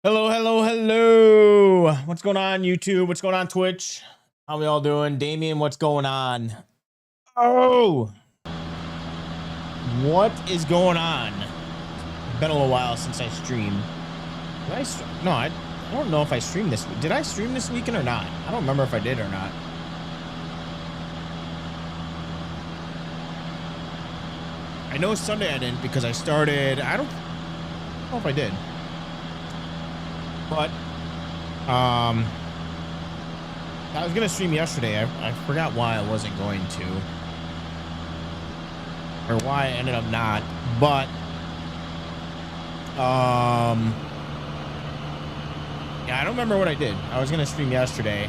Hello, hello, hello. What's going on, YouTube? What's going on, Twitch? How we all doing? Damien, what's going on? Oh, what is going on? Been a little while since I streamed. Did I no, I don't know if I streamed this week. Did I stream this weekend or not? I don't remember if I did or not. I know Sunday I didn't because I started. I don't know if I did. But I was gonna stream yesterday. I forgot why I wasn't going to, or why I ended up not. But yeah, I don't remember what I did. I was gonna stream yesterday.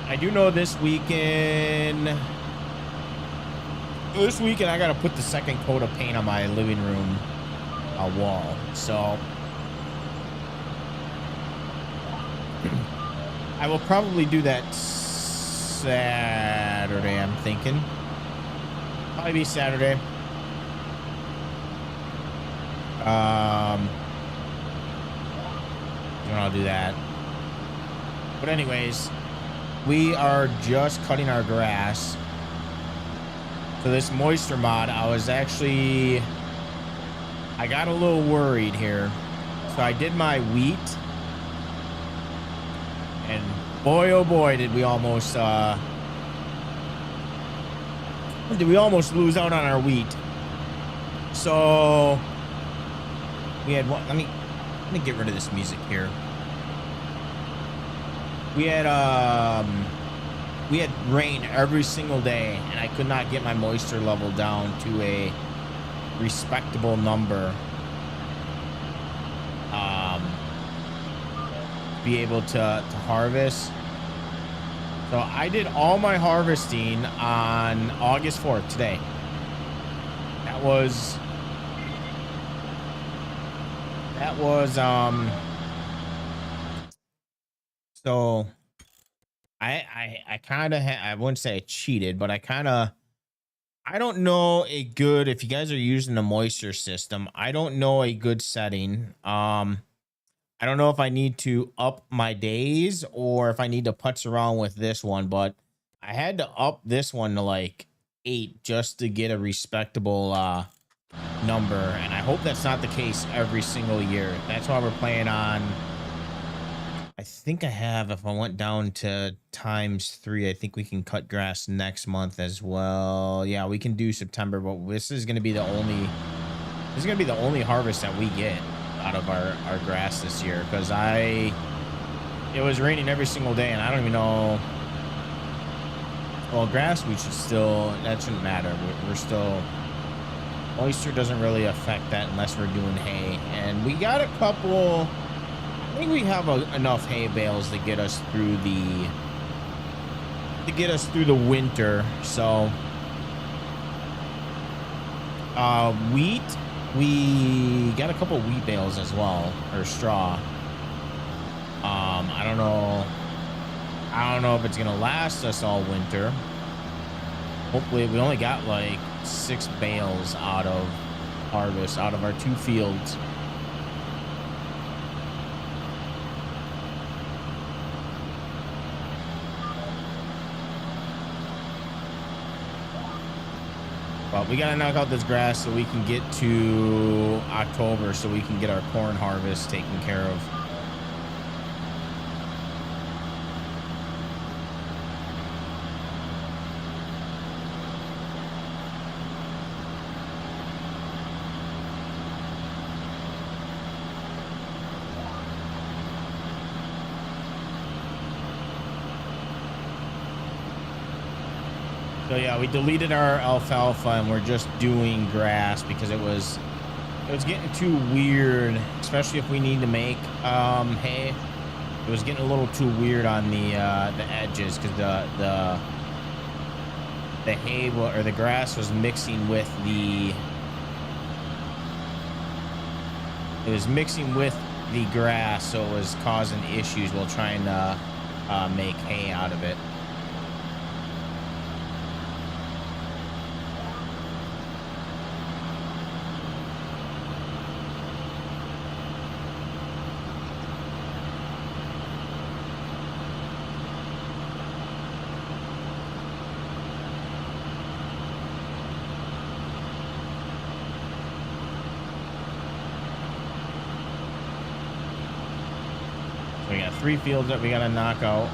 I do know this weekend. I gotta put the second coat of paint on my living room wall, so I will probably do that Saturday. I'm thinking probably be Saturday. I'll do that. But anyways, we are just cutting our grass. So this moisture mod, I got a little worried here. So I did my wheat, and boy, oh boy, did we almost lose out on our wheat. So we had one. Let me get rid of this music here. We had rain every single day, and I could not get my moisture level down to a respectable number. Be able to harvest. So I did all my harvesting on August 4th, today. That was so I kind of I wouldn't say I cheated, but I don't know a good, if you guys are using the moisture system, I don't know a good setting. I don't know if I need to up my days or if I need to putz around with this one, but I had to up this one to like 8 just to get a respectable number, and I hope that's not the case every single year. That's why we're playing on. I think I have, if I went down to ×3, I think we can cut grass next month as well. Yeah, we can do September, but this is going to be the only harvest that we get out of our grass this year, because it was raining every single day, and I don't even know. Well, grass, that shouldn't matter. We're still, moisture doesn't really affect that unless we're doing hay, and we got a couple. I think we have enough hay bales to get us through the winter. So wheat, we got a couple wheat bales as well, or straw. I don't know if it's gonna last us all winter. Hopefully. We only got like 6 bales out of harvest out of our 2 fields. But we gotta knock out this grass so we can get to October, so we can get our corn harvest taken care of. So yeah, we deleted our alfalfa and we're just doing grass because it was getting too weird, especially if we need to make hay. It was getting a little too weird on the edges, because the hay or the grass was mixing with the grass, so it was causing issues while trying to make hay out of it. 3 fields that we got to knock out.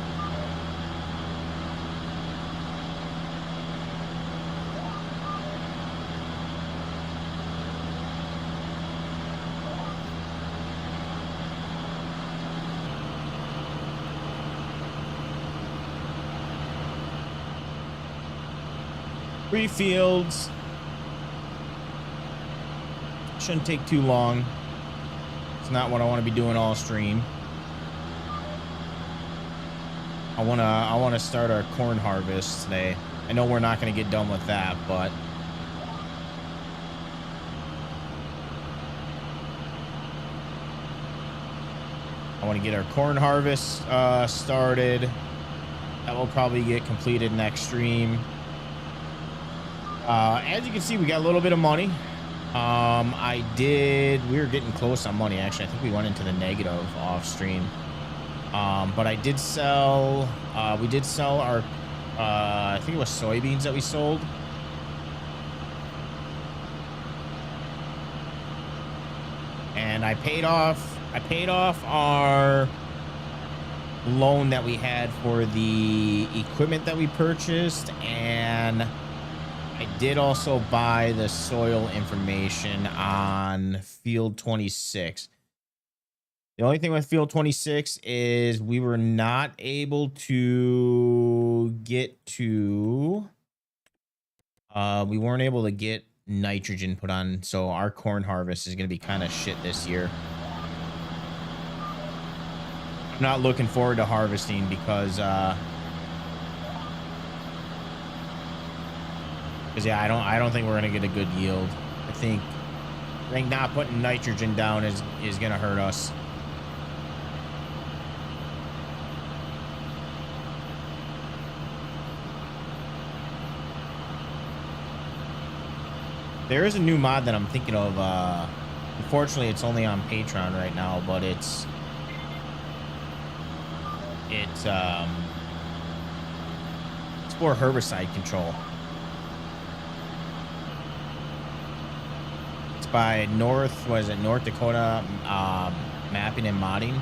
Three fields. Shouldn't take too long. It's not what I want to be doing all stream. I wanna start our corn harvest today. I know we're not gonna get done with that, but I want to get our corn harvest started. That will probably get completed next stream. As you can see, we got a little bit of money. We were getting close on money. Actually, I think we went into the negative off stream. But I did sell, we did sell our, I think it was soybeans that we sold. And I paid off our loan that we had for the equipment that we purchased, and I did also buy the soil information on Field 26. The only thing with Field 26 is we were not able to get to, we weren't able to get nitrogen put on, so our corn harvest is going to be kind of shit this year. I'm not looking forward to harvesting because yeah, I don't think we're gonna get a good yield. I think not putting nitrogen down is gonna hurt us. There is a new mod that I'm thinking of. Unfortunately, it's only on Patreon right now, but it's for herbicide control. By North Dakota Mapping and Modding.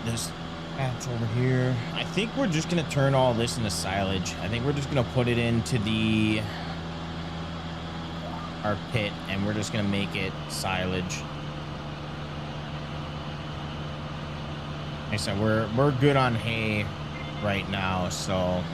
This patch over here. I think we're just gonna turn all this into silage. I think we're just gonna put it into our pit, and we're just gonna make it silage. Like I said, we're good on hay right now, so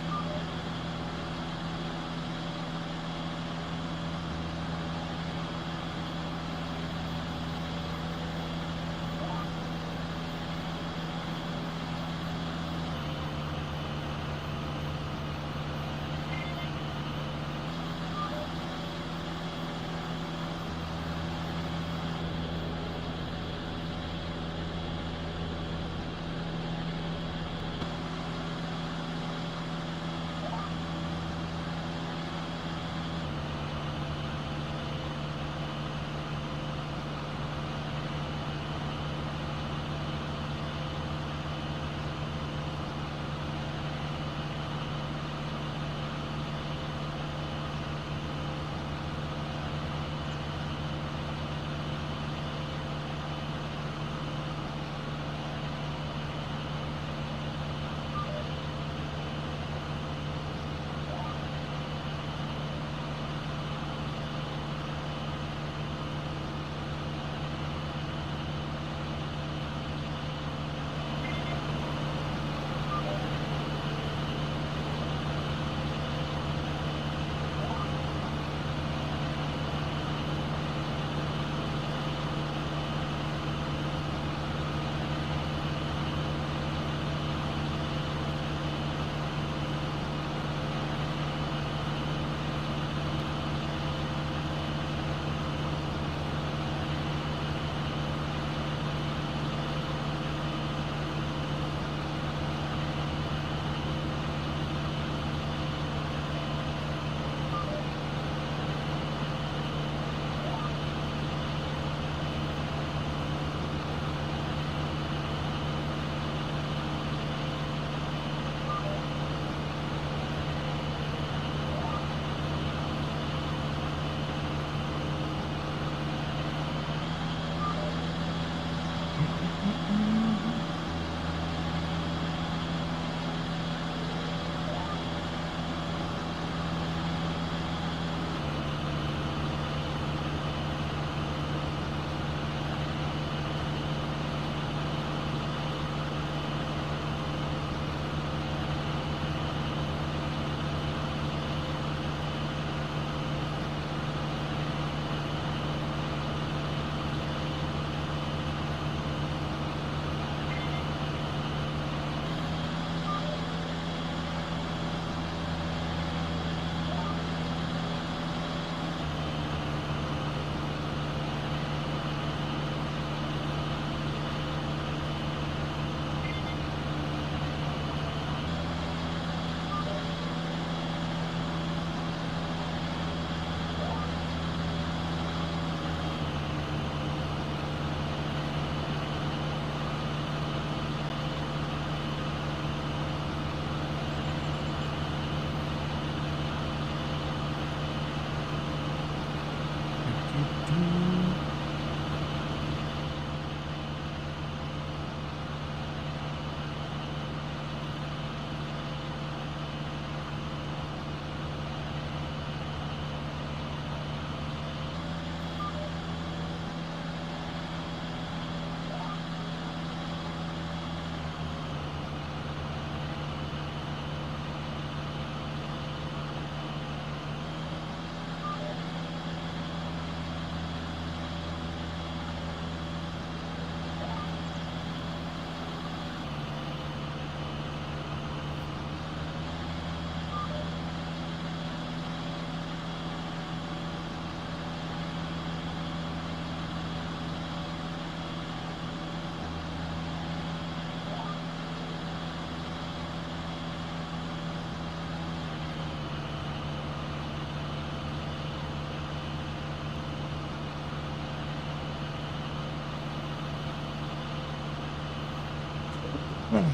I'm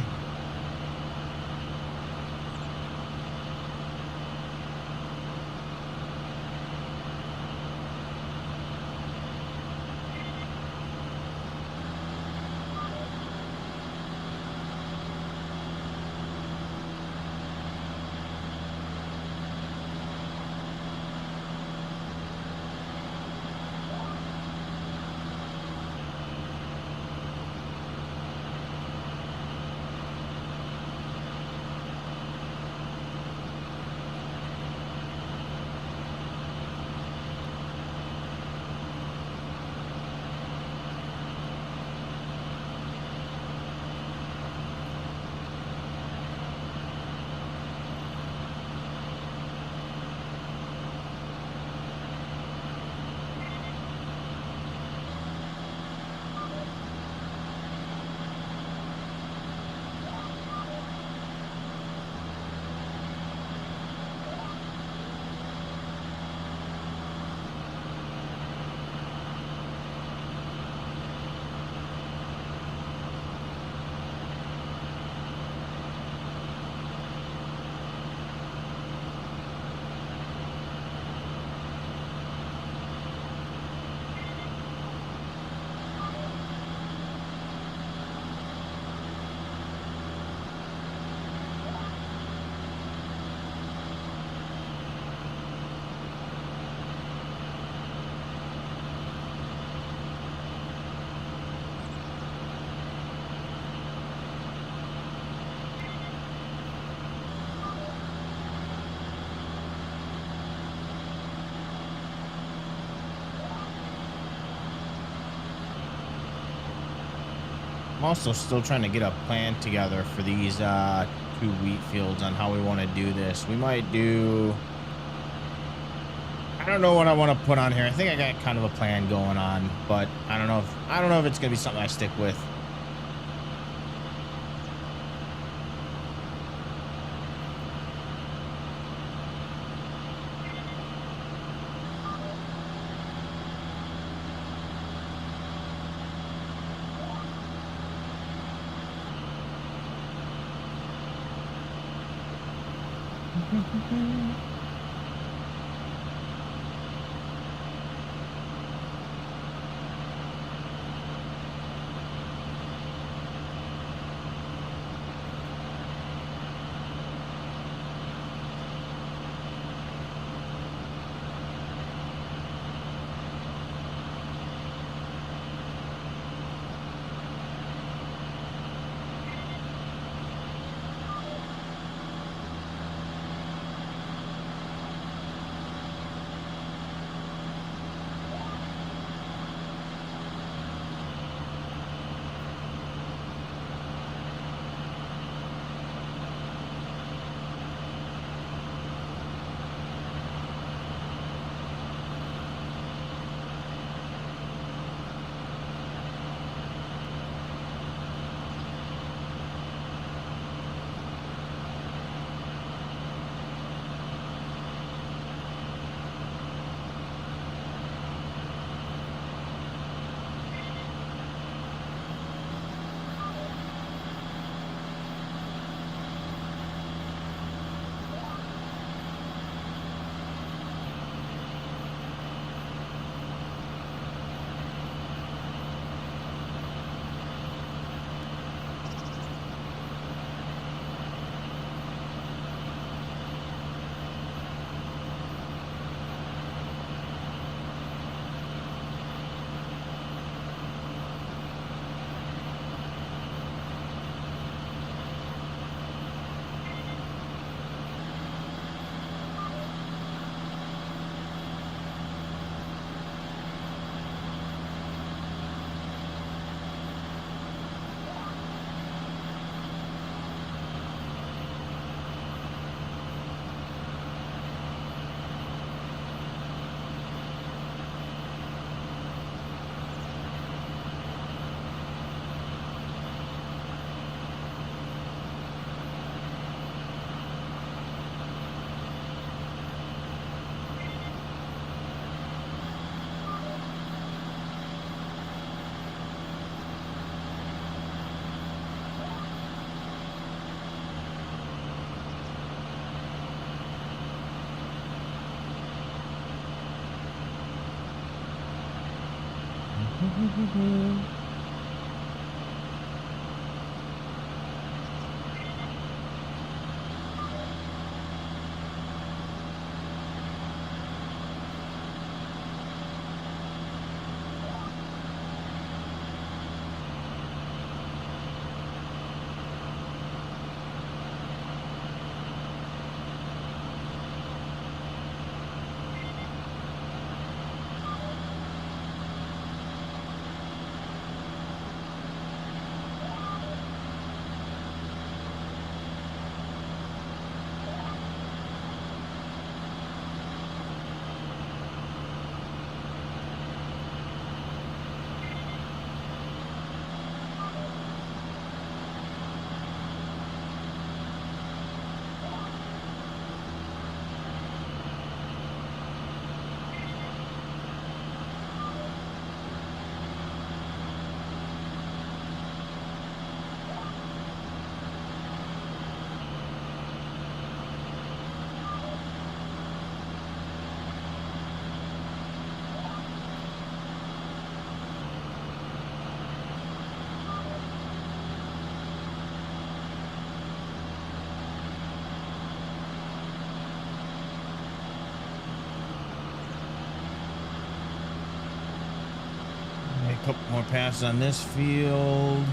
also still trying to get a plan together for these 2 wheat fields on how we want to do this. We might do, I don't know what I want to put on here. I think I got kind of a plan going on, but I don't know if it's gonna be something I stick with. A couple more passes on this field.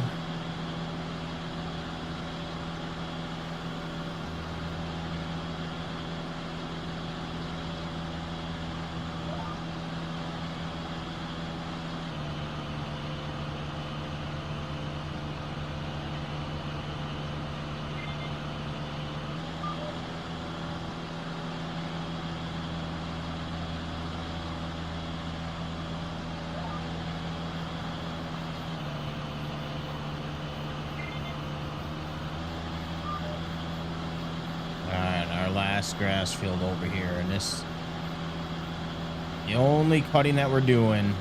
Last grass field over here, and this the only cutting that we're doing.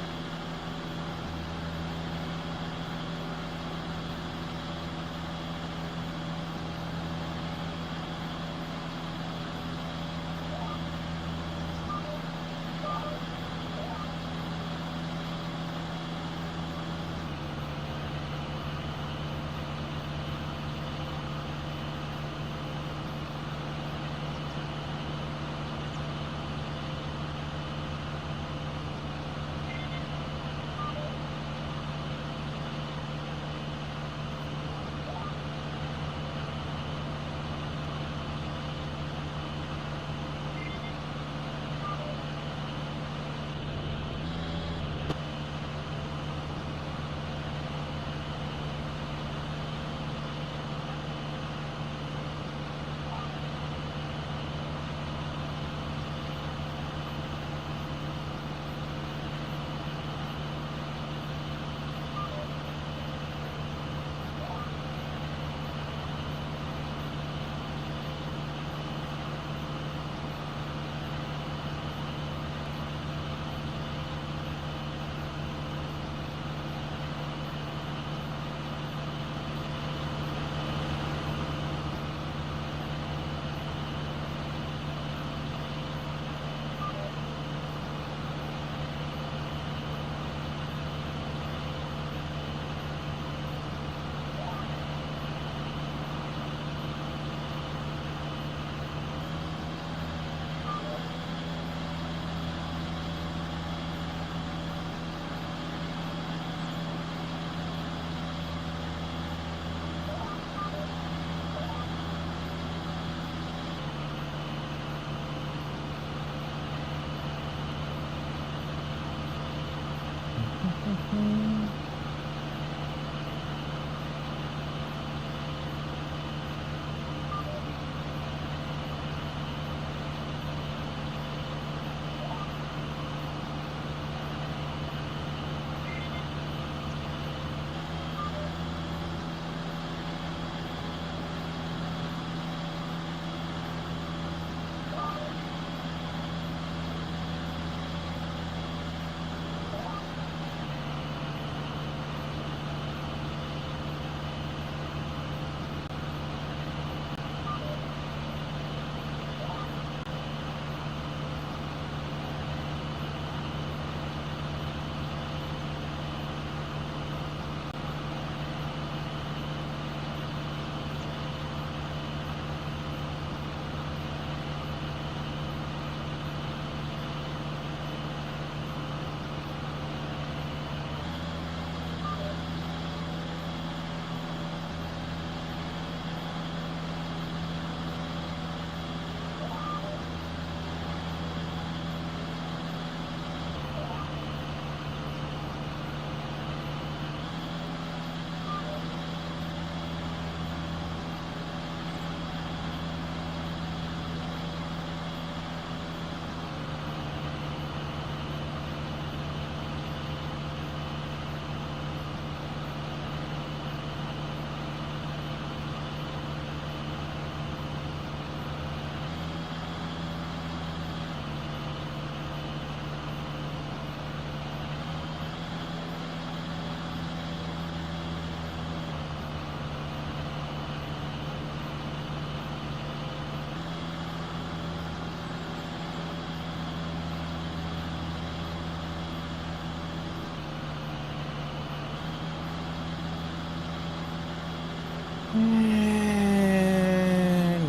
And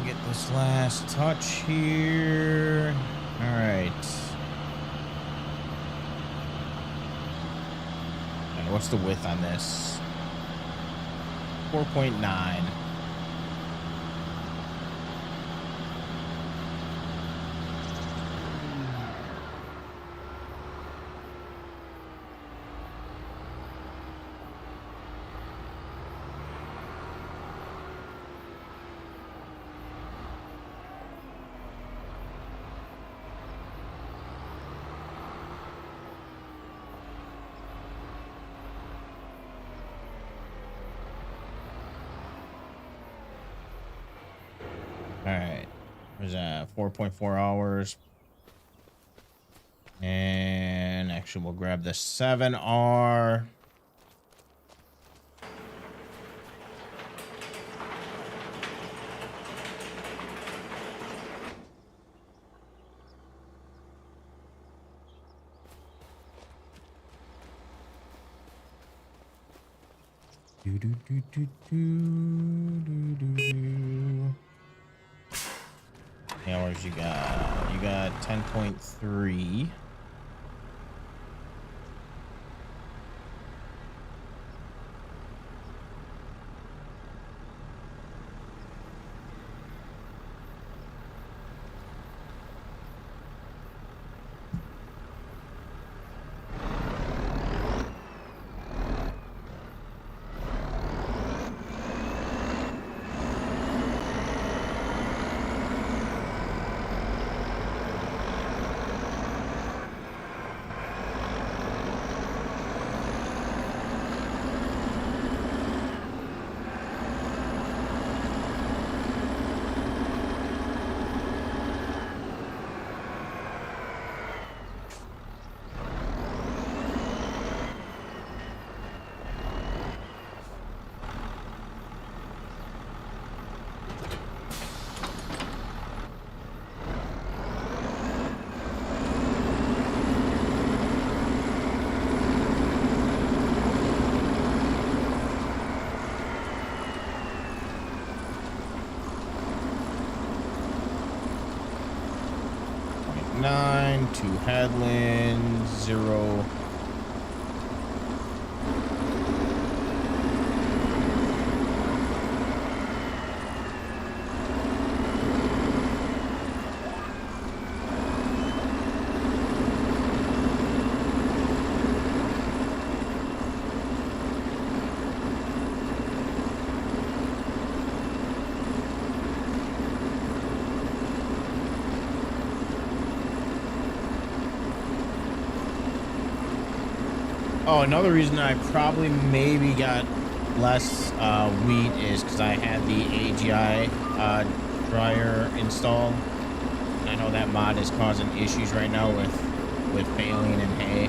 get this last touch here. All right. And what's the width on this? 4.9. All right. Where's that? 4.4 hours. And actually, we'll grab the 7R. Do, do, do, do, do, do, do, do. How many hours you got? You got 10.3. Nine, 2 headlands, 0. Oh, another reason I probably maybe got less wheat is because I had the AGI dryer installed. I know that mod is causing issues right now with baling and hay.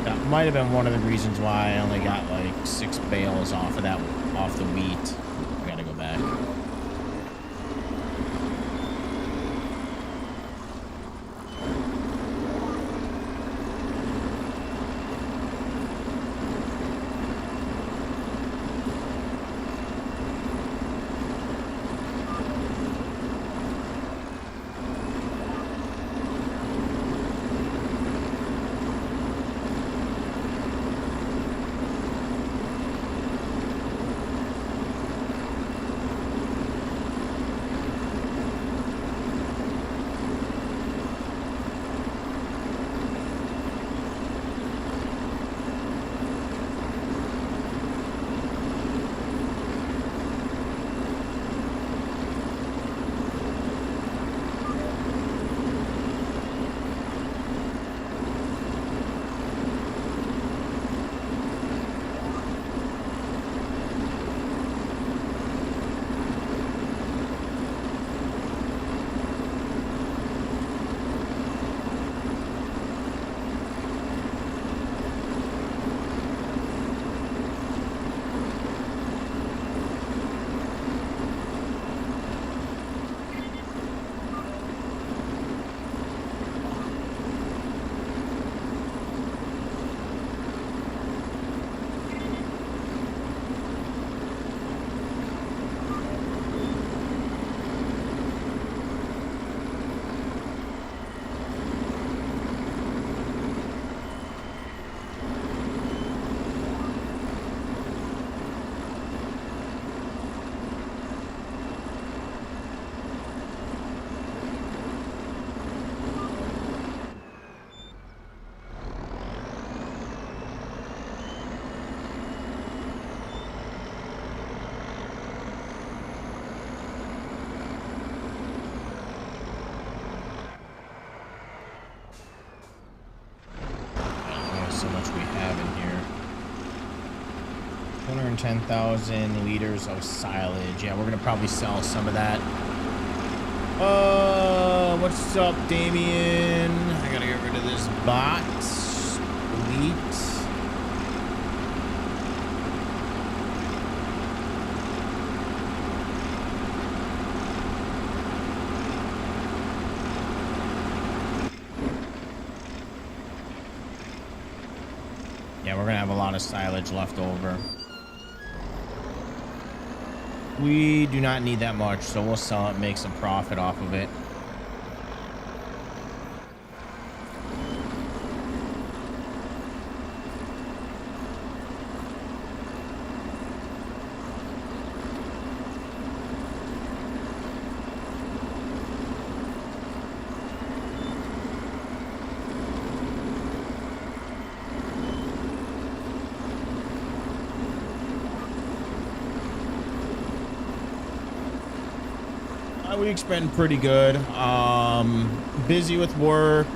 That might have been one of the reasons why I only got like 6 bales off of the wheat. I gotta go back. 110,000 liters of silage. Yeah, we're gonna probably sell some of that. What's up, Damien? I gotta get rid of this bot. Delete. Yeah, we're gonna have a lot of silage left over. We do not need that much, so we'll sell it, make some profit off of it. Week's been pretty good. Busy with work,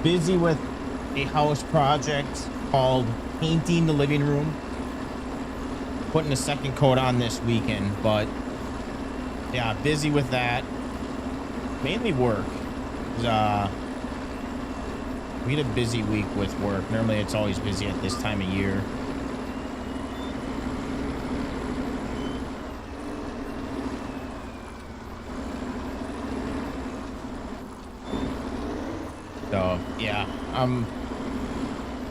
busy with a house project called painting the living room, putting a second coat on this weekend, but yeah, busy with that. Mainly work. We had a busy week with work. Normally it's always busy at this time of year. So yeah, I'm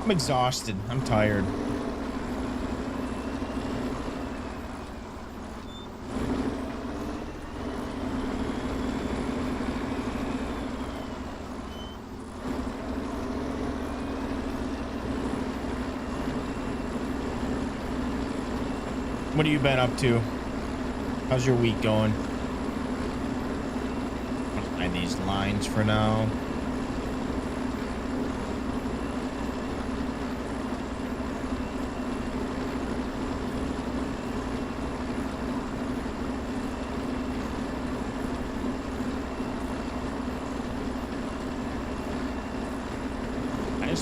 exhausted. I'm tired. What have you been up to? How's your week going? I'll hide these lines for now.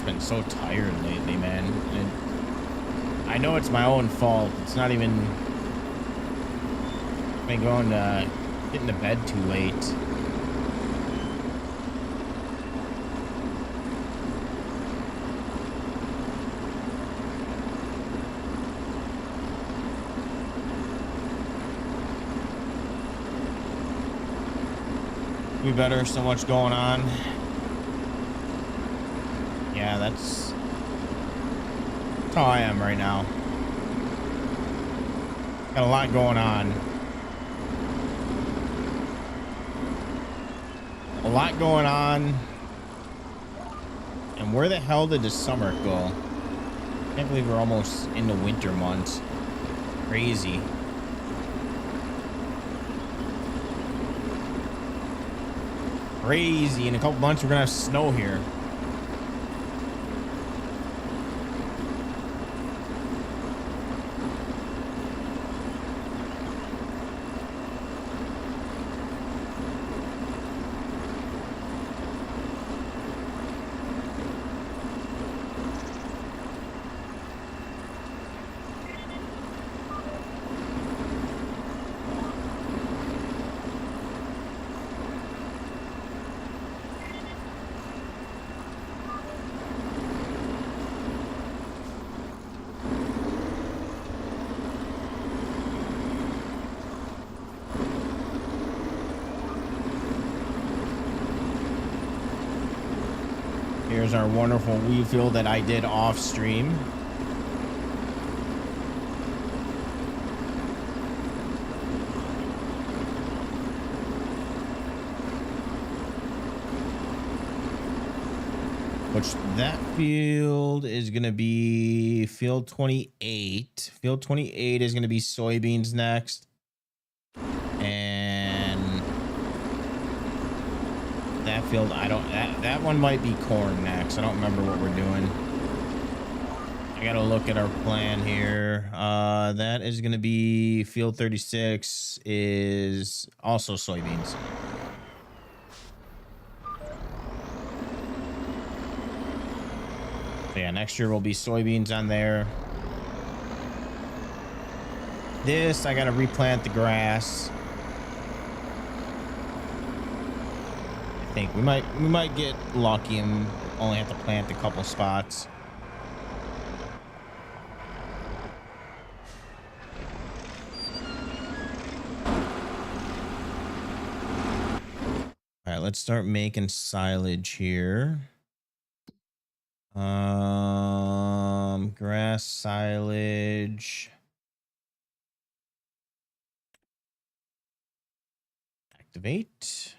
Been so tired lately, man. And I know it's my own fault. It's not even been going getting to bed too late. We better. So much going on. Yeah, that's how I am right now. Got a lot going on. A lot going on. And where the hell did the summer go? I can't believe we're almost in the winter months. Crazy. Crazy. In a couple months, we're gonna have snow here. Here's our wonderful wheat field that I did off stream. Which that field is going to be field 28. Field 28 is going to be soybeans next. And that field, that one might be corn next. I don't remember what we're doing. I got to look at our plan here. That is going to be field 36 is also soybeans. So yeah, next year will be soybeans on there. This, I gotta replant the grass. I think we might get lucky and only have to plant a couple spots. All right, let's start making silage here. Grass silage. Activate.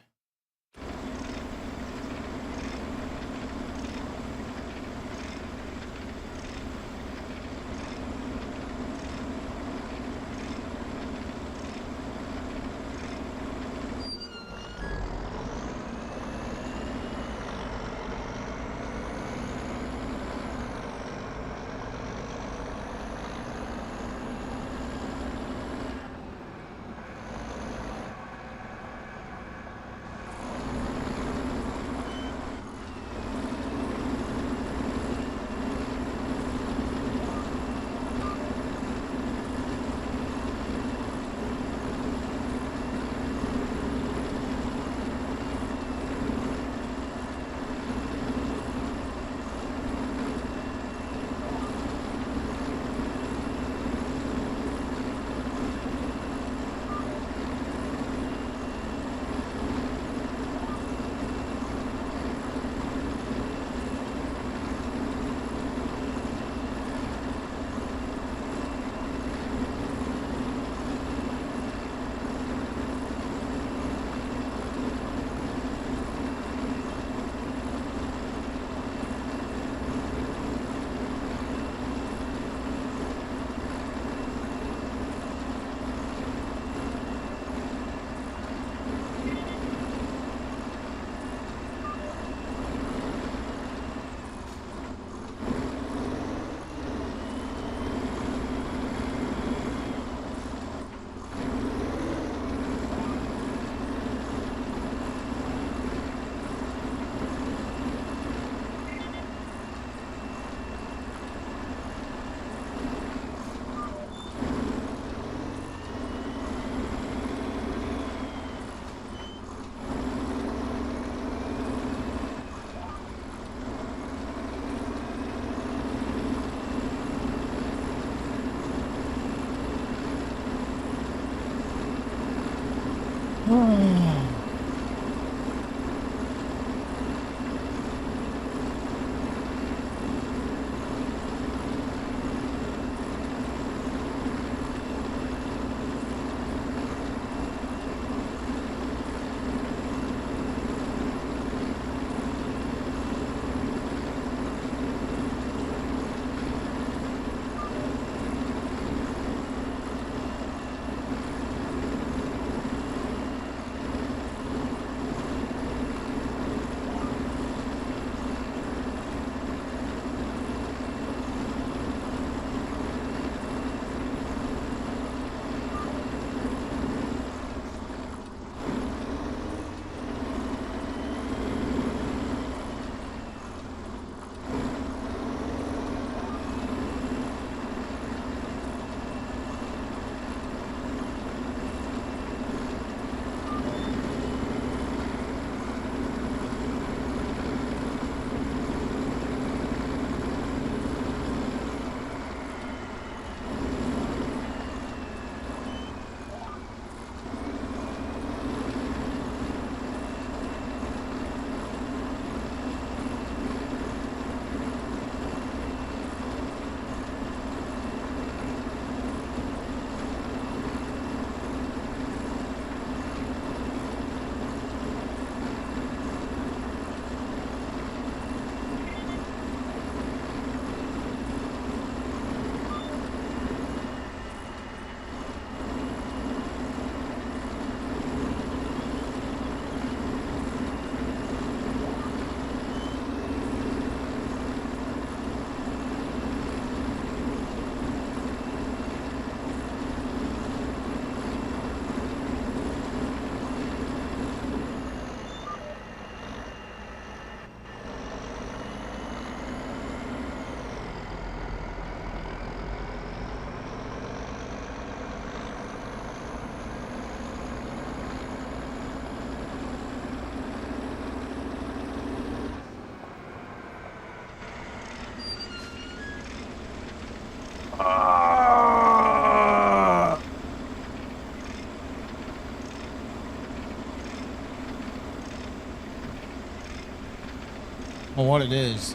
know what it is.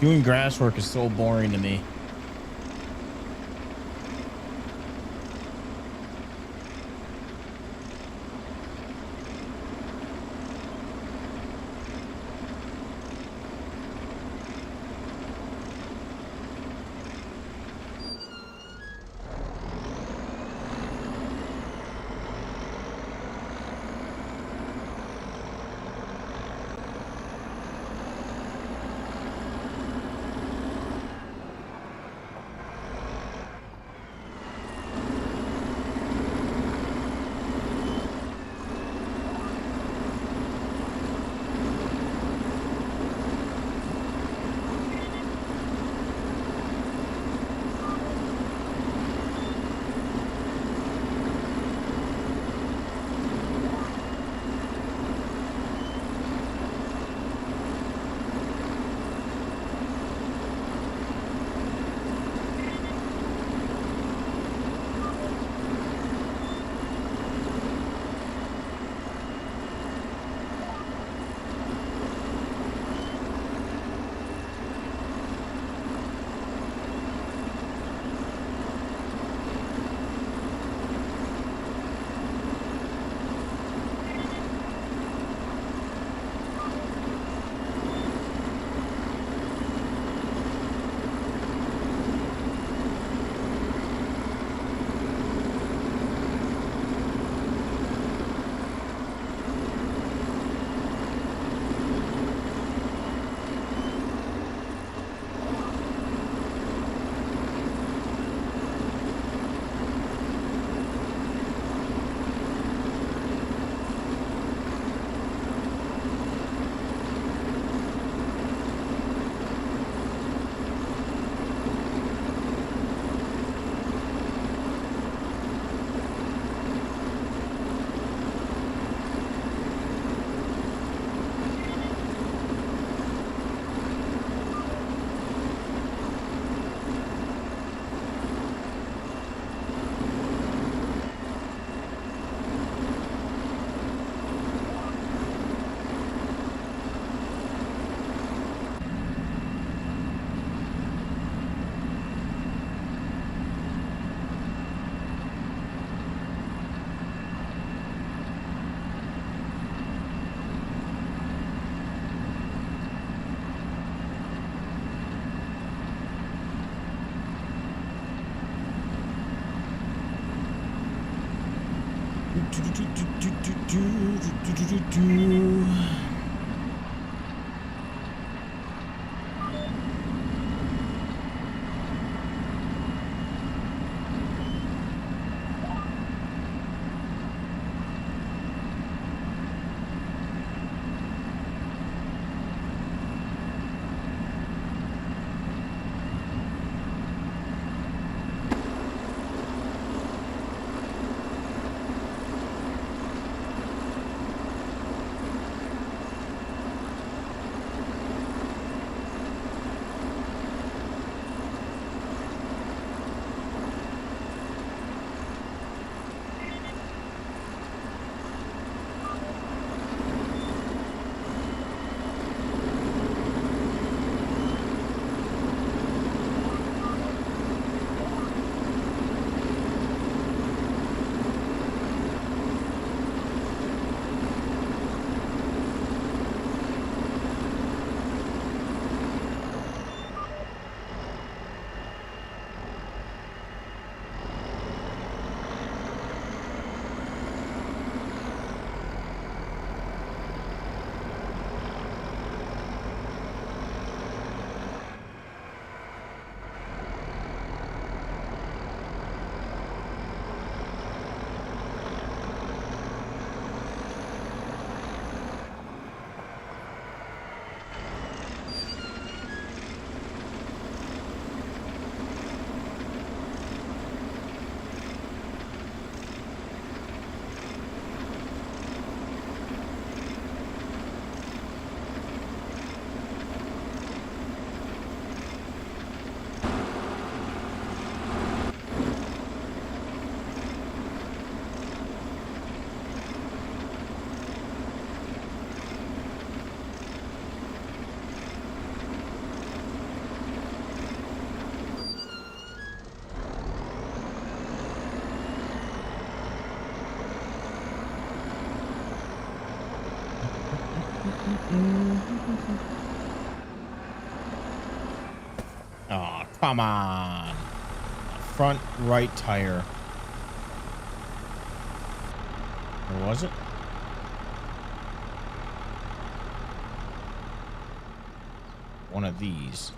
Doing grass work is so boring to me. Oh, come on. Front right tire. Or was it? One of these.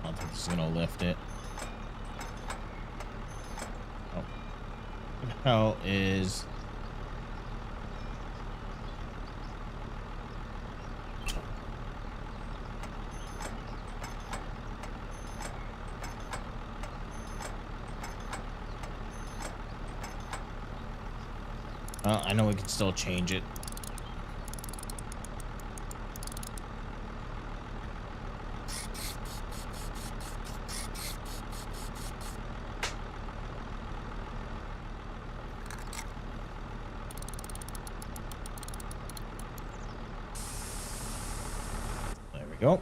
I don't think this is gonna lift it. Oh. What the hell is... I know we can still change it. There we go.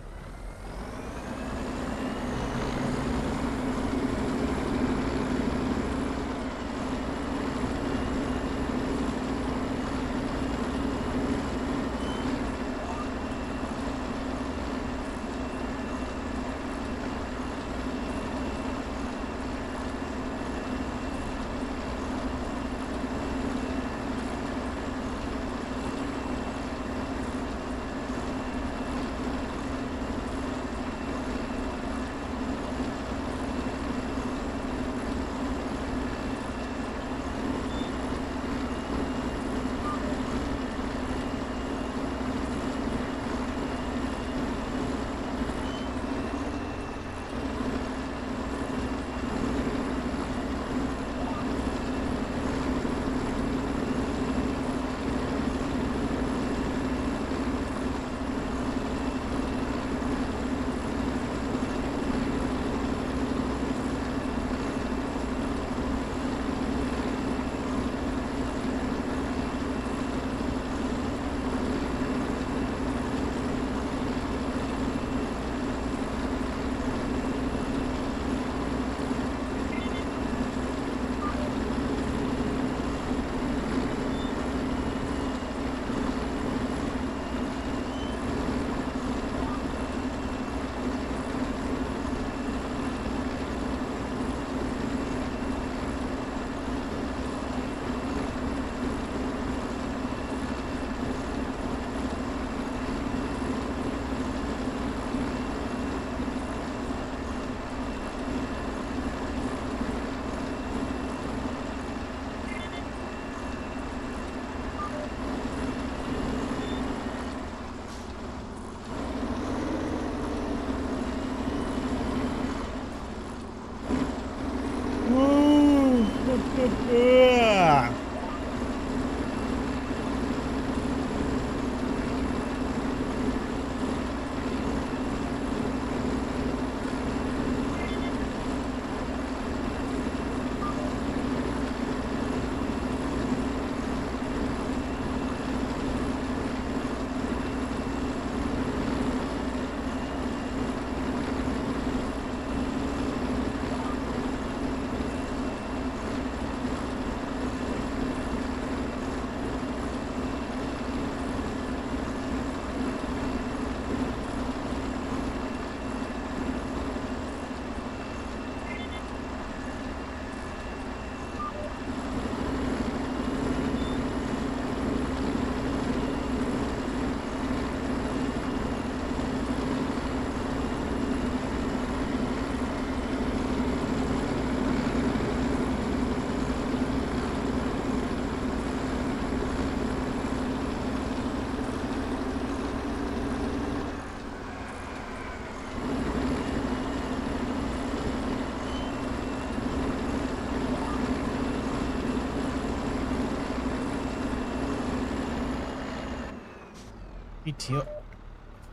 PTO.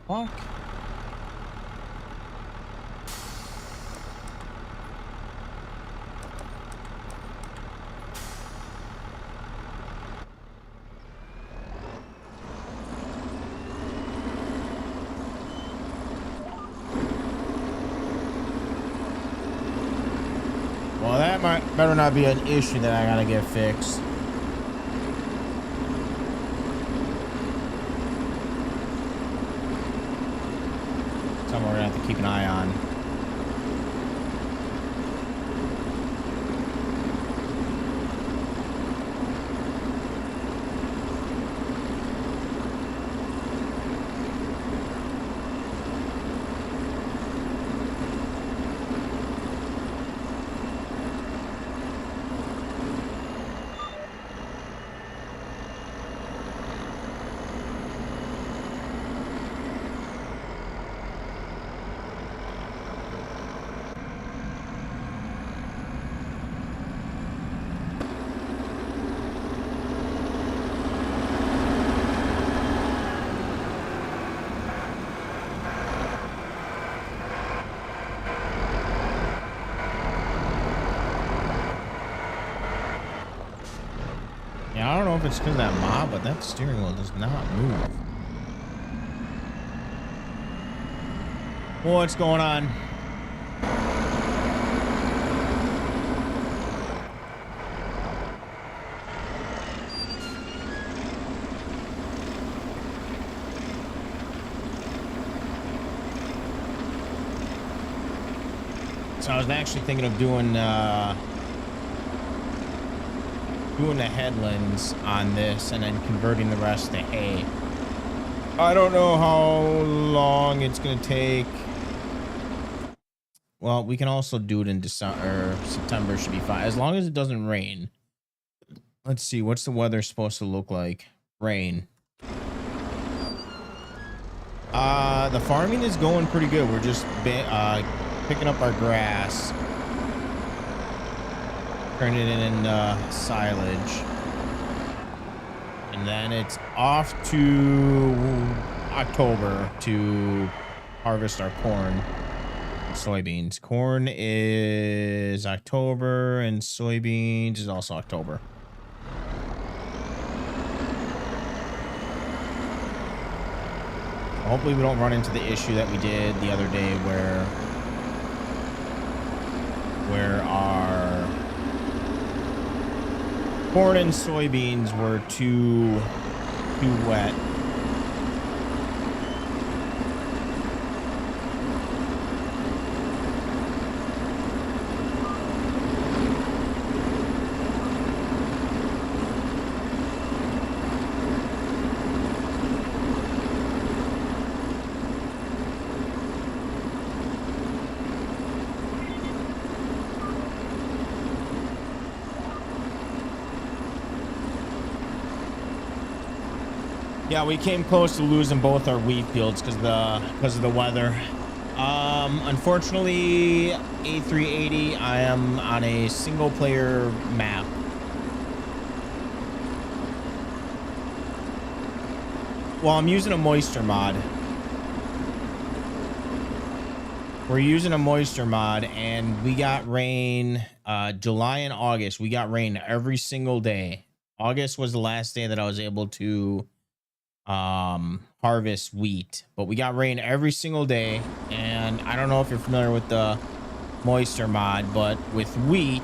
Fuck. Well, that better not be an issue that I gotta get fixed. Something we're gonna have to keep an eye on. Yeah, I don't know if it's because of that mob, but that steering wheel does not move. What's going on? So I was actually thinking of doing the headlands on this and then converting the rest to hay. I don't know how long it's gonna take. Well, we can also do it in December or September. Should be fine as long as it doesn't rain. Let's see, what's the weather supposed to look like? Rain. The farming is going pretty good. We're just picking up our grass, turning it into silage, and then it's off to October to harvest our corn and soybeans. Corn is October and soybeans is also October. Hopefully we don't run into the issue that we did the other day where our corn and soybeans were too wet. Yeah, we came close to losing both our wheat fields because of the weather. Unfortunately, A380, I am on a single player map. Well, I'm using a moisture mod. We're using a moisture mod, and we got rain July and August. We got rain every single day. August was the last day that I was able to harvest wheat, but we got rain every single day. And I don't know if you're familiar with the moisture mod, but with wheat,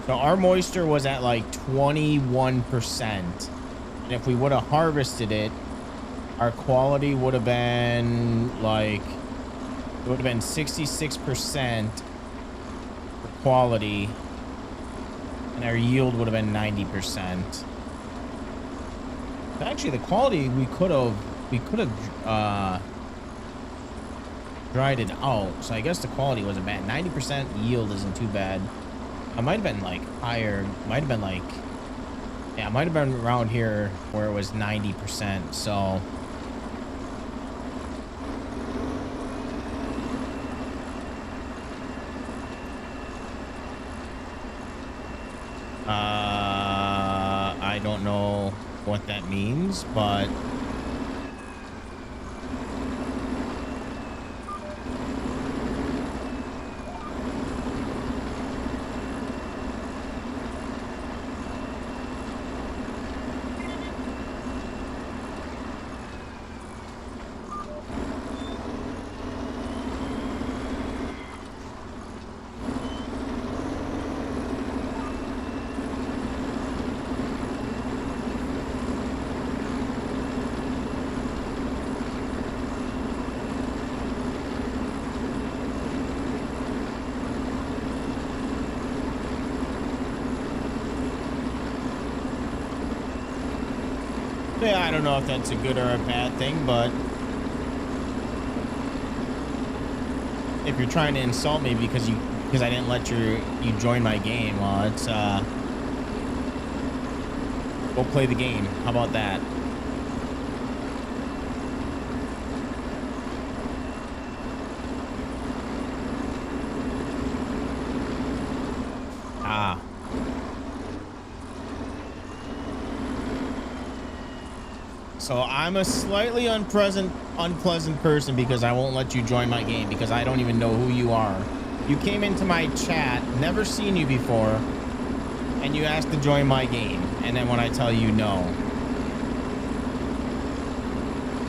so our moisture was at like 21%, and if we would have harvested it, our quality would have been like, it would have been 66% for quality, and our yield would have been 90%. Actually, the quality we could have dried it out, so I guess the quality wasn't bad. 90% yield isn't too bad. I might have been like higher. Might have been like, yeah, it might have been around here where it was 90%. So I don't know what that means, but Yeah, I don't know if that's a good or a bad thing, but if you're trying to insult me because I didn't let you join my game, well, it's go play the game. How about that? Ah. So I'm a slightly unpleasant person because I won't let you join my game because I don't even know who you are. You came into my chat, never seen you before, and you asked to join my game. And then when I tell you no.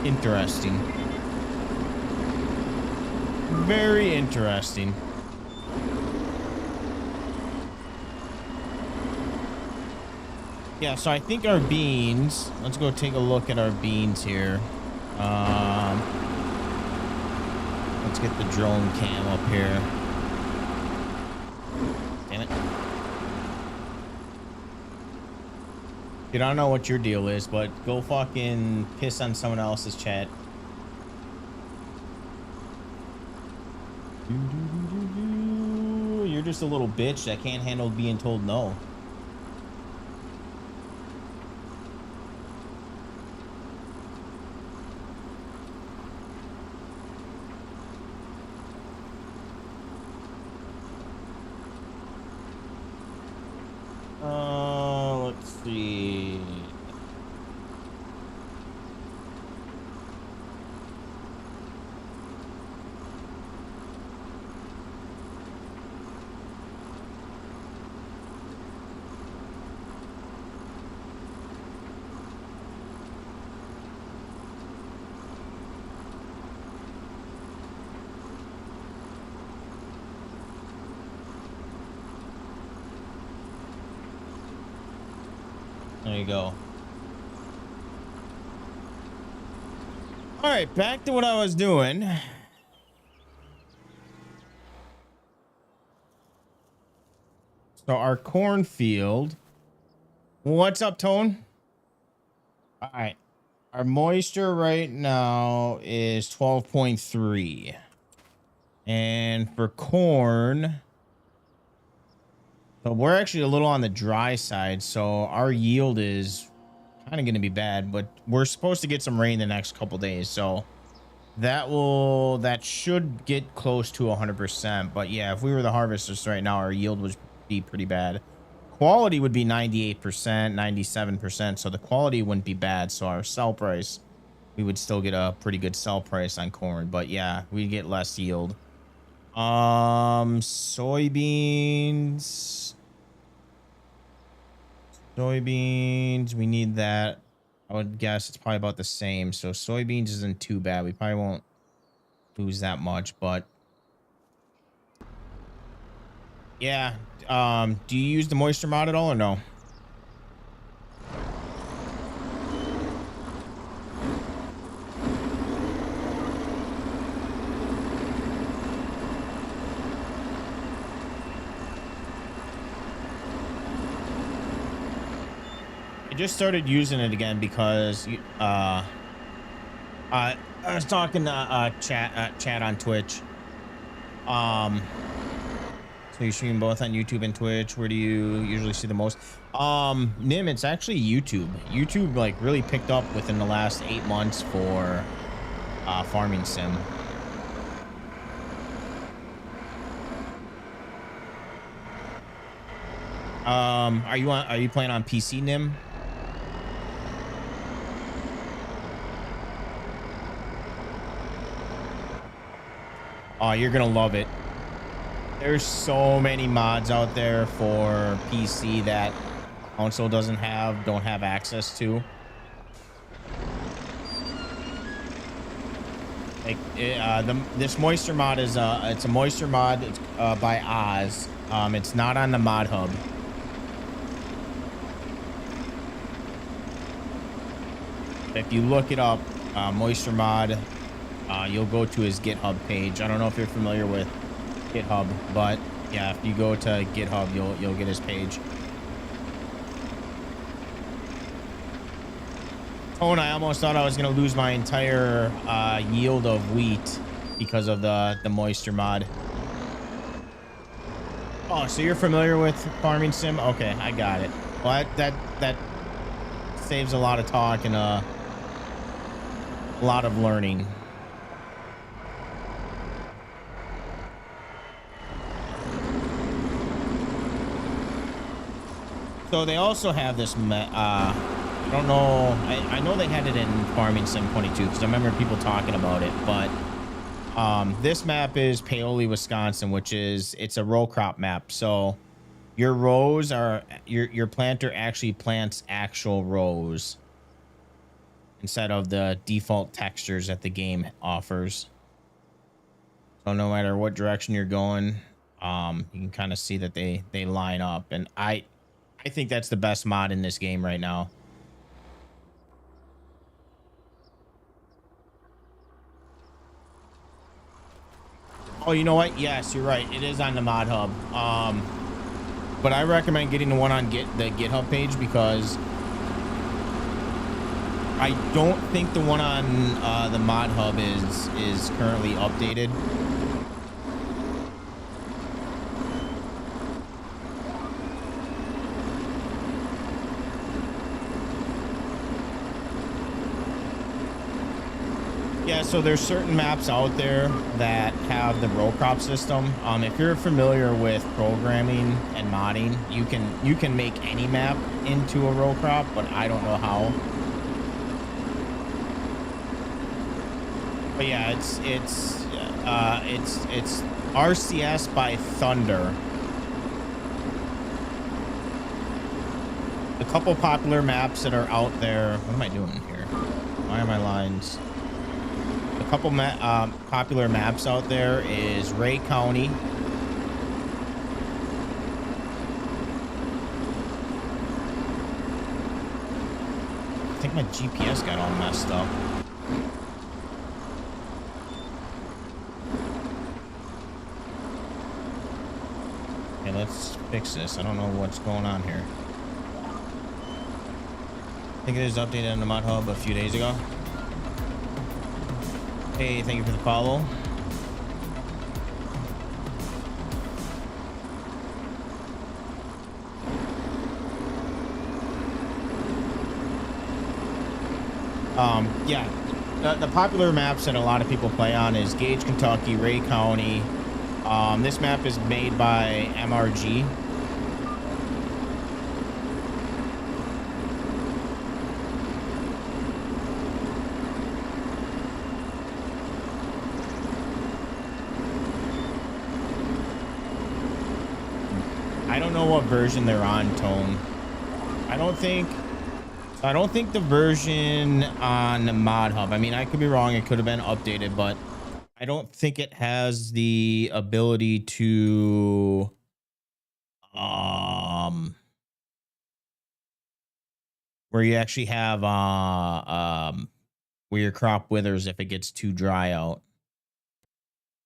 Interesting. Very interesting. Yeah, so I think our beans, let's go take a look at our beans here. Let's get the drone cam up here. Damn it. Dude, I don't know what your deal is, but go fucking piss on someone else's chat. You're just a little bitch that can't handle being told no. Let's see. There you go. All right, back to what I was doing. So our cornfield. What's up, Tone? All right. Our moisture right now is 12.3. And for corn, so we're actually a little on the dry side. So our yield is kind of going to be bad, but we're supposed to get some rain the next couple days. So that should get close to 100%. But yeah, if we were the harvesters right now, our yield would be pretty bad. Quality would be 98%, 97%. So the quality wouldn't be bad. So our sell price, we would still get a pretty good sell price on corn. But yeah, we'd get less yield. Soybeans, we need that. I would guess it's probably about the same. So soybeans isn't too bad. We probably won't lose that much, but yeah. Do you use the moisture mod at all or no? I just started using it again because I was talking to chat on Twitch. So you stream both on YouTube and Twitch. Where do you usually see the most? Nim, it's actually YouTube. YouTube like really picked up within the last 8 months for farming sim. Are you playing on PC, Nim? Oh, you're gonna love it. There's so many mods out there for PC that console don't have access to. Like this moisture mod is it's a moisture mod. It's by Oz. It's not on the mod hub. If you look it up, moisture mod, you'll go to his GitHub page. I don't know if you're familiar with GitHub, but yeah, if you go to GitHub, you'll get his page. Oh, and I almost thought I was going to lose my entire yield of wheat because of the moisture mod. Oh, so you're familiar with Farming Sim? Okay, I got it. Well, that saves a lot of talk and a lot of learning. So they also have this I don't know, I know they had it in Farming Sim 22 because I remember people talking about it, but this map is Paoli, Wisconsin, which is, it's a row crop map. So your rows are, your planter actually plants actual rows instead of the default textures that the game offers. So no matter what direction you're going, you can kind of see that they line up, and I think that's the best mod in this game right now. Oh, you know what? Yes, you're right. It is on the mod hub. But I recommend getting the one on the GitHub page because I don't think the one on the mod hub is currently updated. Yeah, so there's certain maps out there that have the row crop system. If you're familiar with programming and modding, you can make any map into a row crop, but I don't know how. But yeah, it's RCS by Thunder. A couple popular maps that are out there. What am I doing here? Why are my lines? A couple popular maps out there is Ray County. I think my GPS got all messed up. Okay, let's fix this. I don't know what's going on here. I think it is updated on the mod hub a few days ago. Hey, thank you for the follow. Yeah, the popular maps that a lot of people play on is Gage, Kentucky, Ray County. This map is made by MRG. I don't know what version they're on, Tone. I don't think the version on the mod hub, I mean, I could be wrong, it could have been updated, but I don't think it has the ability to where you actually have where your crop withers if it gets too dry out.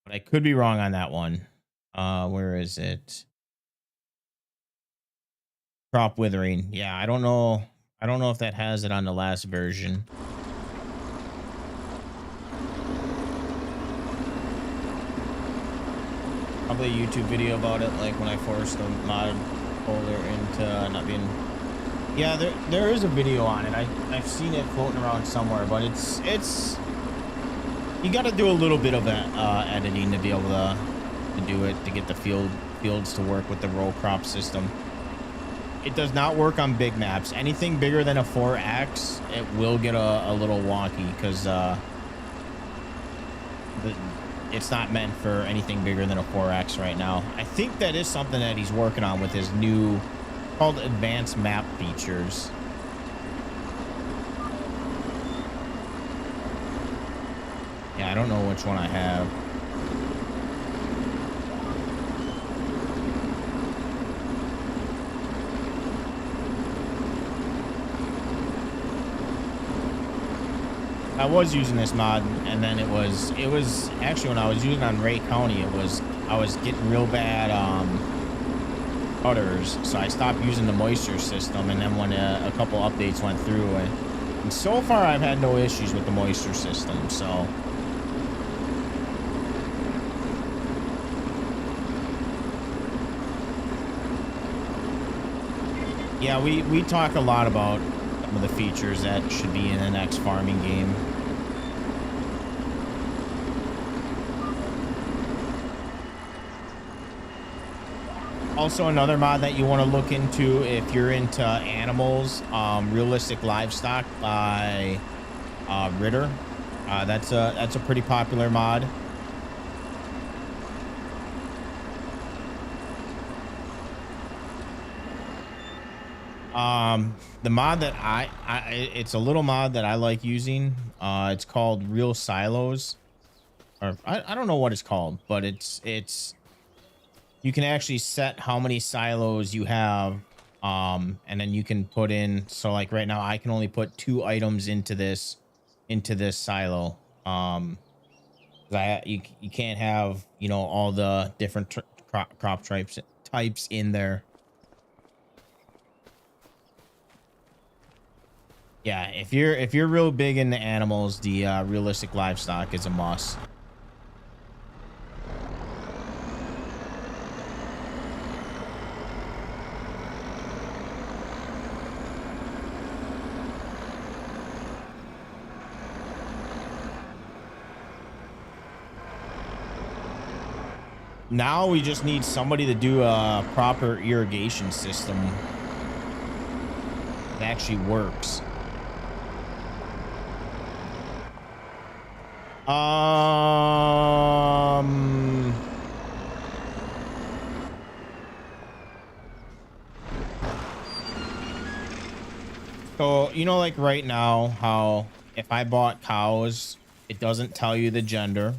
But I could be wrong on that one. Where is it? Crop withering. Yeah, I don't know. I don't know if that has it on the last version. Probably a YouTube video about it, like when I forced the mod folder into not being. Yeah, there is a video on it. I've seen it floating around somewhere, but it's you got to do a little bit of editing to be able to do it, to get the fields to work with the row crop system. It does not work on big maps. Anything bigger than a 4x, it will get a little wonky because it's not meant for anything bigger than a 4x right now. I think that is something that he's working on with his new called advanced map features. Yeah, I don't know which one I have. I was using this mod, and then it was actually when I was using it on Ray County, I was getting real bad udders, so I stopped using the moisture system. And then when a couple updates went through, And so far, I've had no issues with the moisture system, so... Yeah, we talk a lot about some of the features that should be in the next farming game. Also, another mod that you want to look into if you're into animals, Realistic Livestock by Ritter. That's a pretty popular mod. The mod that it's a little mod that I like using. It's called Real Silos, or I don't know what it's called, but it's you can actually set how many silos you have, and then you can put in. So like right now, I can only put 2 items into this silo. You can't have, you know, all the different crop types in there. Yeah, if you're real big into animals, the Realistic Livestock is a must. Now we just need somebody to do a proper irrigation system that actually works. So, you know, like right now, how if I bought cows, it doesn't tell you the gender.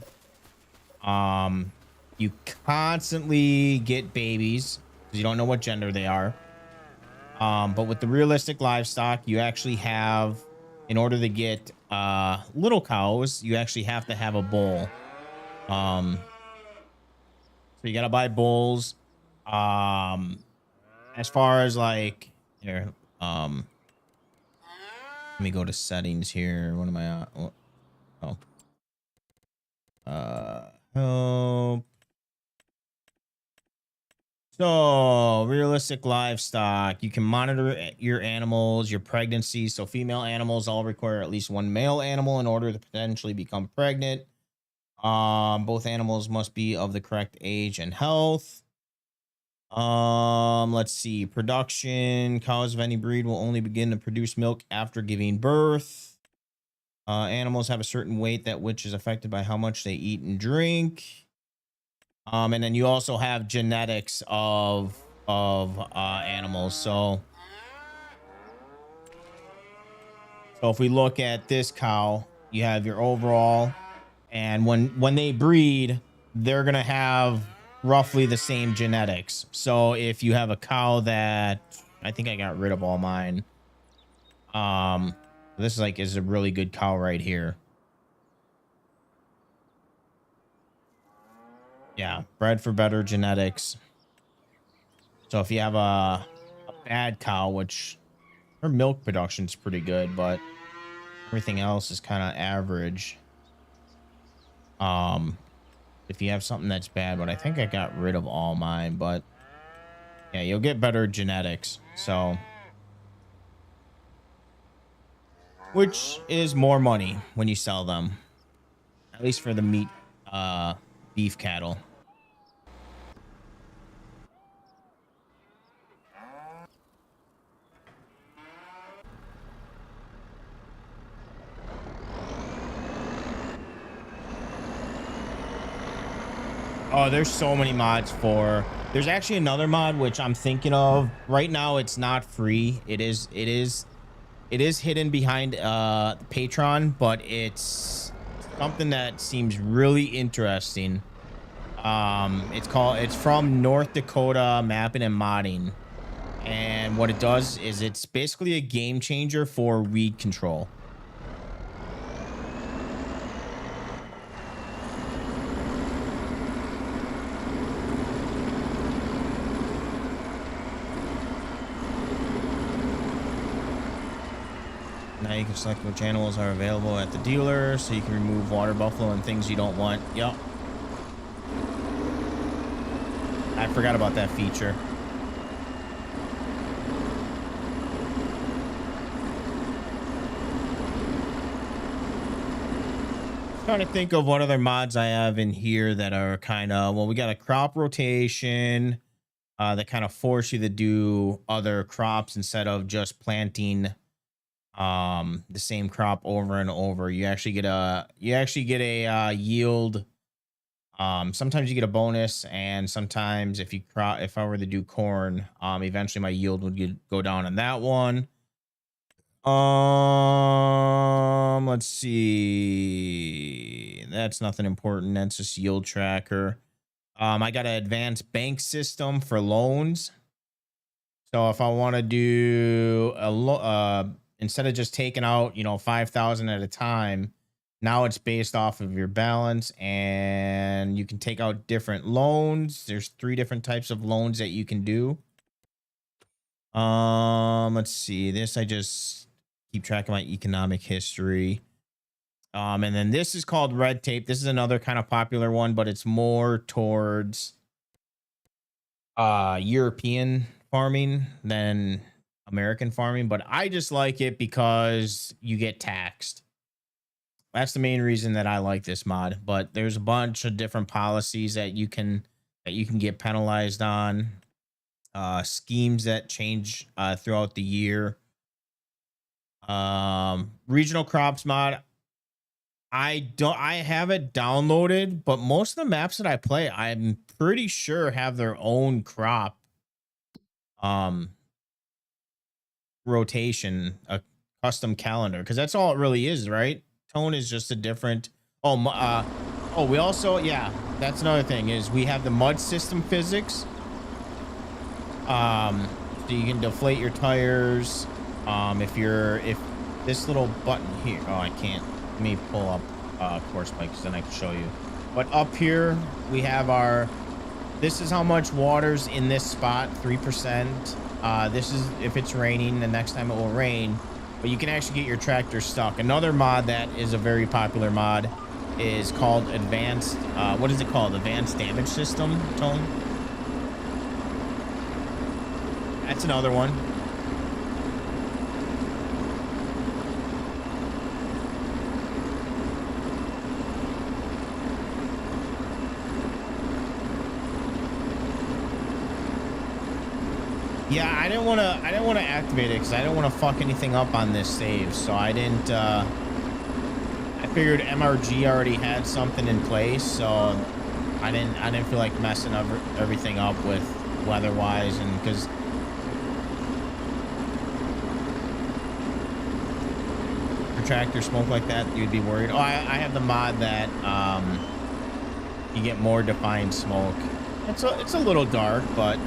You constantly get babies because you don't know what gender they are. But with the Realistic Livestock, you actually have, in order to get little cows, you actually have to have a bull. So you gotta buy bulls. As far as like here, let me go to settings here. What am I at? Help. So, Realistic Livestock. You can monitor your animals, your pregnancy. So, female animals all require at least 1 male animal in order to potentially become pregnant. Both animals must be of the correct age and health. Let's see. Production. Cows of any breed will only begin to produce milk after giving birth. Animals have a certain weight that which is affected by how much they eat and drink. And then you also have genetics of animals. So if we look at this cow, you have your overall, and when they breed, they're gonna have roughly the same genetics. So if you have a cow that, I think I got rid of all mine. This is a really good cow right here. Yeah, bred for better genetics. So if you have a bad cow, which her milk production is pretty good, but everything else is kind of average. If you have something that's bad, but I think I got rid of all mine, but yeah, you'll get better genetics. So, which is more money when you sell them, at least for the meat, beef cattle. Oh, there's so many mods for. There's actually another mod which I'm thinking of right now. It's not free. It is hidden behind Patreon, but it's something that seems really interesting. It's from North Dakota Mapping and Modding, and what it does is it's basically a game changer for weed control. Now you can select which animals are available at the dealer, so you can remove water buffalo and things you don't want. Yep. I forgot about that feature. Trying to think of what other mods I have in here that are kind of, well, we got a crop rotation that kind of force you to do other crops instead of just planting the same crop over and over. You actually get a yield. Sometimes you get a bonus, and sometimes if I were to do corn, eventually my yield would go down on that one. Let's see. That's nothing important. That's just yield tracker. I got an advanced bank system for loans. So if I want to do instead of just taking out, 5,000 at a time, now it's based off of your balance, and you can take out different loans. There's 3 different types of loans that you can do. Let's see. This, I just keep track of my economic history. And then this is called red tape. This is another kind of popular one, but it's more towards European farming than American farming, but I just like it because you get taxed. That's the main reason that I like this mod, but there's a bunch of different policies that you can get penalized on, schemes that change throughout the year. Regional crops mod, I have it downloaded, but most of the maps that I play, I'm pretty sure have their own crop rotation, a custom calendar, because that's all it really is, right? Tone is just a different. We also, yeah, that's another thing, is we have the mud system physics. So you can deflate your tires. If this little button here, I can't. Let me pull up course bike, because then I can show you. But up here we have this is how much water's in this spot, 3%. This is if it's raining, the next time it will rain. But you can actually get your tractor stuck. Another mod that is a very popular mod is called advanced, what is it called? Advanced damage system, Tone? That's another one. Yeah, I didn't want to activate it because I didn't want to fuck anything up on this save. So I didn't. I figured MRG already had something in place, so I didn't feel like messing up everything up with weather-wise, and because your tractor smoke like that, you'd be worried. Oh, I have the mod that you get more defined smoke. It's a little dark, but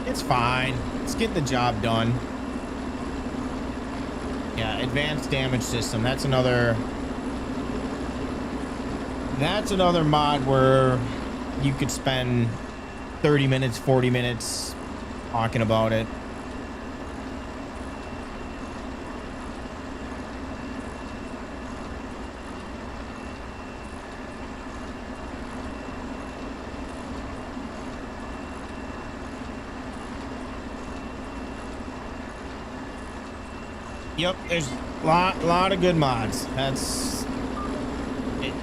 it's fine. Let's get the job done. Yeah, advanced damage system. That's another mod where you could spend 30 minutes, 40 minutes talking about it. Yep, there's a lot of good mods. That's it.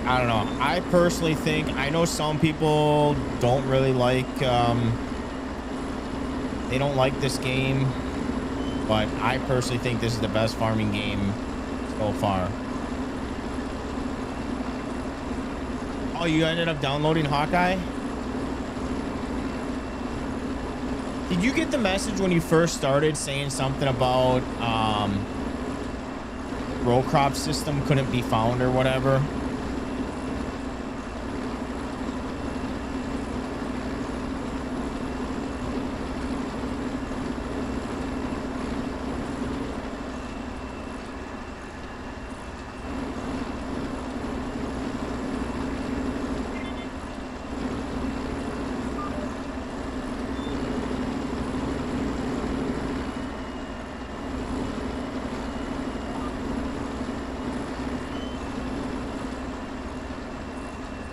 I don't know. I personally think, I know some people don't really like, they don't like this game, but I personally think this is the best farming game so far. Oh, you ended up downloading Hawkeye? Did you get the message when you first started saying something about row crop system couldn't be found or whatever?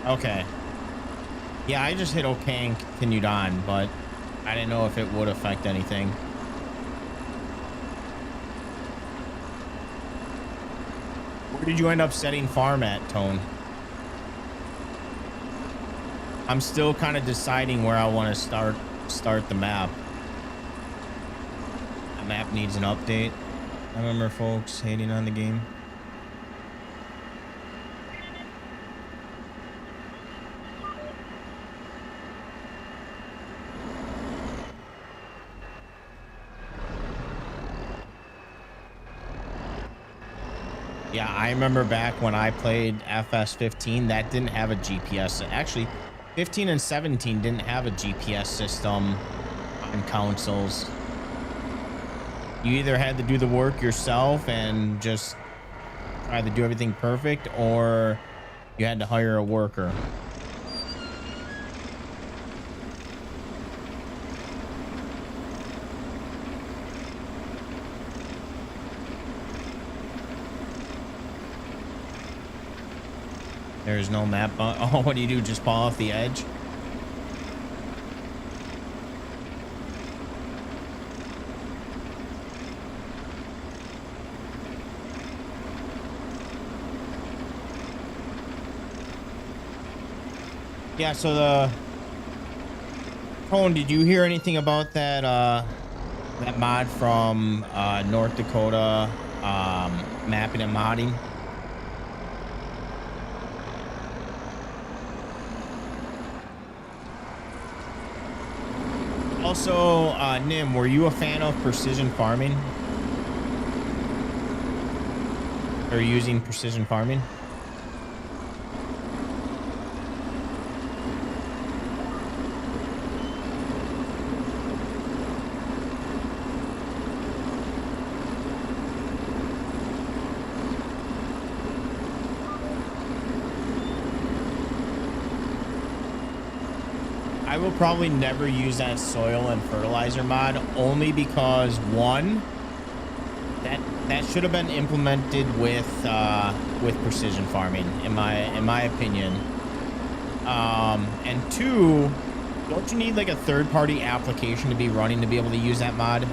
Okay. Yeah, I just hit okay and continued on, but I didn't know if it would affect anything. Where did you end up setting farm at, Tone? I'm still kind of deciding where I want to start the map. The map needs an update. I remember folks hating on the game. Yeah, I remember back when I played FS15, that didn't have a GPS. Actually, 15 and 17 didn't have a GPS system on consoles. You either had to do the work yourself and just try to do everything perfect, or you had to hire a worker. There's no map. Oh, what do you do? Just fall off the edge? Yeah, so Tone, did you hear anything about that that mod from North Dakota, mapping and modding? Also, Nim, were you a fan of precision farming? Or using precision farming? I will probably never use that soil and fertilizer mod, only because one, that should have been implemented with precision farming, in my opinion. And two, don't you need like a third-party application to be running to be able to use that mod?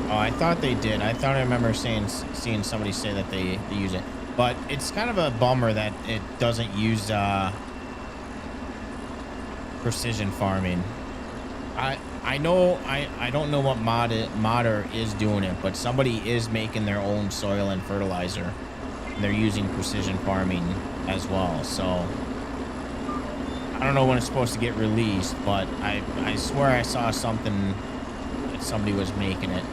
Oh, I thought they did. I thought I remember seeing somebody say that they use it, but it's kind of a bummer that it doesn't use precision farming. I know I don't know what modder is doing it, but somebody is making their own soil and fertilizer, and they're using precision farming as well. So I don't know when it's supposed to get released, but I swear I saw something that somebody was making it.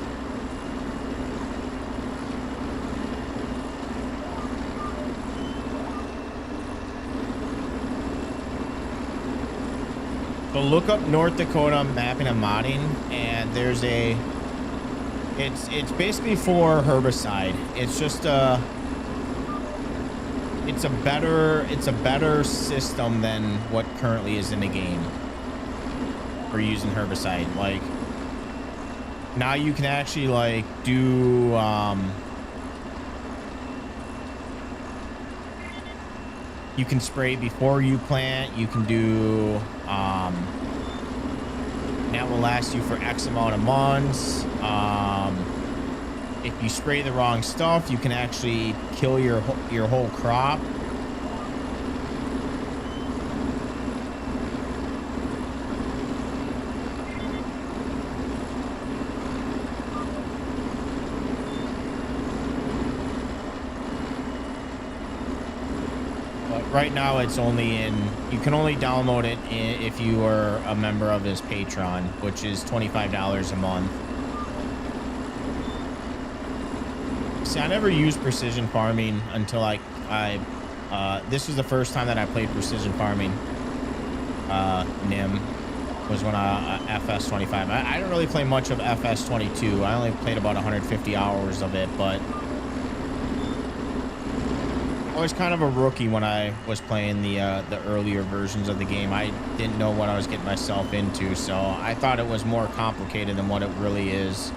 So look up North Dakota mapping and modding, and there's it's basically for herbicide. It's just it's a better system than what currently is in the game for using herbicide. Like, now you can actually like do you can spray before you plant. You can do that will last you for X amount of months. If you spray the wrong stuff, you can actually kill your whole crop. Right now it's only in, you can only download it if you are a member of his Patreon, which is $25 a month. See, I never used precision farming until this was the first time that I played precision farming. Nim was when FS25. I don't really play much of FS22. I only played about 150 hours of it, but I was kind of a rookie when I was playing the earlier versions of the game. I didn't know what I was getting myself into, so I thought it was more complicated than what it really is.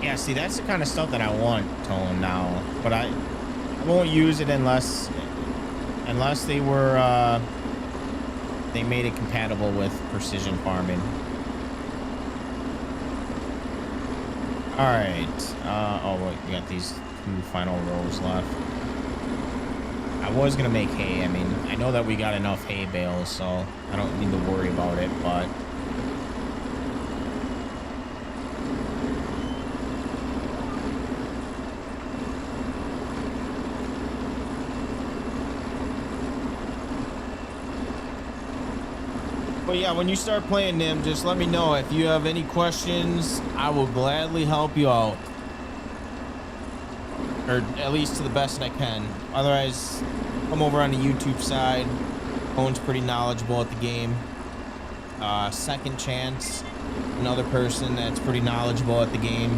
Yeah, see, that's the kind of stuff that I want, Tone, now. But I won't use it unless they were they made it compatible with precision farming. All right. Oh, wait, we got these 2 final rows left. I was gonna make hay. I mean, I know that we got enough hay bales, so I don't need to worry about it, but yeah, when you start playing Nim, just let me know. If you have any questions, I will gladly help you out. Or at least to the best I can. Otherwise, come over on the YouTube side. Owen's pretty knowledgeable at the game. Second Chance, another person that's pretty knowledgeable at the game.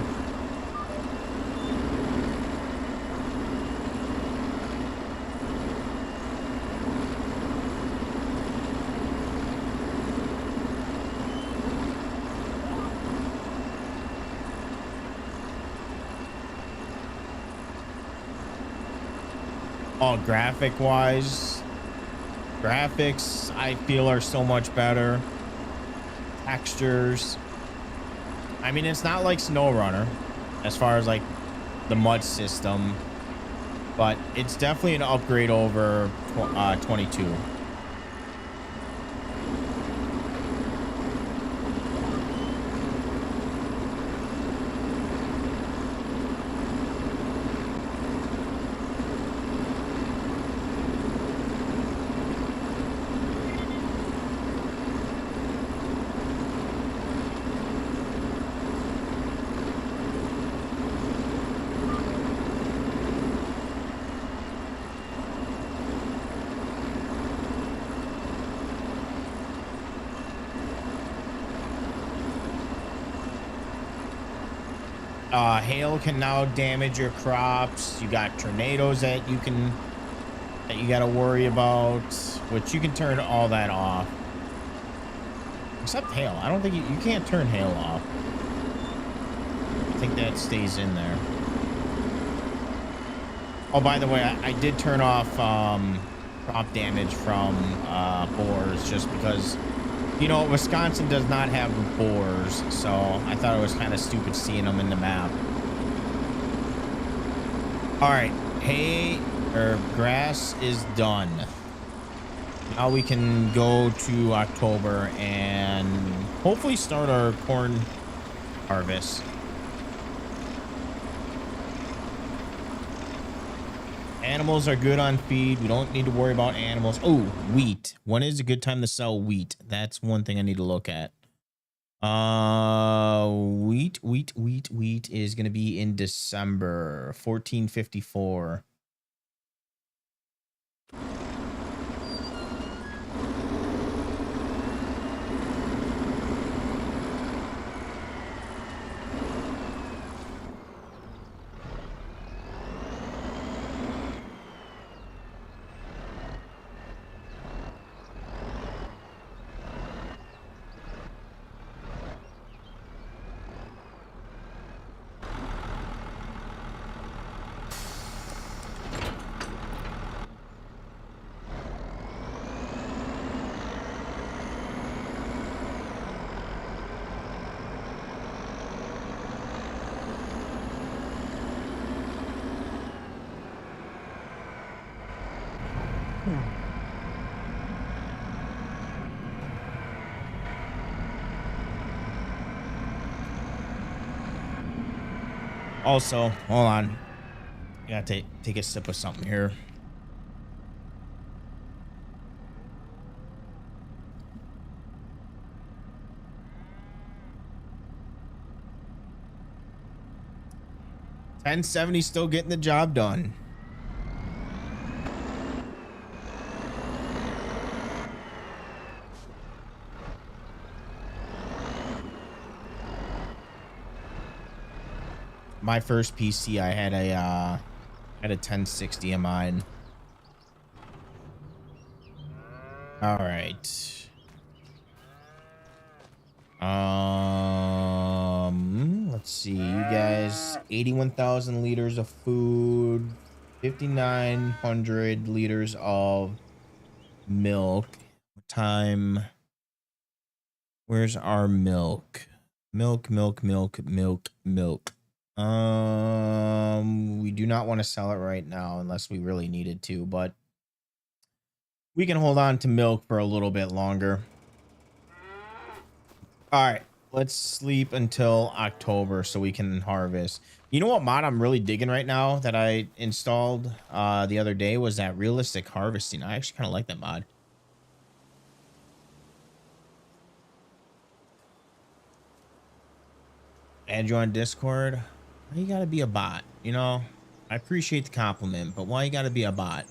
Oh, graphics I feel are so much better. Textures, I mean, it's not like SnowRunner as far as like the mud system, but it's definitely an upgrade over 22. Hail can now damage your crops. You got tornadoes that you gotta worry about, which you can turn all that off. Except hail. I don't think you can't turn hail off. I think that stays in there. Oh, by the way, I did turn off crop damage from boars just because, you know, Wisconsin does not have boars, so I thought it was kind of stupid seeing them in the map. All right, hay or grass is done. Now we can go to October and hopefully start our corn harvest. Animals are good on feed. We don't need to worry about animals. Oh, wheat. When is a good time to sell wheat? That's one thing I need to look at. Wheat is going to be in December, 1454. Also, hold on. I gotta take a sip of something here. 1070 still getting the job done. My first PC, I had a 1060 in mine. All right. Let's see. You guys, 81,000 liters of food, 5,900 liters of milk. What time? Where's our milk? Milk. We do not want to sell it right now unless we really needed to, but we can hold on to milk for a little bit longer. All right, let's sleep until October so we can harvest. You know what mod I'm really digging right now that I installed the other day was that realistic harvesting. I actually kind of like that mod. Add you on Discord. Why you gotta be a bot? You know, I appreciate the compliment, but why you gotta be a bot?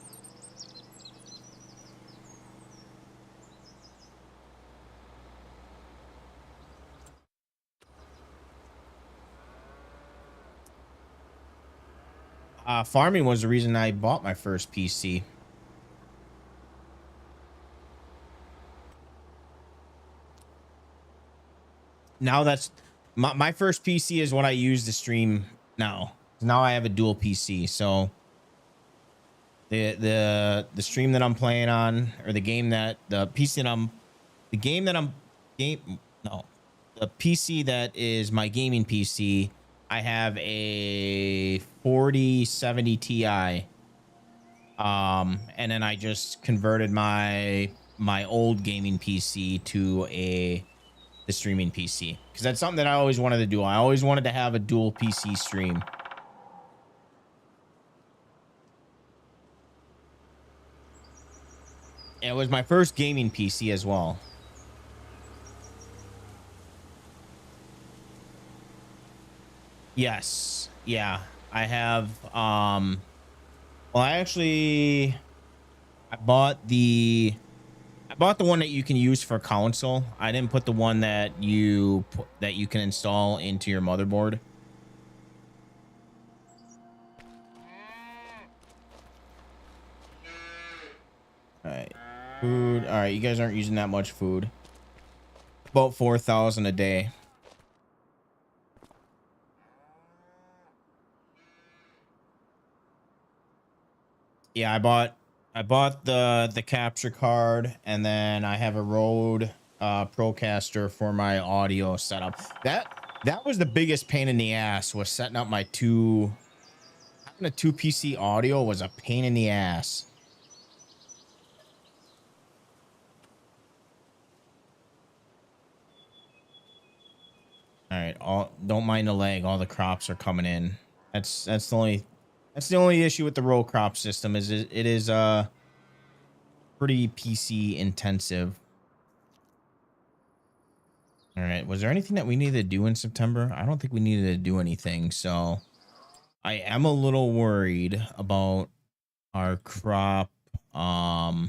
Farming was the reason I bought my first PC. Now that's my first PC is what I use to stream now. Now I have a dual PC, so the stream that I'm playing on, or the game that the PC that I'm the game that I'm game no the PC that is my gaming PC. I have a 4070 Ti, and then I just converted my old gaming PC to the streaming PC, because that's something that I always wanted to do. I always wanted to have a dual PC stream. It was my first gaming PC as well. Yes. Yeah. I have well, I bought the one that you can use for console. I didn't put the one that you can install into your motherboard. All right. Food. All right, you guys aren't using that much food. About 4,000 a day. Yeah, I bought the capture card, and then I have a Rode Procaster for my audio setup. That was the biggest pain in the ass, was setting up my having a 2 PC audio was a pain in the ass. All right, don't mind the lag. All the crops are coming in. That's the only issue with the row crop system, is it is pretty PC intensive. All right, was there anything that we needed to do in September? I don't think we needed to do anything, so I am a little worried about our crop. Yeah,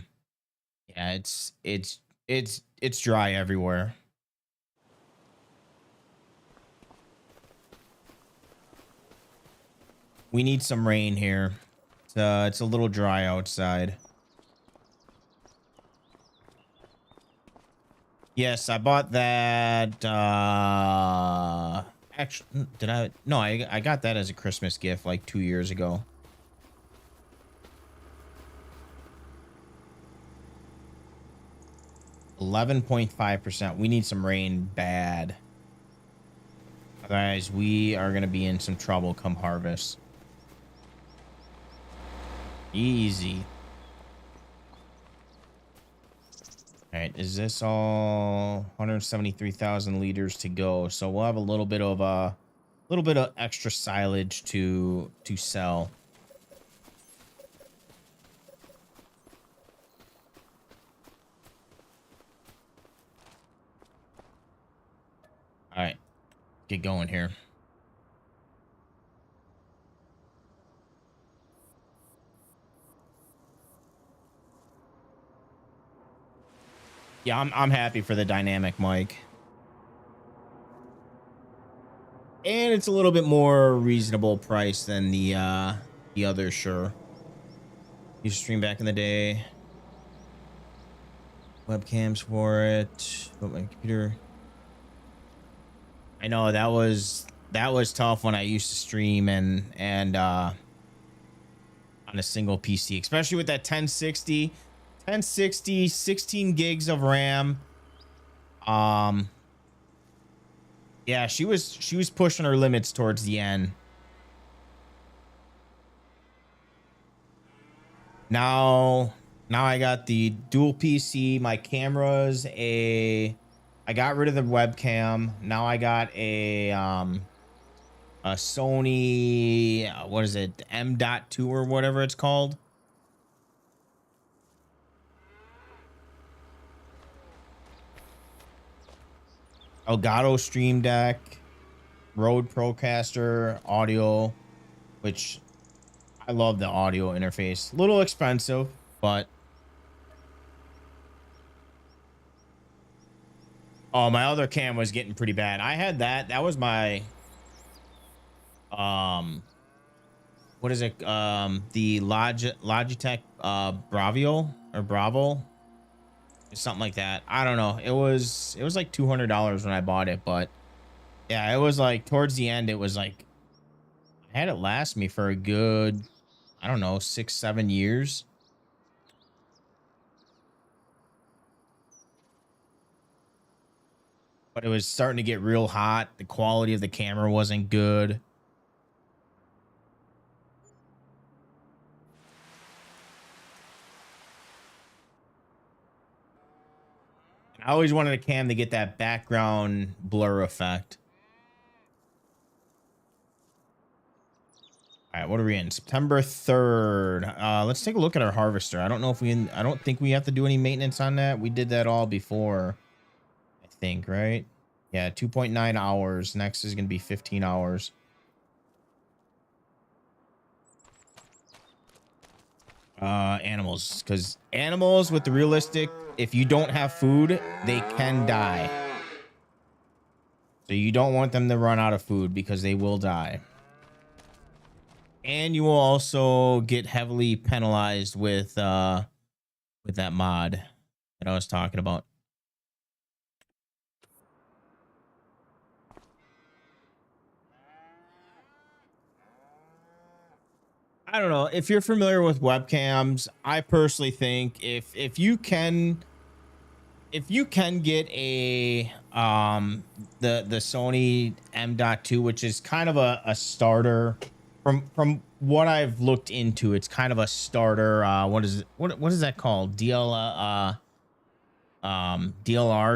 it's dry everywhere. We need some rain here. It's a little dry outside. Yes, I bought that. Actually, did I? No, I got that as a Christmas gift like 2 years ago. %11.5%. We need some rain bad. Guys, we are gonna be in some trouble come harvest. Easy. All right, is this all 173,000 liters to go? So we'll have a little bit of extra silage to sell. All right, get going here. Yeah, I'm happy for the dynamic mic. And it's a little bit more reasonable price than the other, sure. Used to stream back in the day. Webcams for it. But my computer. I know that was tough when I used to stream and on a single PC, especially with that 1060, 16 gigs of RAM. Um yeah, she was pushing her limits towards the end. Now I got the dual PC. My camera's I got rid of the webcam. Now I got a Sony what is it? M.2 or whatever it's called. Elgato Stream Deck, Rode Procaster audio, which I love the audio interface. A little expensive, but oh, my other cam was getting pretty bad. I had that. That was my um what is it? The Logitech Bravio or Bravo. Something like that. I don't know. It was like $200 when I bought it, but yeah, it was like towards the end, it was like I had it last me for a good, I don't know, 6, 7 years. But it was starting to get real hot. The quality of the camera wasn't good. I always wanted a cam to get that background blur effect. All right, what are we in? September 3rd. Let's take a look at our harvester. I don't think we have to do any maintenance on that. We did that all before, I think, right? Yeah, 2.9 hours. Next is going to be 15 hours. Animals, because animals with the realistic, if you don't have food, they can die. So you don't want them to run out of food because they will die. And you will also get heavily penalized with that mod that I was talking about. I don't know if you're familiar with webcams. I personally think if you can get a the Sony M.2, which is kind of a starter from what I've looked into, it's kind of a starter. What is it? What is that called? DLR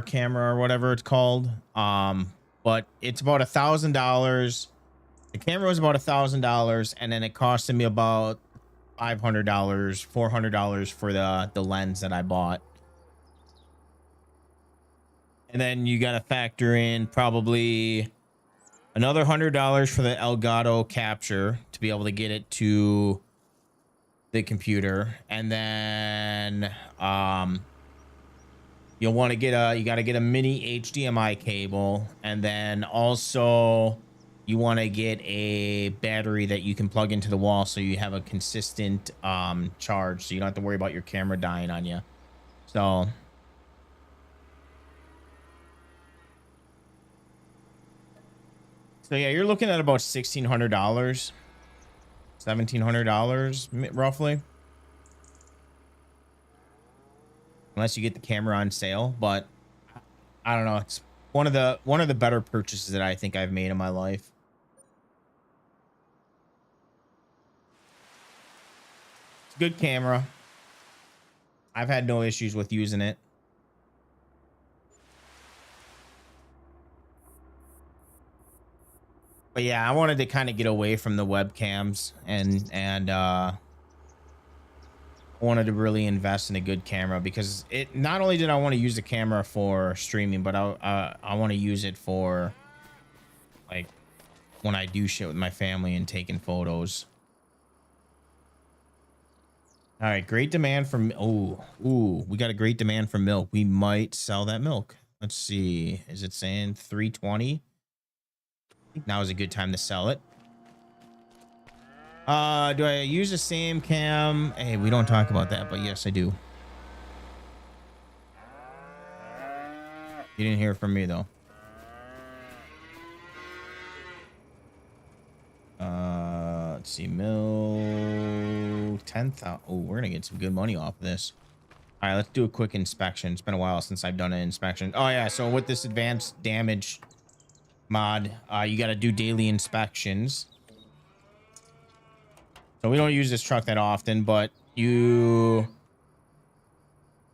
camera or whatever it's called. But it's about $1,000. The camera was about $1,000, and then it costed me about $500, $400 for the lens that I bought. And then you got to factor in probably another $100 for the Elgato capture to be able to get it to the computer. And then you'll want to you got to get a mini HDMI cable, and then also you want to get a battery that you can plug into the wall so you have a consistent charge, so you don't have to worry about your camera dying on you. So yeah, you're looking at about $1,600, $1,700 roughly, unless you get the camera on sale. But I don't know. It's one of the better purchases that I think I've made in my life. It's a good camera. I've had no issues with using it. But yeah, I wanted to kind of get away from the webcams and I wanted to really invest in a good camera, because it not only did I want to use the camera for streaming, but I want to use it for like when I do shit with my family and taking photos. All right, great demand from ooh, we got a great demand for milk. We might sell that milk. Let's see. Is it saying 320? I think now is a good time to sell it. Do I use the same cam? Hey, we don't talk about that, but yes, I do. You didn't hear from me though. Let's see, milk 10,000. Oh, we're gonna get some good money off of this. All right, let's do a quick inspection. It's been a while since I've done an inspection. Oh yeah, so with this advanced damage mod, you got to do daily inspections. So we don't use this truck that often, but you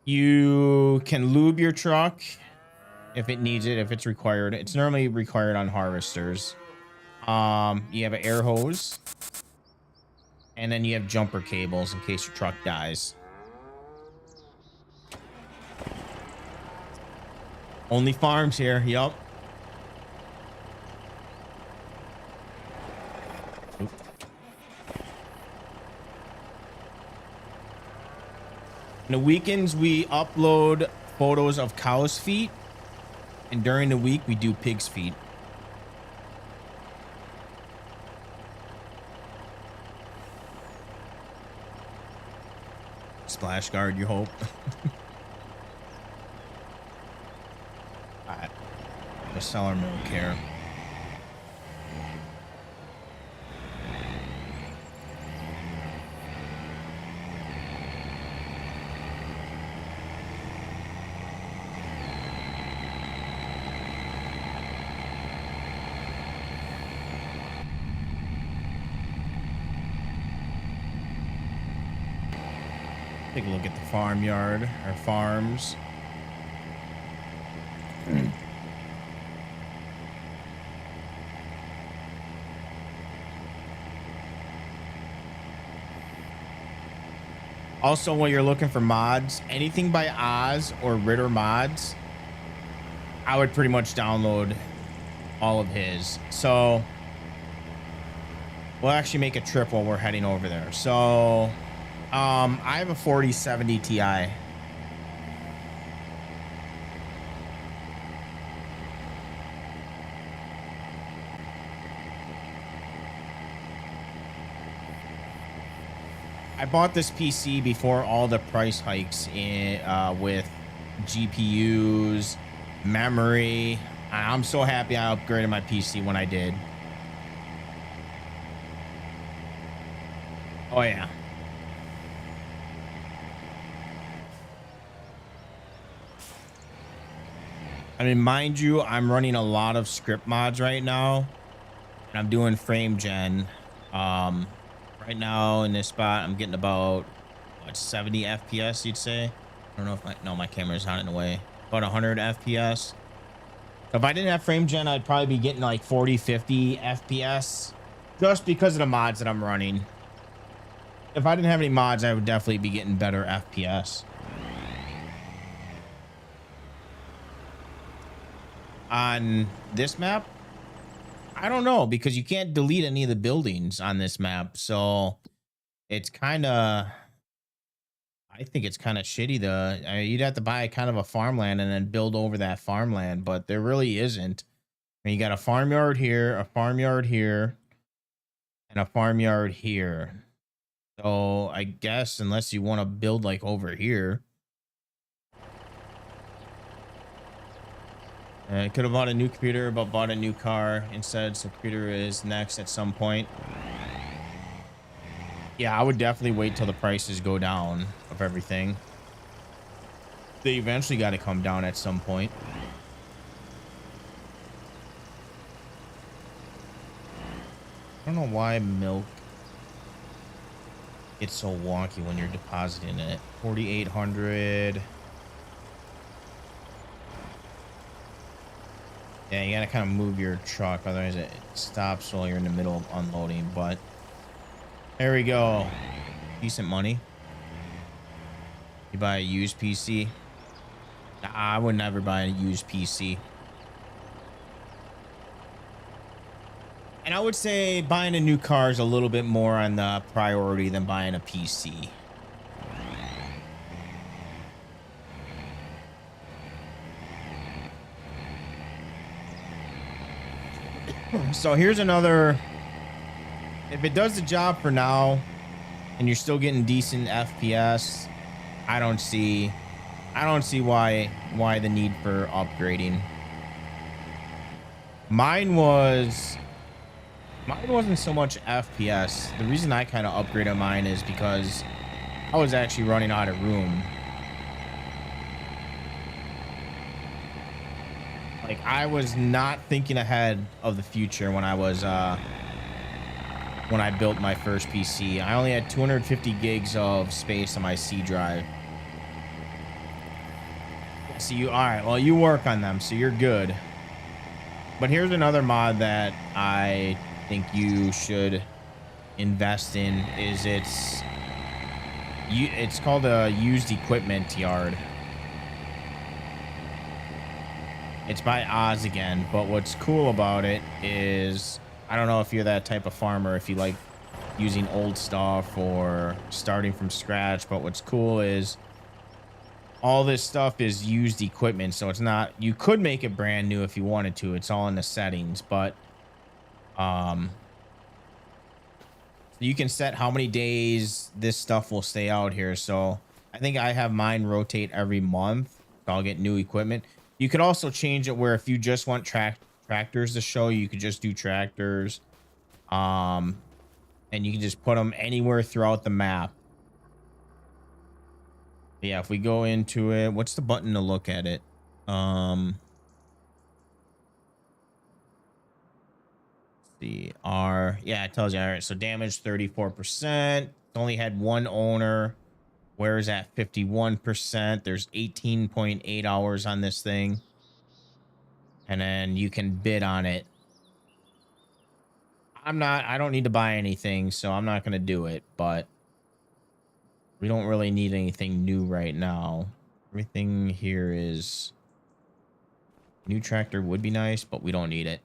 can lube your truck if it needs it, if it's required. It's normally required on harvesters. You have an air hose, and then you have jumper cables in case your truck dies. Only farms here. Yup. On the weekends, we upload photos of cows' feet, and during the week, we do pigs' feet. Splash guard, you hope. All right, let's sell our milk here. Take a look at the farmyard or farms. Also, when you're looking for mods, anything by Oz or Ritter mods, I would pretty much download all of his. So we'll actually make a trip while we're heading over there. So I have a 4070 Ti. I bought this PC before all the price hikes in with GPUs, memory. I'm so happy I upgraded my PC when I did. Oh yeah. I mean, mind you, I'm running a lot of script mods right now, and I'm doing frame gen. Right now in this spot, I'm getting about what 70 FPS, you'd say. I don't know if my camera's not in the way. About 100 FPS. So if I didn't have frame gen, I'd probably be getting like 40, 50 FPS, just because of the mods that I'm running. If I didn't have any mods, I would definitely be getting better FPS. On this map, I don't know, because you can't delete any of the buildings on this map, so it's kind of, I think it's kind of shitty. You'd have to buy kind of a farmland and then build over that farmland, but there really isn't. I mean, you got a farmyard here, a farmyard here, and a farmyard here. So I guess unless you want to build like over here. I could have bought a new computer, but bought a new car instead. So computer is next at some point. Yeah, I would definitely wait till the prices go down of everything. They eventually got to come down at some point. I don't know why milk gets so wonky when you're depositing it. 4,800. Yeah, you gotta kind of move your truck, otherwise it stops while you're in the middle of unloading. But there we go. Decent money. You buy a used PC? Nah, I would never buy a used PC. And I would say buying a new car is a little bit more on the priority than buying a PC. So here's another. If it does the job for now and you're still getting decent FPS, I don't see why the need for upgrading. Mine wasn't so much FPS. The reason I kind of upgraded mine is because I was actually running out of room. Like, I was not thinking ahead of the future when I was when I built my first PC. I only had 250 gigs of space on my C drive. So all right, well, you work on them, so you're good. But here's another mod that I think you should invest in. Is it's called a used equipment yard. It's by Oz again, but what's cool about it is, I don't know if you're that type of farmer, if you like using old stuff or starting from scratch, but what's cool is all this stuff is used equipment, so it's not, you could make it brand new if you wanted to. It's all in the settings, but you can set how many days this stuff will stay out here. So I think I have mine rotate every month, so I'll get new equipment. You could also change it where if you just want tractors to show, you could just do tractors. And you can just put them anywhere throughout the map. Yeah, if we go into it, what's the button to look at it? The R, yeah, it tells you. All right, so damage 34%. Only had one owner. Where is at 51%? There's 18.8 hours on this thing. And then you can bid on it. I don't need to buy anything, so I'm not going to do it, but we don't really need anything new right now. Everything here is new. Tractor would be nice, but we don't need it.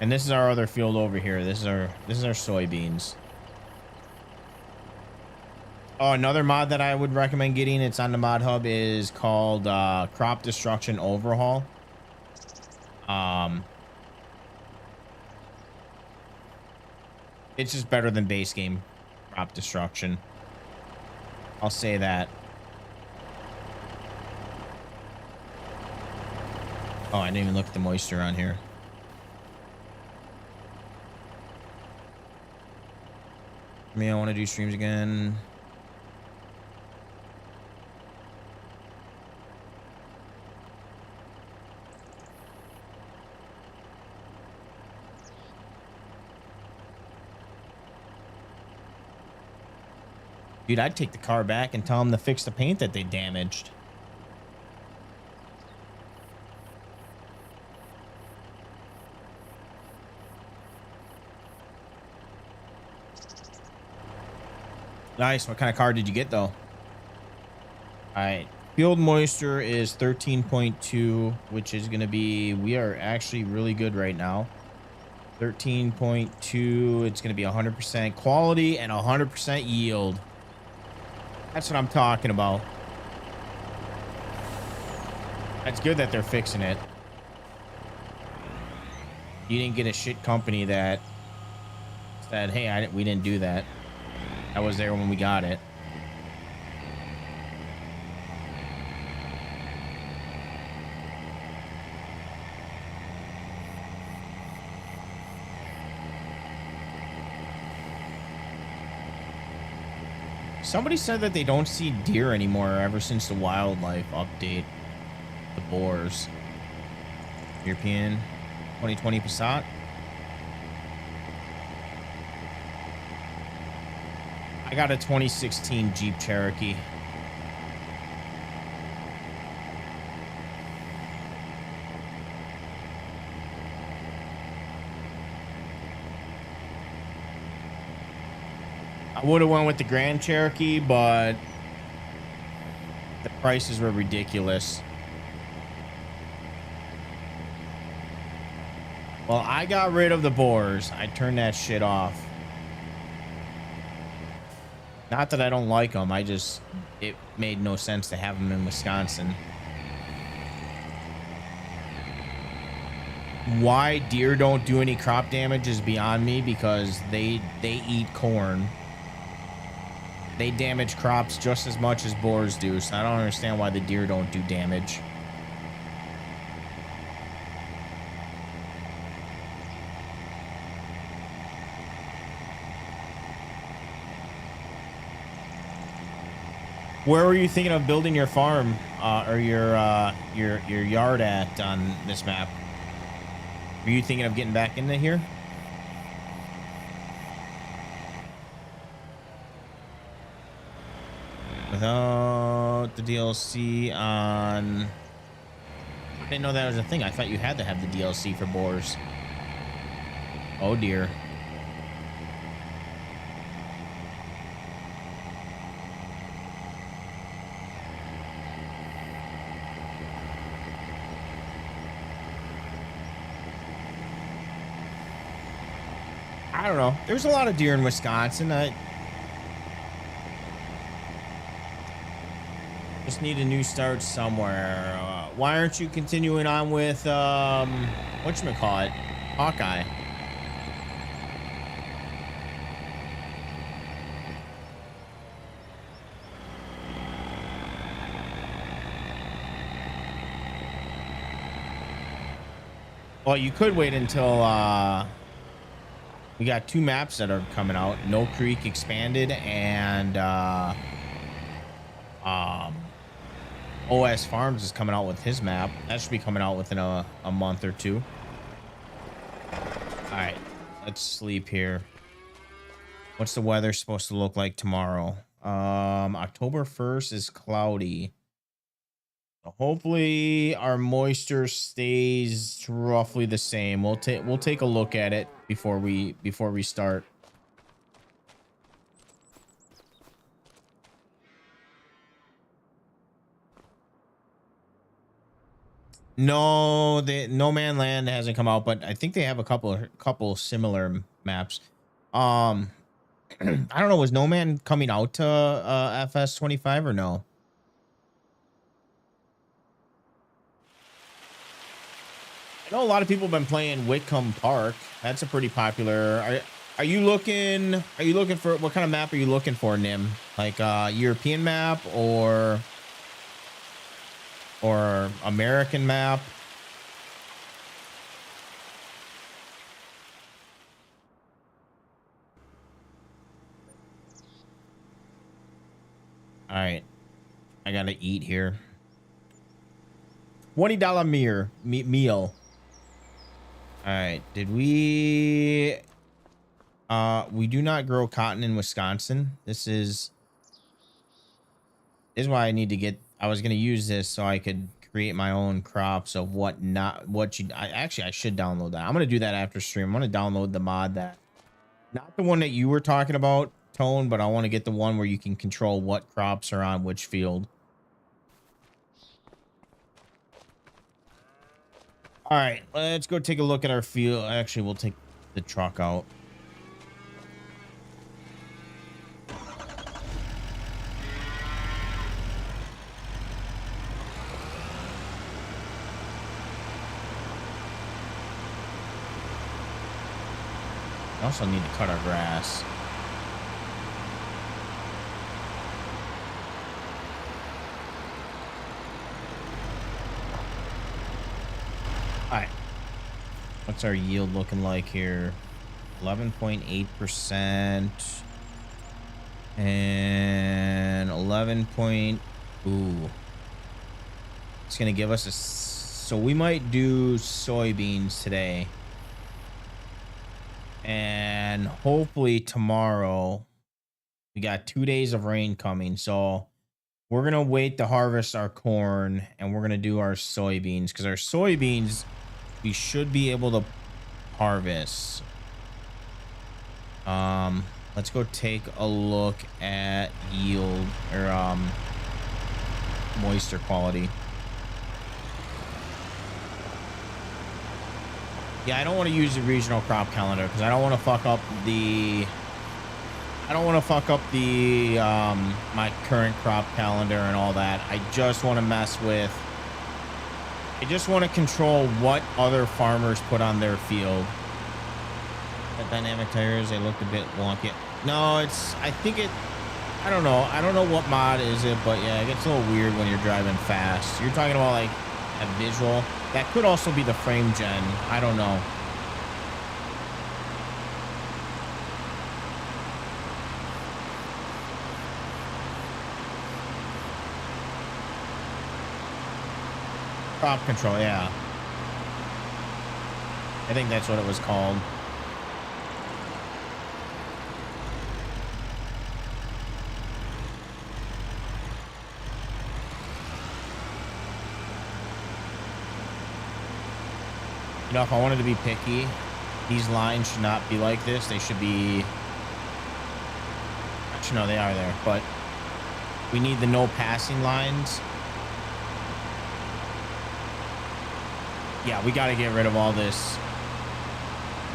And this is our other field over here. This is our soybeans. Oh, another mod that I would recommend getting, it's on the mod hub, is called Crop Destruction Overhaul. It's just better than base game crop destruction. I'll say that. Oh, I didn't even look at the moisture on here. I want to do streams again. Dude, I'd take the car back and tell them to fix the paint that they damaged. Nice. What kind of car did you get, though? All right. Field moisture is 13.2, which is going to be... We are actually really good right now. 13.2. It's going to be 100% quality and 100% yield. That's what I'm talking about. That's good that they're fixing it. You didn't get a shit company that said, hey, we didn't do that. I was there when we got it. Somebody said that they don't see deer anymore ever since the wildlife update. The boars. European 2020 Passat. I got a 2016 Jeep Cherokee. I would have went with the Grand Cherokee, but the prices were ridiculous. Well, I got rid of the boars. I turned that shit off. Not that I don't like them. It made no sense to have them in Wisconsin. Why deer don't do any crop damage is beyond me, because they eat corn. They damage crops just as much as boars do, so I don't understand why the deer don't do damage. Where were you thinking of building your farm or your yard at on this map? Were you thinking of getting back into here? Without the DLC on... I didn't know that was a thing. I thought you had to have the DLC for boars. Oh dear. I don't know. There's a lot of deer in Wisconsin. I just need a new start somewhere. Why aren't you continuing on with whatchamacallit? Hawkeye. Well, you could wait until we got 2 maps that are coming out. No Creek Expanded and OS Farms is coming out with his map. That should be coming out within a month or 2. All right, let's sleep here. What's the weather supposed to look like tomorrow? October 1st is cloudy. So hopefully our moisture stays roughly the same. We'll take a look at it before we start. No, the No Man Land hasn't come out, but I think they have a couple similar maps. I don't know, was No Man coming out to FS25 or no? I know a lot of people have been playing Whitcomb Park. That's a pretty popular. Are you looking for, what kind of map are you looking for, Nim? Like European map or American map? All right, I gotta eat here. $20 meal. All right, did we do not grow cotton in Wisconsin. This is why I need to get, I was going to use this so I could create my own crops of I should download that. I'm going to do that after stream. I'm going to download the mod that, not the one that you were talking about, Tone, but I want to get the one where you can control what crops are on which field. All right, let's go take a look at our field. Actually, we'll take the truck out. I also need to cut our grass. All right. What's our yield looking like here? 11.8% and 11 point. Ooh. It's going to give us a, so we might do soybeans today. And hopefully tomorrow, we got 2 days of rain coming. So we're going to wait to harvest our corn and we're going to do our soybeans, because our soybeans, we should be able to harvest. Let's go take a look at yield or moisture quality. Yeah, I don't want to use the regional crop calendar because I don't want to fuck up the I don't want to fuck up the my current crop calendar and all that. I just want to mess with. I just want to control what other farmers put on their field. The dynamic tires, they looked a bit wonky. No, it's. I think it. I don't know. I don't know what mod is it, but yeah, it gets a little weird when you're driving fast. You're talking about like a visual. That could also be the frame gen. I don't know. Crop control, yeah. I think that's what it was called. You know, if I wanted to be picky, these lines should not be like this. They should be... Actually, no, they are there. But we need the no passing lines. Yeah, we got to get rid of all this.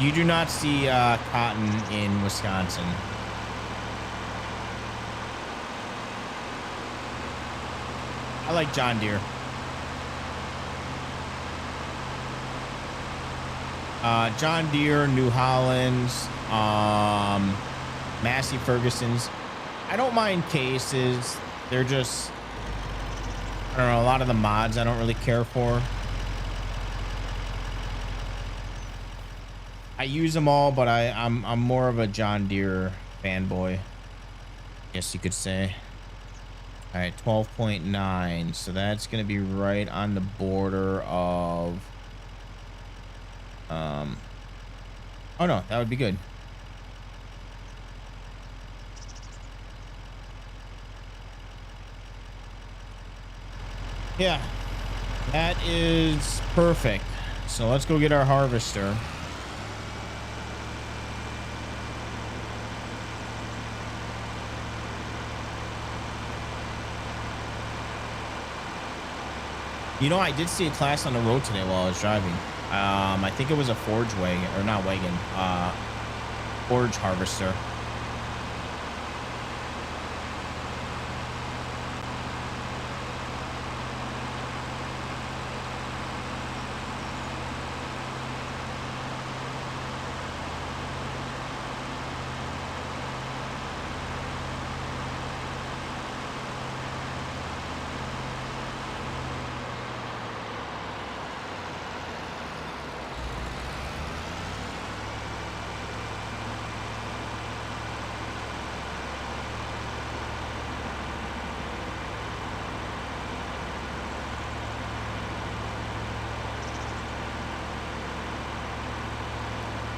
You do not see cotton in Wisconsin. I like John Deere. John Deere, New Hollands, Massey Ferguson's. I don't mind cases. They're just, I don't know, a lot of the mods I don't really care for. I use them all, but I'm more of a John Deere fanboy, guess you could say. All right, 12.9. So that's gonna be right on the border of. Oh no, that would be good. Yeah, that is perfect. So let's go get our harvester. You know, I did see a class on the road today while I was driving. I think it was a forge wagon, or not wagon, forge harvester.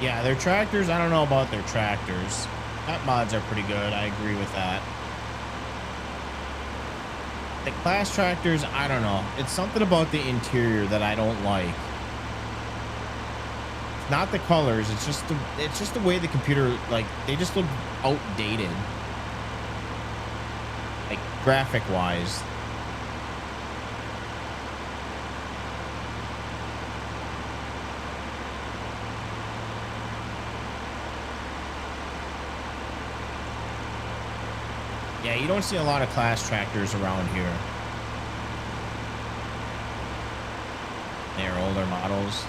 Yeah, their tractors, I don't know about their tractors. That mods are pretty good. I agree with that. The class tractors, I don't know. It's something about the interior that I don't like. It's not the colors. It's just the way the computer, like, they just look outdated. Like, graphic wise. Yeah, you don't see a lot of class tractors around here. They're older models.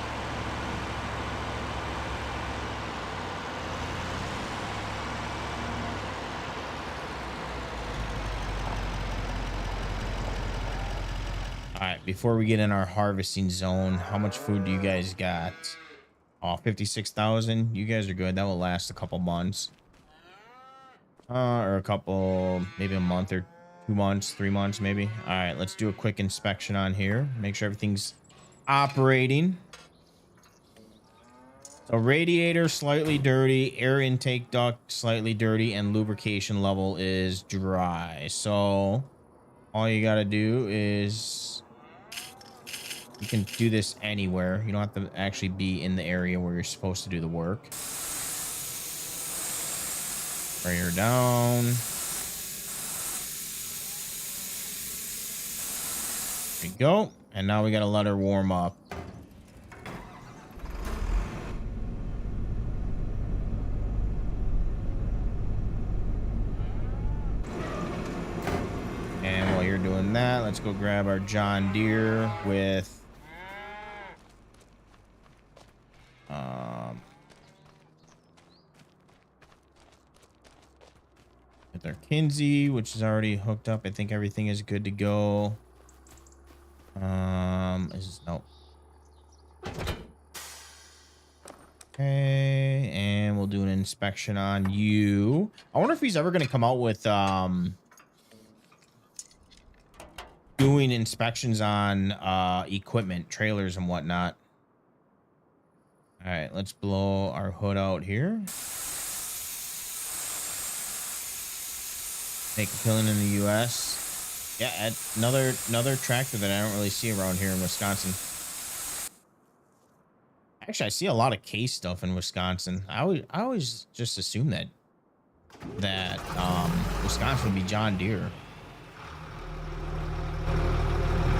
All right, before we get in our harvesting zone, how much food do you guys got? Oh, 56,000. You guys are good. That will last a couple months. Or a couple, maybe a month or 2 months, 3 months, maybe. All right, let's do a quick inspection on here. Make sure everything's operating. So radiator slightly dirty, air intake duct slightly dirty, and lubrication level is dry. So all you got to do is, you can do this anywhere. You don't have to actually be in the area where you're supposed to do the work. Sprayer down. There we go. And now we got to let her warm up. let's go grab our John Deere with with our Kinsey, which is already hooked up. I think everything is good to go. Nope. Okay, and we'll do an inspection on you. I wonder if he's ever going to come out with doing inspections on equipment, trailers and whatnot. All right, let's blow our hood out here. Make a killing in the US. Yeah, another tractor that I don't really see around here in Wisconsin. Actually, I see a lot of case stuff in Wisconsin. I always just assume that Wisconsin would be John Deere.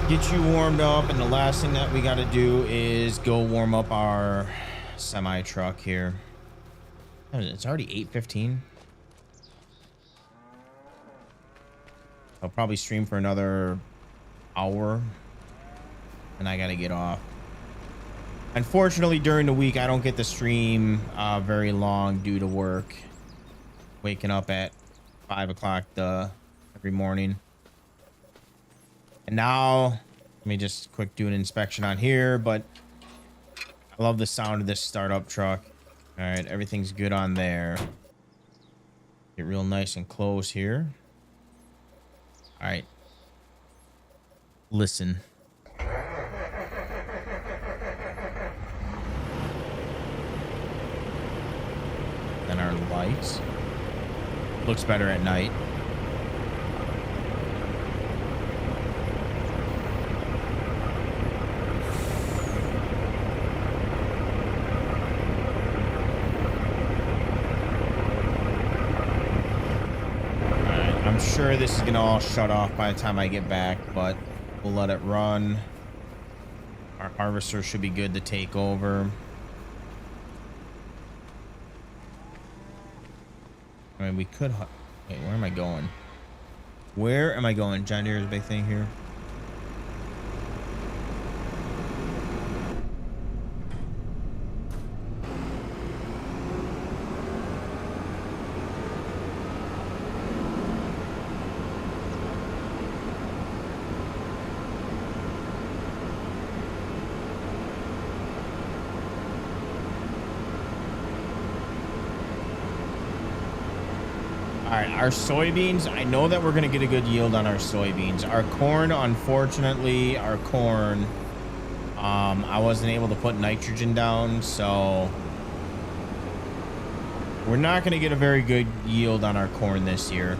Get you warmed up, and the last thing that we got to do is go warm up our semi truck here. It's already 8:15. I'll probably stream for another hour, and I gotta get off. Unfortunately, during the week, I don't get to stream very long due to work. Waking up at 5 o'clock every morning. And now, let me just quick do an inspection on here, but I love the sound of this startup truck. All right, everything's good on there. Get real nice and close here. All right. Listen. Then our lights. Looks better at night. I'm sure this is gonna all shut off by the time I get back, but we'll let it run. Our harvester should be good to take over. I mean, we could... Wait, where am I going? Where am I going? John Deere is a big thing here. Our soybeans, I know that we're going to get a good yield on our soybeans. Our corn, unfortunately, I wasn't able to put nitrogen down, so we're not going to get a very good yield on our corn this year.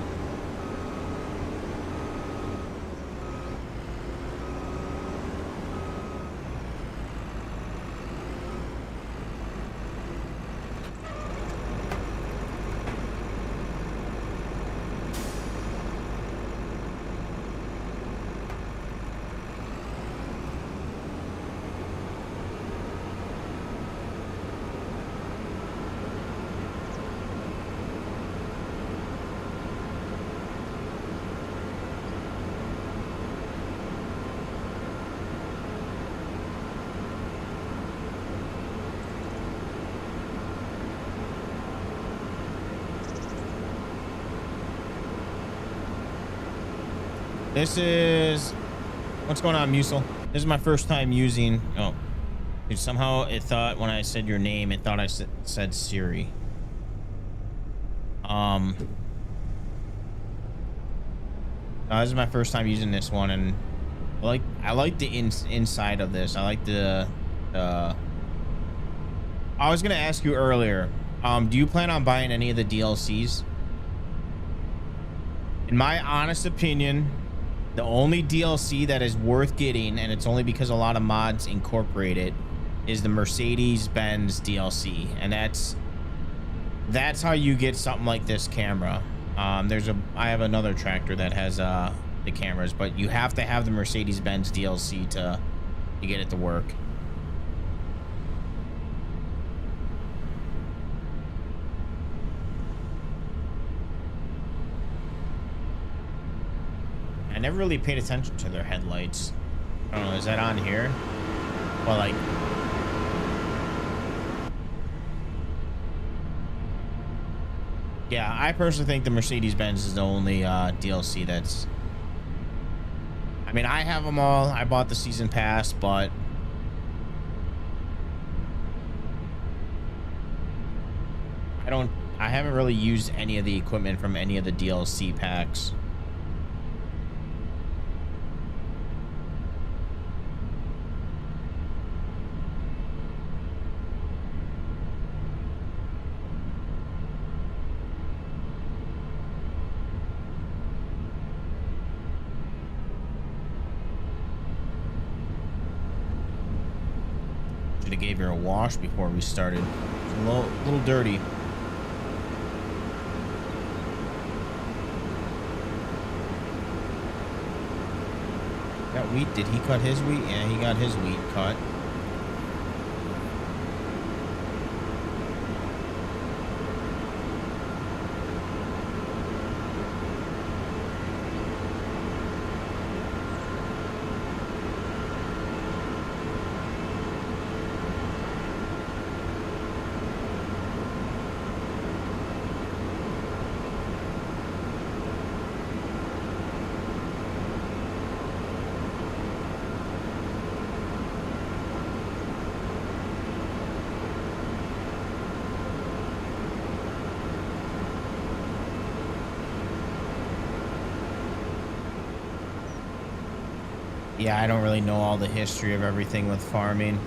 This is... What's going on, Musil? This is my first time using... Oh. Dude, somehow it thought when I said your name, it thought I said Siri. This is my first time using this one, and I like the inside of this. I like the... I was gonna ask you earlier. Do you plan on buying any of the DLCs? In my honest opinion, the only DLC that is worth getting, and it's only because a lot of mods incorporate it, is the Mercedes-Benz DLC, and that's how you get something like this camera. I have another tractor that has the cameras, but you have to have the Mercedes-Benz DLC to get it to work. never really paid attention to their headlights. I don't know, is that on here? Well, like, yeah, I personally think the Mercedes-Benz is the only DLC that's, I mean, I have them all. I bought the season pass, but I haven't really used any of the equipment from any of the DLC packs. Should have gave her a wash before we started. It's a little dirty. That wheat, did he cut his wheat? Yeah, he got his wheat cut. Yeah, I don't really know all the history of everything with farming.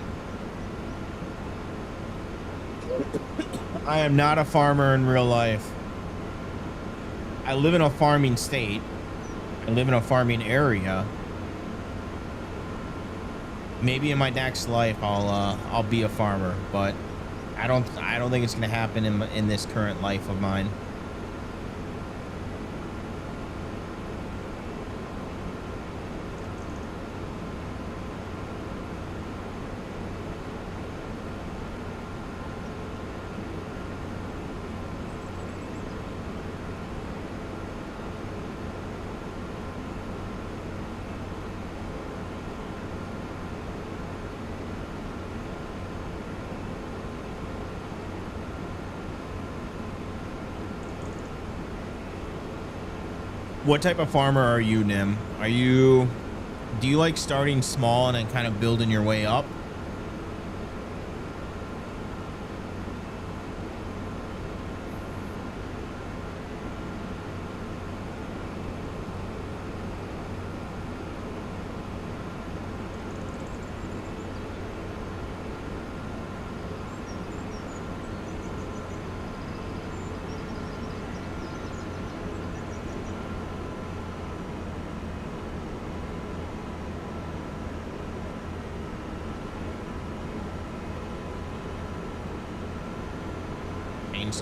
I am not a farmer in real life. I live in a farming state. I live in a farming area. Maybe in my next life I'll be a farmer, but I don't think it's gonna happen in this current life of mine. What type of farmer are you, Nim? Do you like starting small and then kind of building your way up?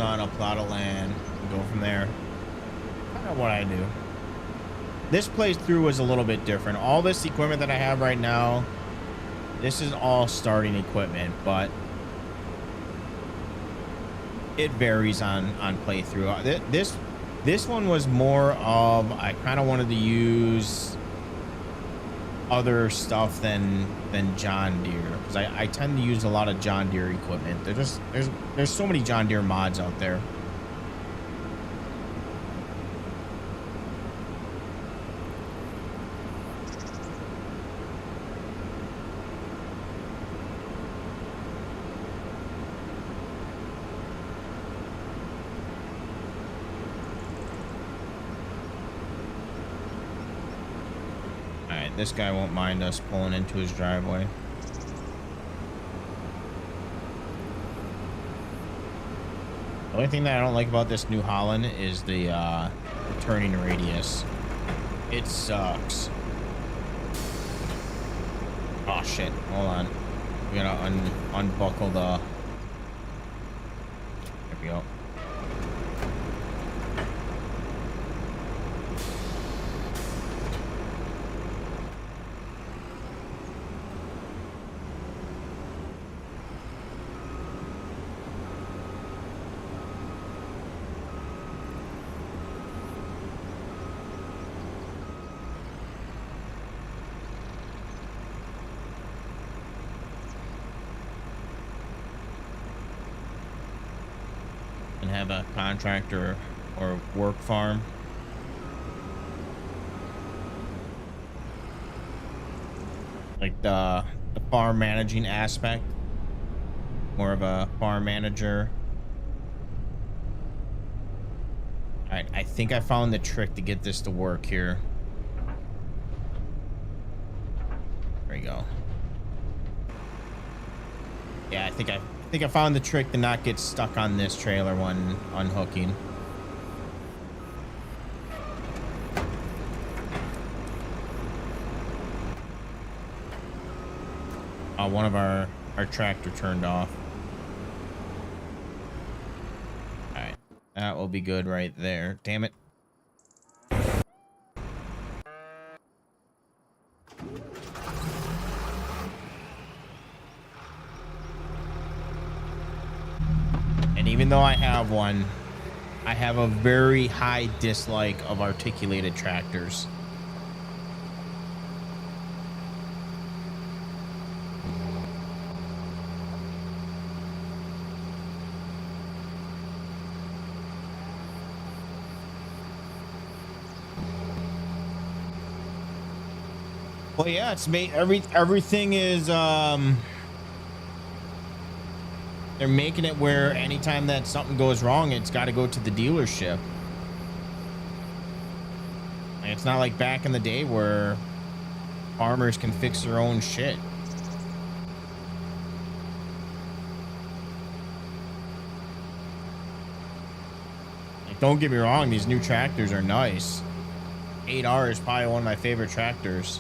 On a plot of land and go from there. Kind of what I do. This playthrough was a little bit different. All this equipment that I have right now, this is all starting equipment, but it varies on playthrough. This one was more of, I kind of wanted to use other stuff than John Deere, because I tend to use a lot of John Deere equipment. There's so many John Deere mods out there. This guy won't mind us pulling into his driveway. The only thing that I don't like about this New Holland is the turning radius. It sucks. Oh shit, hold on. We gotta unbuckle the... There we go. and have a contractor or work farm. Like the farm managing aspect. More of a farm manager. All right, I think I found the trick to get this to work here. There we go. Yeah, I think I found the trick to not get stuck on this trailer when unhooking. One of our tractor turned off. All right, that will be good right there. Damn it. And even though I have one, I have a very high dislike of articulated tractors. Well, yeah, it's made everything is they're making it where anytime that something goes wrong, it's got to go to the dealership. And it's not like back in the day where farmers can fix their own shit. Like, don't get me wrong, these new tractors are nice. 8R is probably one of my favorite tractors.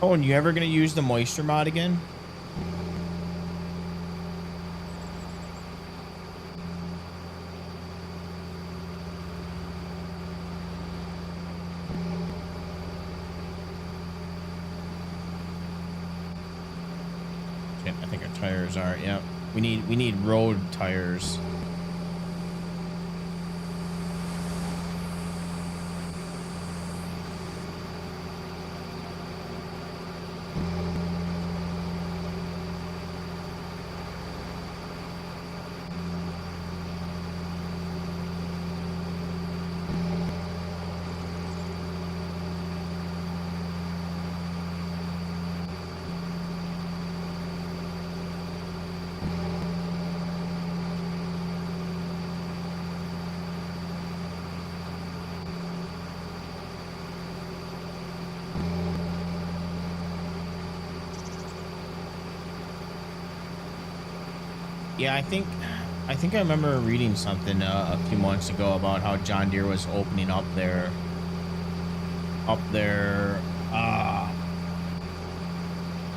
Oh, and you ever gonna use the moisture mod again? Shit, I think our tires are. Yeah, we need road tires. Yeah, I think I remember reading something a few months ago about how John Deere was opening up their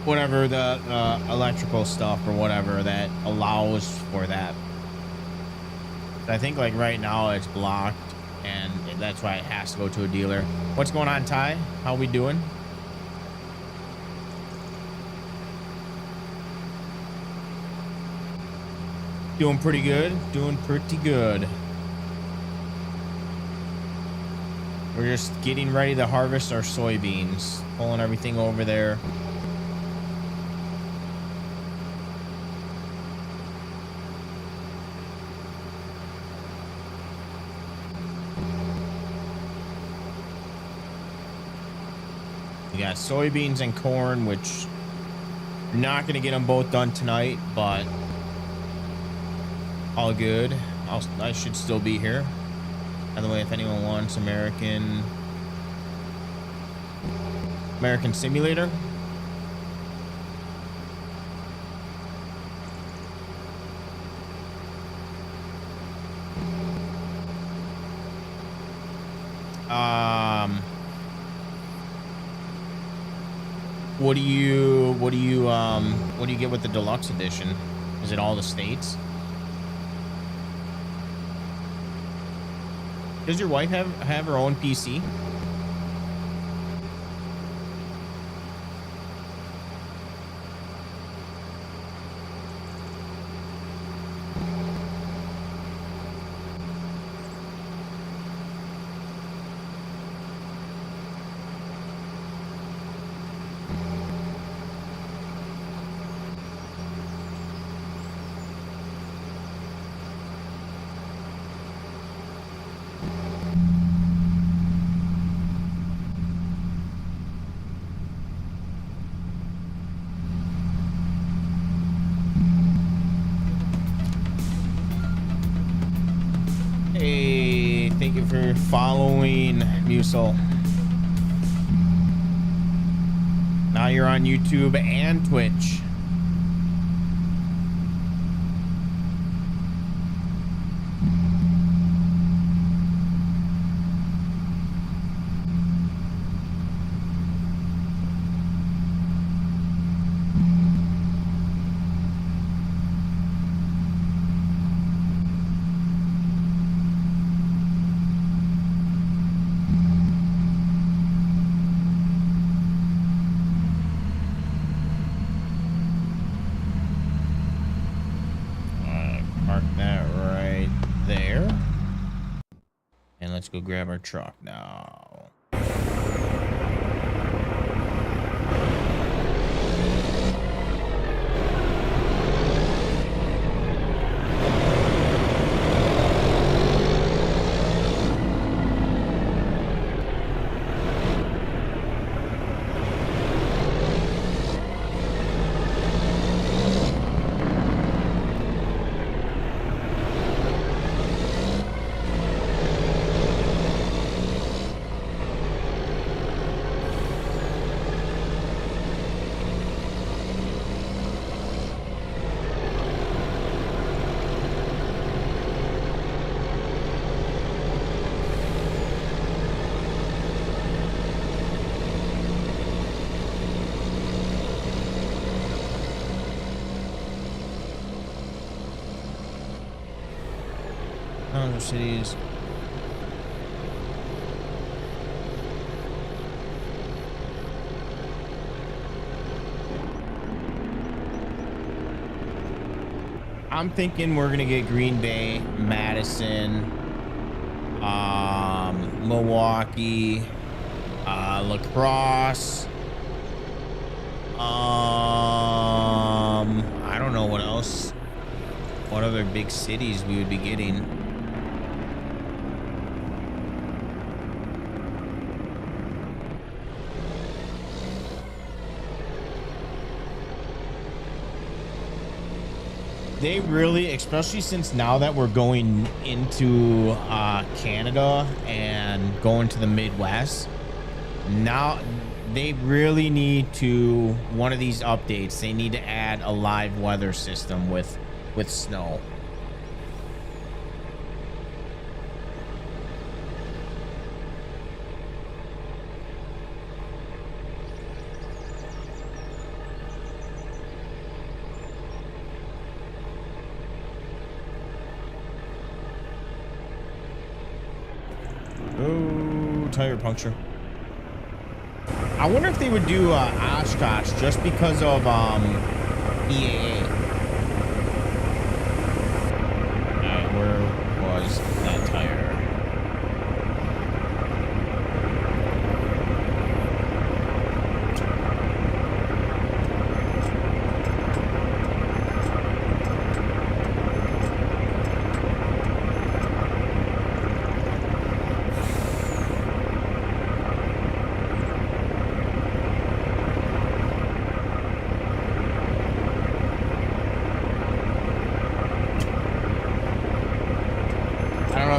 whatever the electrical stuff or whatever that allows for that. I think like right now it's blocked, and that's why it has to go to a dealer. What's going on, Ty? How we doing? Doing pretty good. Doing pretty good. We're just getting ready to harvest our soybeans. Pulling everything over there. We got soybeans and corn, which we're not going to get them both done tonight, but all good. I should still be here. By the way, if anyone wants American Simulator, what do you get with the deluxe edition? Is it all the states? Does your wife have her own PC? You're following Musel. Now you're on YouTube and Twitch. Let's go grab our truck now. Cities. I'm thinking we're gonna get Green Bay, Madison, Milwaukee, La Crosse. I don't know what else. What other big cities we would be getting. They really, especially since now that we're going into Canada and going to the Midwest, now they really need to, one of these updates, they need to add a live weather system with snow. Oh, tire puncture. I wonder if they would do Oshkosh just because of EAA. Alright, where was that tire?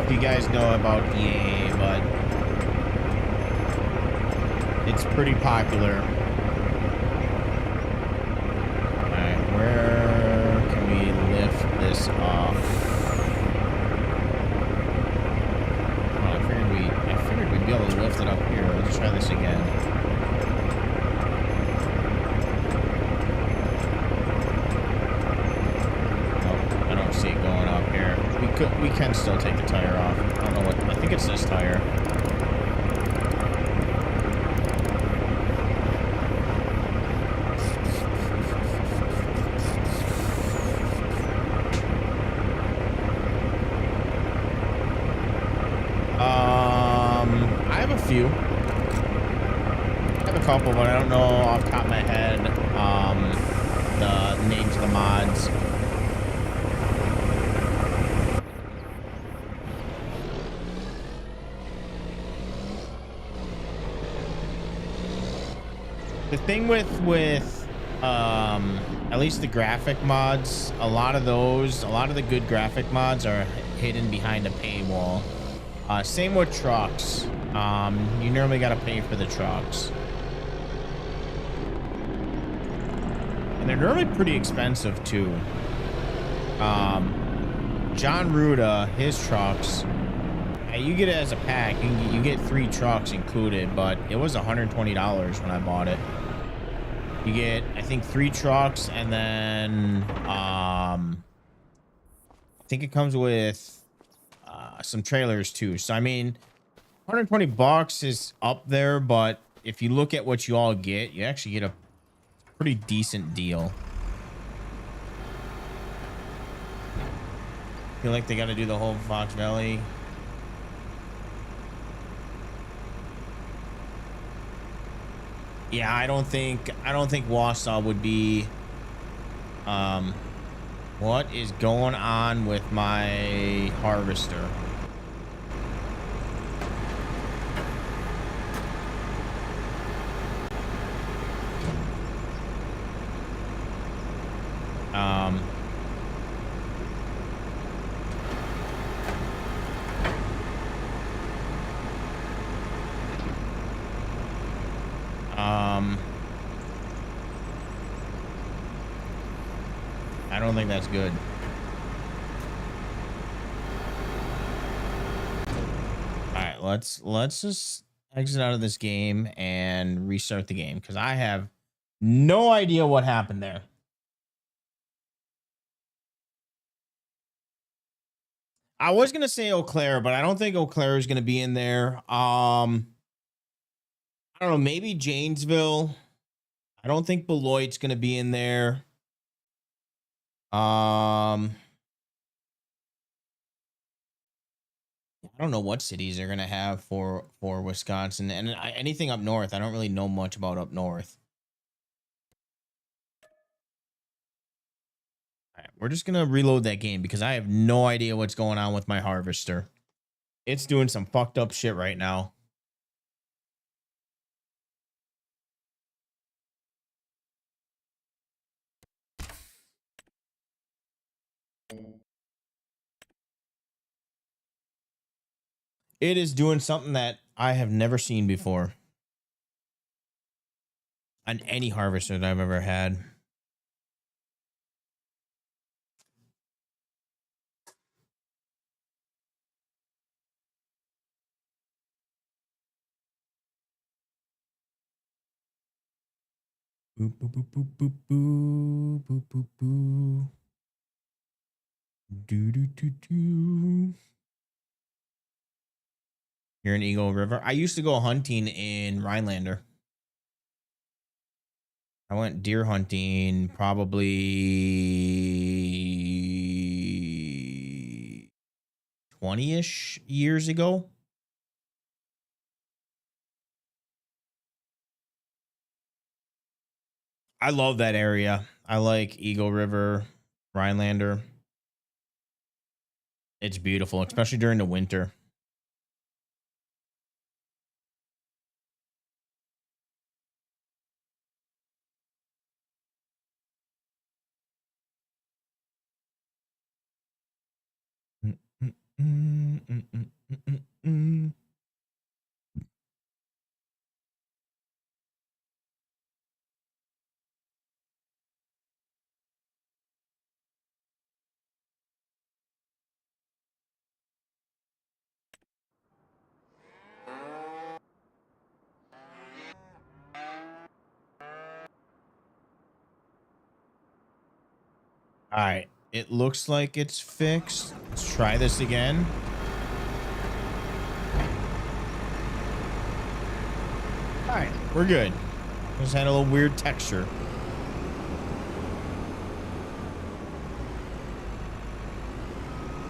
You guys know about EAA, but it's pretty popular. Alright, where can we lift this off? Oh, I figured we'd be able to lift it up here. Let's try this again. Oh, I don't see it going up here. We can still take the tire off. I don't know what. I think it's this tire. I have a few. I have a couple, but I don't know off the top of my head the names of the mods. The thing with at least the graphic mods, a lot of the good graphic mods are hidden behind a paywall. Same with trucks. You normally got to pay for the trucks. And they're normally pretty expensive too. John Ruda, his trucks, you get it as a pack. You get 3 trucks included, but it was $120 when I bought it. You get, I think, 3 trucks, and then I think it comes with some trailers too. So I mean, $120 is up there, but if you look at what you all get, you actually get a pretty decent deal. Feel like they got to do the whole Fox Valley. Yeah, I don't think Wausau would be. What is going on with my harvester? I don't think that's good. All right, let's just exit out of this game and restart the game because I have no idea what happened there. I was gonna say Eau Claire, but I don't think Eau Claire is gonna be in there. I don't know, maybe Janesville. I don't think Beloit's gonna be in there. I don't know what cities they're gonna have for Wisconsin and anything up north. I don't really know much about up north. All right, we're just gonna reload that game because I have no idea what's going on with my harvester. It's doing some fucked up shit right now. It is doing something that I have never seen before on any harvester that I've ever had. Boop, boop, boop, boop, boop, boop, boop, boop, boop. Do, do, do, do. You're in Eagle River. I used to go hunting in Rhinelander. I went deer hunting probably 20-ish years ago. I love that area. I like Eagle River, Rhinelander. It's beautiful, especially during the winter. All right, it looks like it's fixed. Let's try this again. All right, we're good. Just had a little weird texture.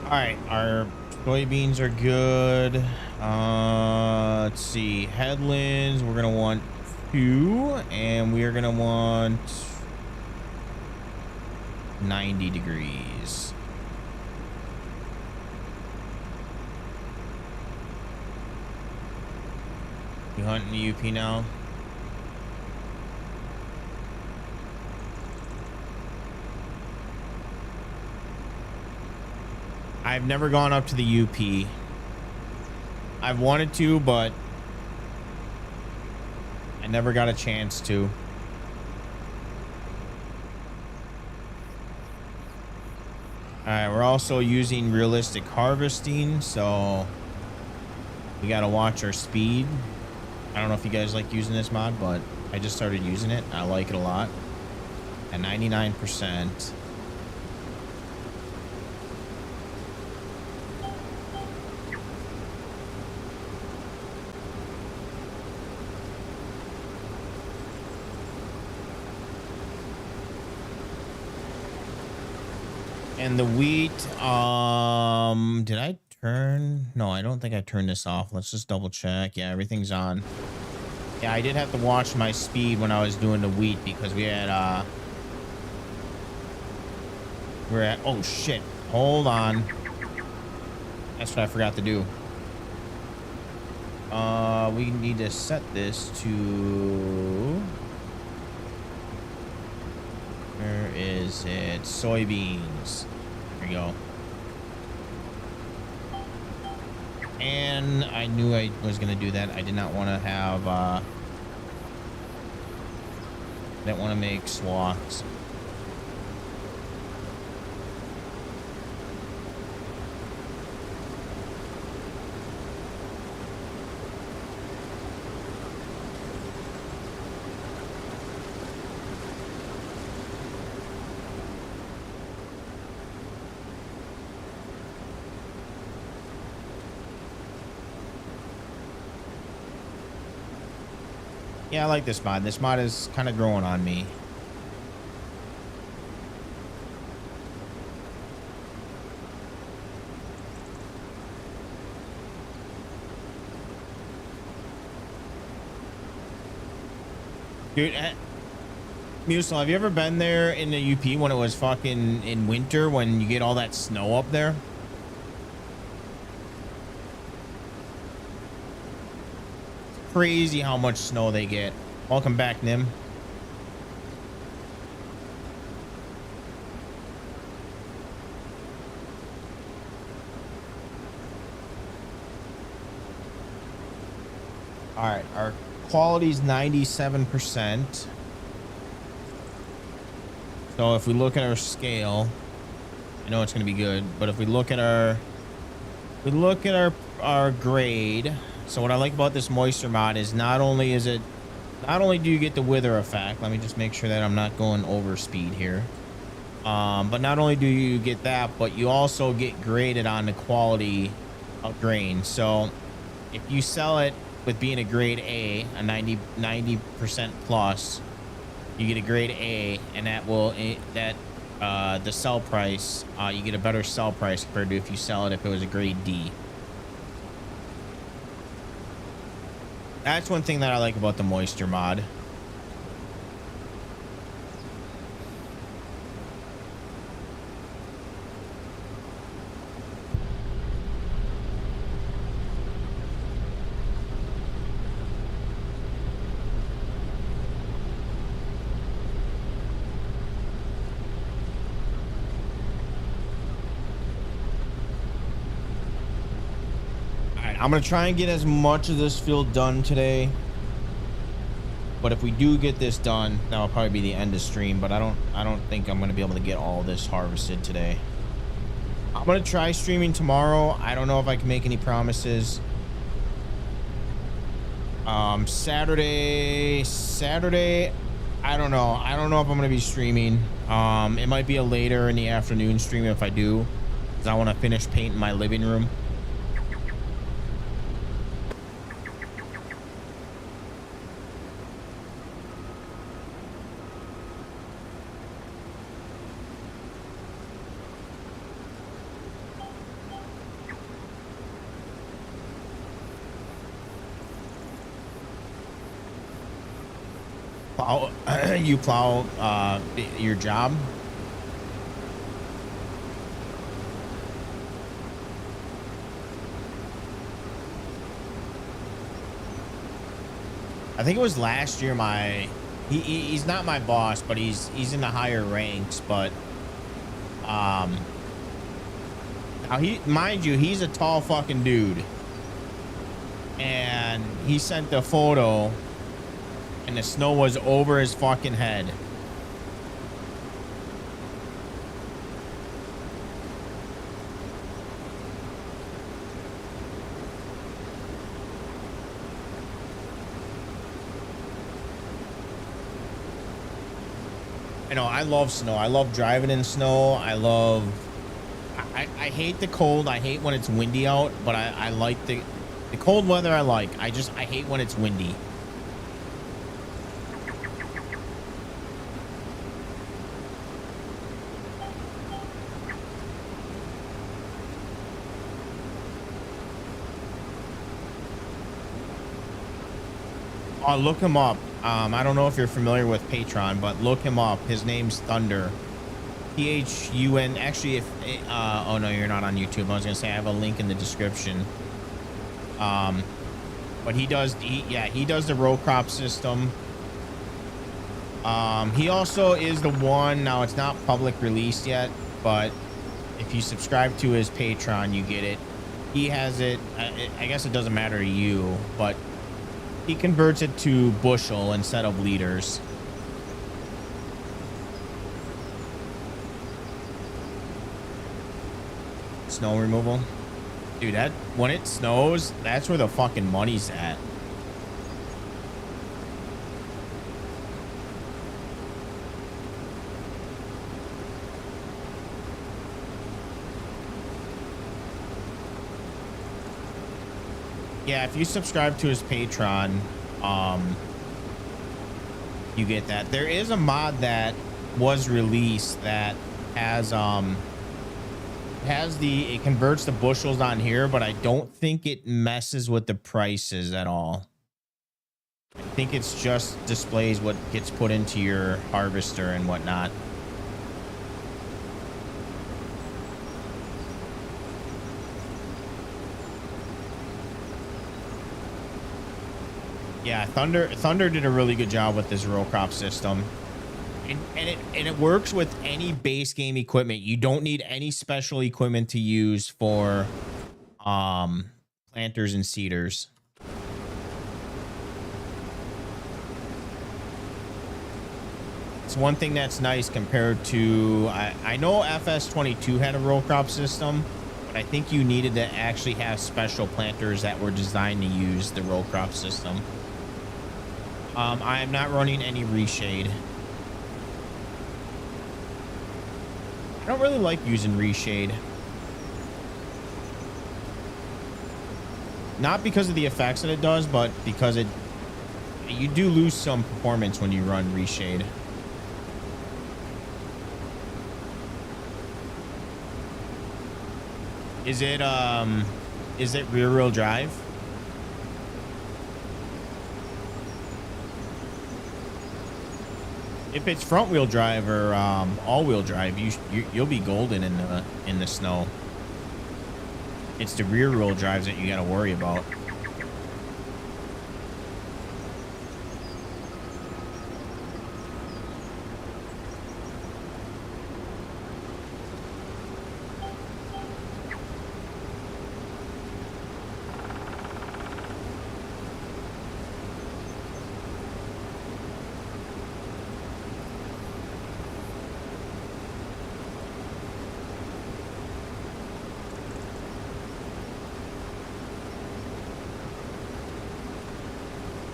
All right, our soybeans are good. Let's see, headlands. We're gonna want 2, and we are gonna want 90 degrees. You hunting the UP now? I've never gone up to the UP. I've wanted to, but I never got a chance to. All right, we're also using realistic harvesting, so we got to watch our speed. I don't know if you guys like using this mod, but I just started using it. I like it a lot. At 99%. And the wheat, did I turn? No, I don't think I turned this off. Let's just double check. Yeah, everything's on. Yeah, I did have to watch my speed when I was doing the wheat because we had, we're at, oh shit, hold on. That's what I forgot to do. We need to set this to, where is it? Soybeans. There we go. And I knew I was going to do that. I did not want to have, didn't want to make swaths. Yeah, I like this mod. This mod is kind of growing on me. Dude, Musel, have you ever been there in the UP when it was fucking in winter when you get all that snow up there? Crazy how much snow they get. Welcome back, Nim. All right, our quality's 97%. So if we look at our scale, I know it's going to be good, but if we look at our grade. So what I like about this moisture mod is not only do you get the wither effect. Let me just make sure that I'm not going over speed here. But not only do you get that, but you also get graded on the quality of grain. So if you sell it with being a grade A, a 90% plus, you get a grade A, and that will the sell price, you get a better sell price compared to if you sell it if it was a grade D. That's one thing that I like about the moisture mod. I'm gonna try and get as much of this field done today, but if we do get this done, that'll probably be the end of stream. But I don't think I'm gonna be able to get all this harvested today. I'm gonna try streaming tomorrow. I don't know if I can make any promises. Saturday, I don't know if I'm gonna be streaming. It might be a later in the afternoon stream if I do, because I want to finish painting my living room. You plow your job? I think it was last year. He's not my boss, but he's in the higher ranks. But now mind you, he's a tall fucking dude. And he sent the photo and the snow was over his fucking head. You know, I love snow. I love driving in snow. I hate the cold. I hate when it's windy out, but I like the cold weather. I hate when it's windy. Look him up. I don't know if you're familiar with Patreon, but look him up. His name's Thunder. Thun. Actually, if oh no, you're not on YouTube. I was gonna say I have a link in the description. But he does the row crop system. He also is the one. Now it's not public released yet, but if you subscribe to his Patreon, you get it. He has it. I guess it doesn't matter to you, but he converts it to bushel instead of liters. Snow removal. Dude, that when it snows, that's where the fucking money's at. Yeah, if you subscribe to his Patreon, you get that. There is a mod that was released that has it converts the bushels on here, but I don't think it messes with the prices at all. I think it's just displays what gets put into your harvester and whatnot. Yeah, Thunder did a really good job with this row crop system. And it works with any base game equipment. You don't need any special equipment to use for planters and seeders. It's one thing that's nice compared to I know FS22 had a row crop system, but I think you needed to actually have special planters that were designed to use the row crop system. I'm not running any reshade. I don't really like using reshade. Not because of the effects that it does, but because you do lose some performance when you run reshade. Is it rear wheel drive? If it's front wheel drive or all wheel drive, you'll be golden in the snow. It's the rear wheel drives that you got to worry about.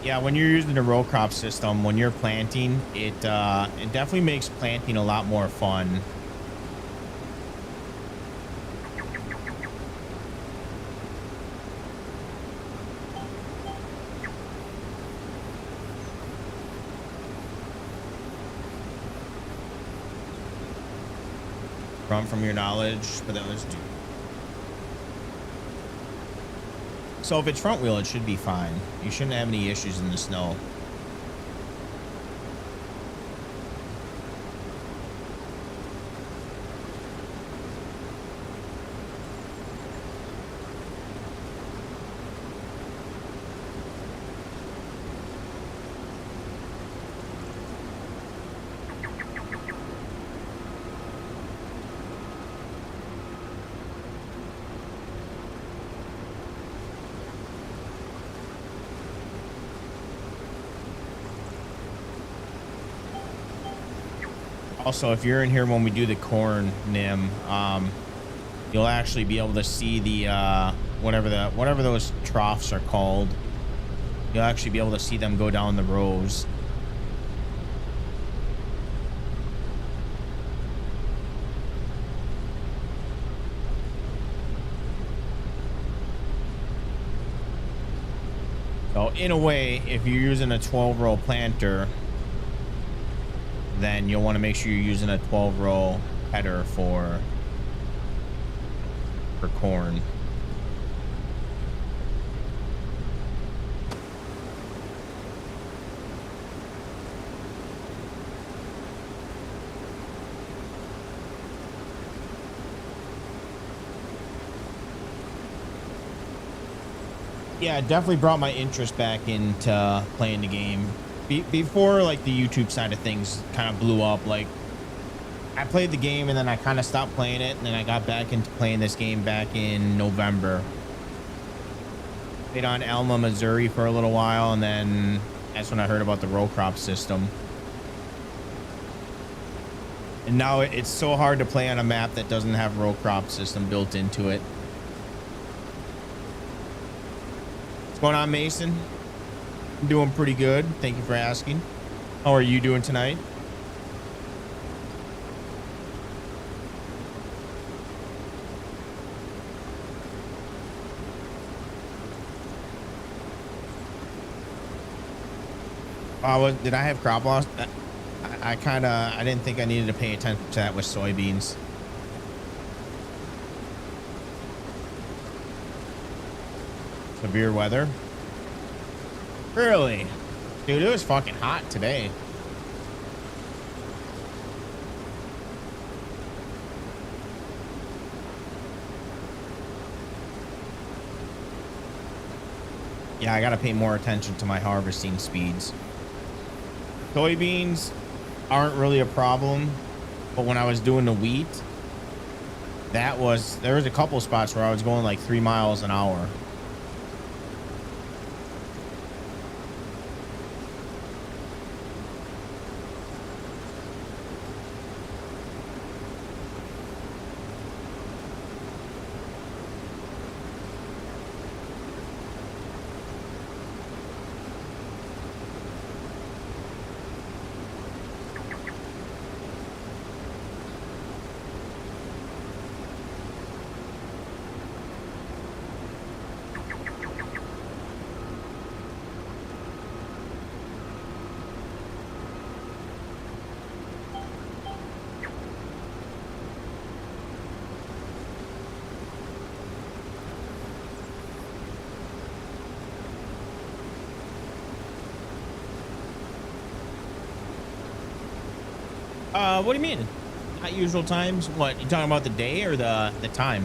Yeah, when you're using the row crop system, when you're planting, it definitely makes planting a lot more fun. From your knowledge, but that was. So if it's front wheel, it should be fine. You shouldn't have any issues in the snow. Also, if you're in here when we do the corn, Nim, you'll actually be able to see the whatever those troughs are called. You'll actually be able to see them go down the rows. So in a way, if you're using a 12-row planter, then you'll want to make sure you're using a 12-row header for corn. Yeah, it definitely brought my interest back into playing the game. Before, like, the YouTube side of things kind of blew up. Like, I played the game and then I kind of stopped playing it, and then I got back into playing this game back in November. Played on Elma, Missouri for a little while, and then that's when I heard about the row crop system. And now it's so hard to play on a map that doesn't have row crop system built into it. What's going on, Mason? I'm doing pretty good. Thank you for asking. How are you doing tonight? Did I have crop loss? I didn't think I needed to pay attention to that with soybeans. Severe weather? Really? Dude, it was fucking hot today. Yeah, I gotta pay more attention to my harvesting speeds. Soybeans aren't really a problem, but when I was doing the wheat, there was a couple spots where I was going like 3 miles an hour. What do you mean? Not usual times? What, you talking about the day or the time?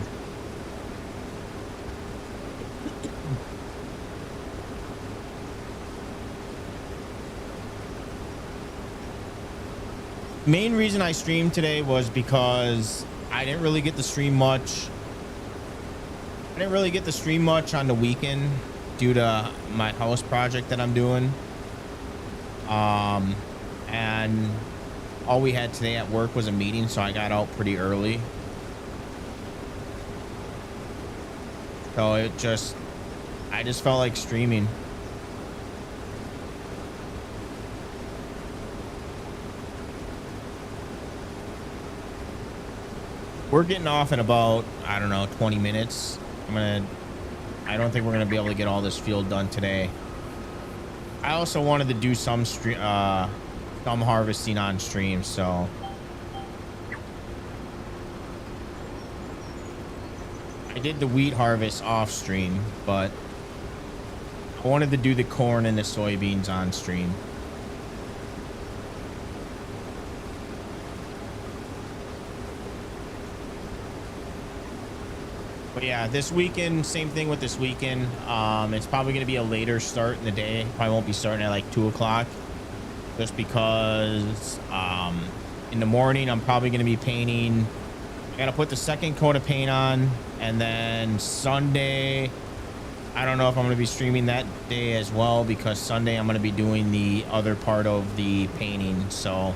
Main reason I streamed today was because I didn't really get to stream much. I didn't really get to stream much on the weekend due to my house project that I'm doing. And all we had today at work was a meeting, so I got out pretty early. So I just felt like streaming. We're getting off in about, I don't know, 20 minutes. I don't think we're gonna be able to get all this field done today. I also wanted to do some harvesting on stream, so I did the wheat harvest off stream, but I wanted to do the corn and the soybeans on stream. But yeah, this weekend, same thing with this weekend. It's probably going to be a later start in the day. Probably won't be starting at like 2 o'clock. Just because in the morning I'm probably going to be painting. I got to put the second coat of paint on, and then Sunday I don't know if I'm going to be streaming that day as well, because Sunday I'm going to be doing the other part of the painting. So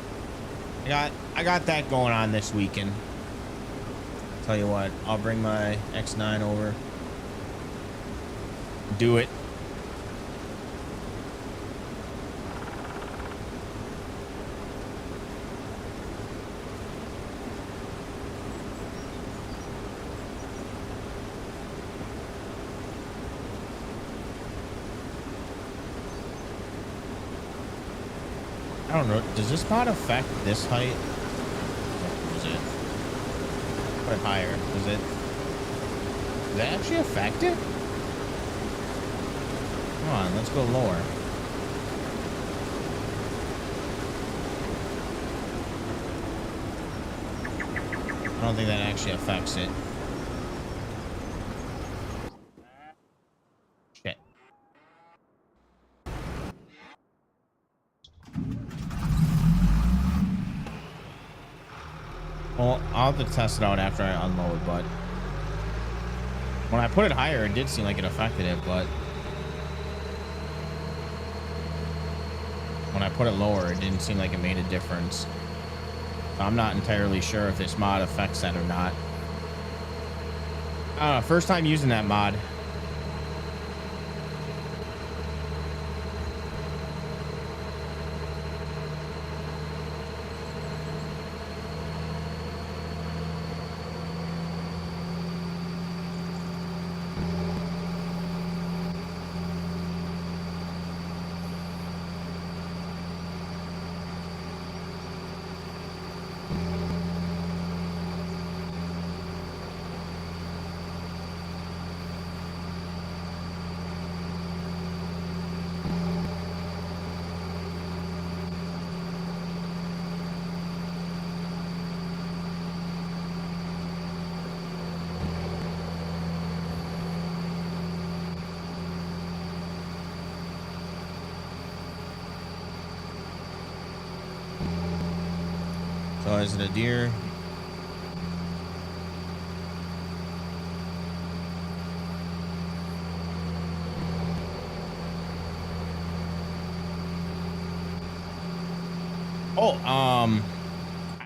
I got that going on this weekend. Tell you what, I'll bring my X9 over. Do it. I don't know. Does this mod affect this height? What was it? Put it higher. Does that actually affect it? Come on, let's go lower. I don't think that actually affects it. Shit. Well, I'll have to test it out after I unload, but when I put it higher, it did seem like it affected it, but when I put it lower, it didn't seem like it made a difference. So I'm not entirely sure if this mod affects that or not. I don't know, first time using that mod. So is it a deer? Oh, I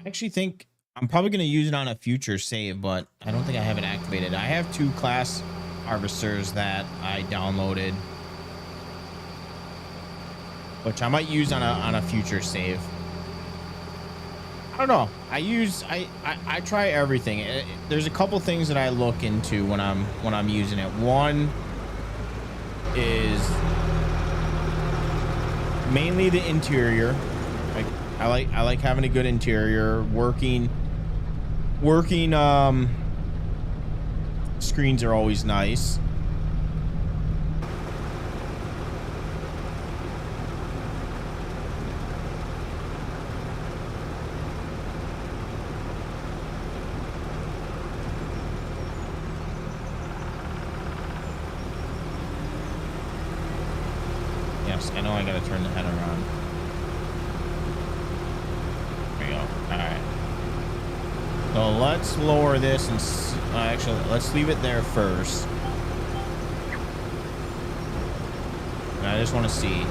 actually think I'm probably going to use it on a future save, but I don't think I have it activated. I have 2 class harvesters that I downloaded, which I might use on a future save. I don't know. I try everything. There's a couple things that I look into when I'm using it. One is mainly the interior. Like I like having a good interior. Working screens are always nice. Yes, I know I gotta turn the head around. There you go. All right. So let's lower this and actually let's leave it there first. And I just want to see.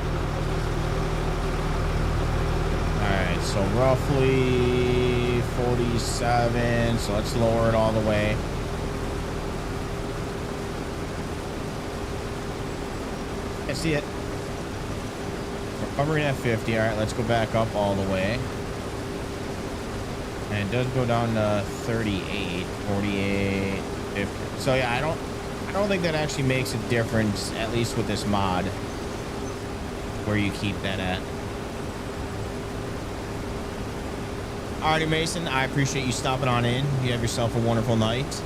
All right, so roughly 47. So let's lower it all the way. I see it. We're covering at 50. All right, let's go back up all the way. And it does go down to 38, 48, 50. So yeah, I don't think that actually makes a difference, at least with this mod, where you keep that at. Alrighty, Mason, I appreciate you stopping on in. You have yourself a wonderful night.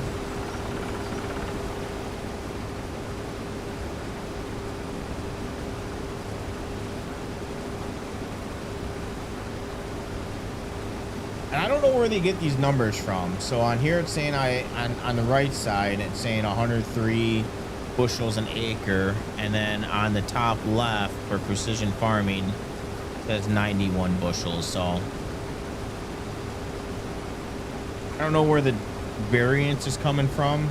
And I don't know where they get these numbers from. So on here it's saying on the right side it's saying 103 bushels an acre, and then on the top left for precision farming it says 91 bushels. So I don't know where the variance is coming from.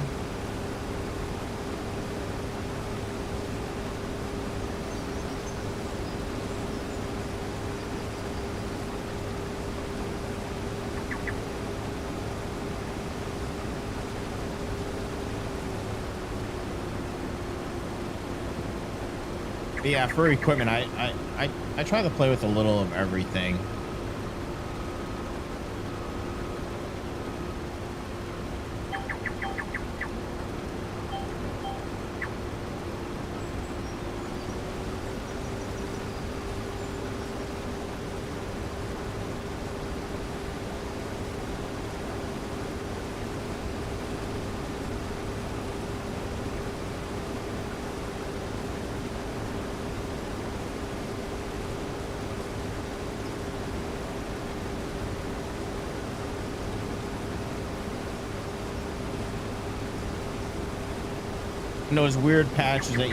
But yeah, for equipment, I try to play with a little of everything. And those weird patches that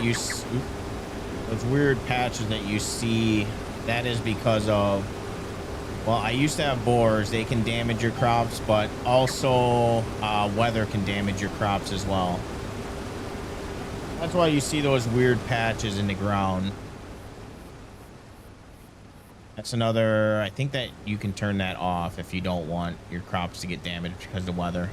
those weird patches that you see, that is because of, well, I used to have boars. They can damage your crops, but also weather can damage your crops as well. That's why you see those weird patches in the ground. That's another, I think that you can turn that off if you don't want your crops to get damaged because of weather.